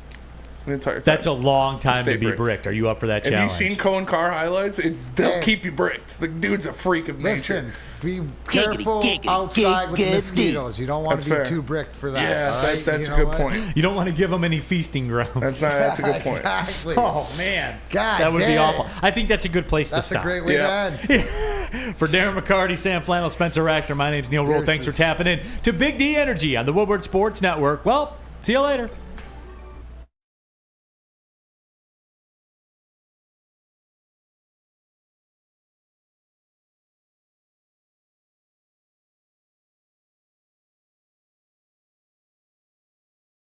the entire time. That's a long time Stay to be bricked. Are you up for that challenge? Have you seen Colin Carr highlights? They'll keep you bricked. The dude's a freak of nature. Listen, be careful outside with the mosquitoes. You don't want to be too bricked for that. Yeah, all right? that's a good point. You don't want to give them any feasting grounds. That's a good point. Exactly. Oh, man. God that would be damn. awful. I think that's a good place to That's stop. a great way to end. For Darren McCarty, Sam Flannel, Spencer Raxter, my name's Neal Ruhl. Thanks for tapping in to Big D Energy on the Woodward Sports Network. Well, see you later.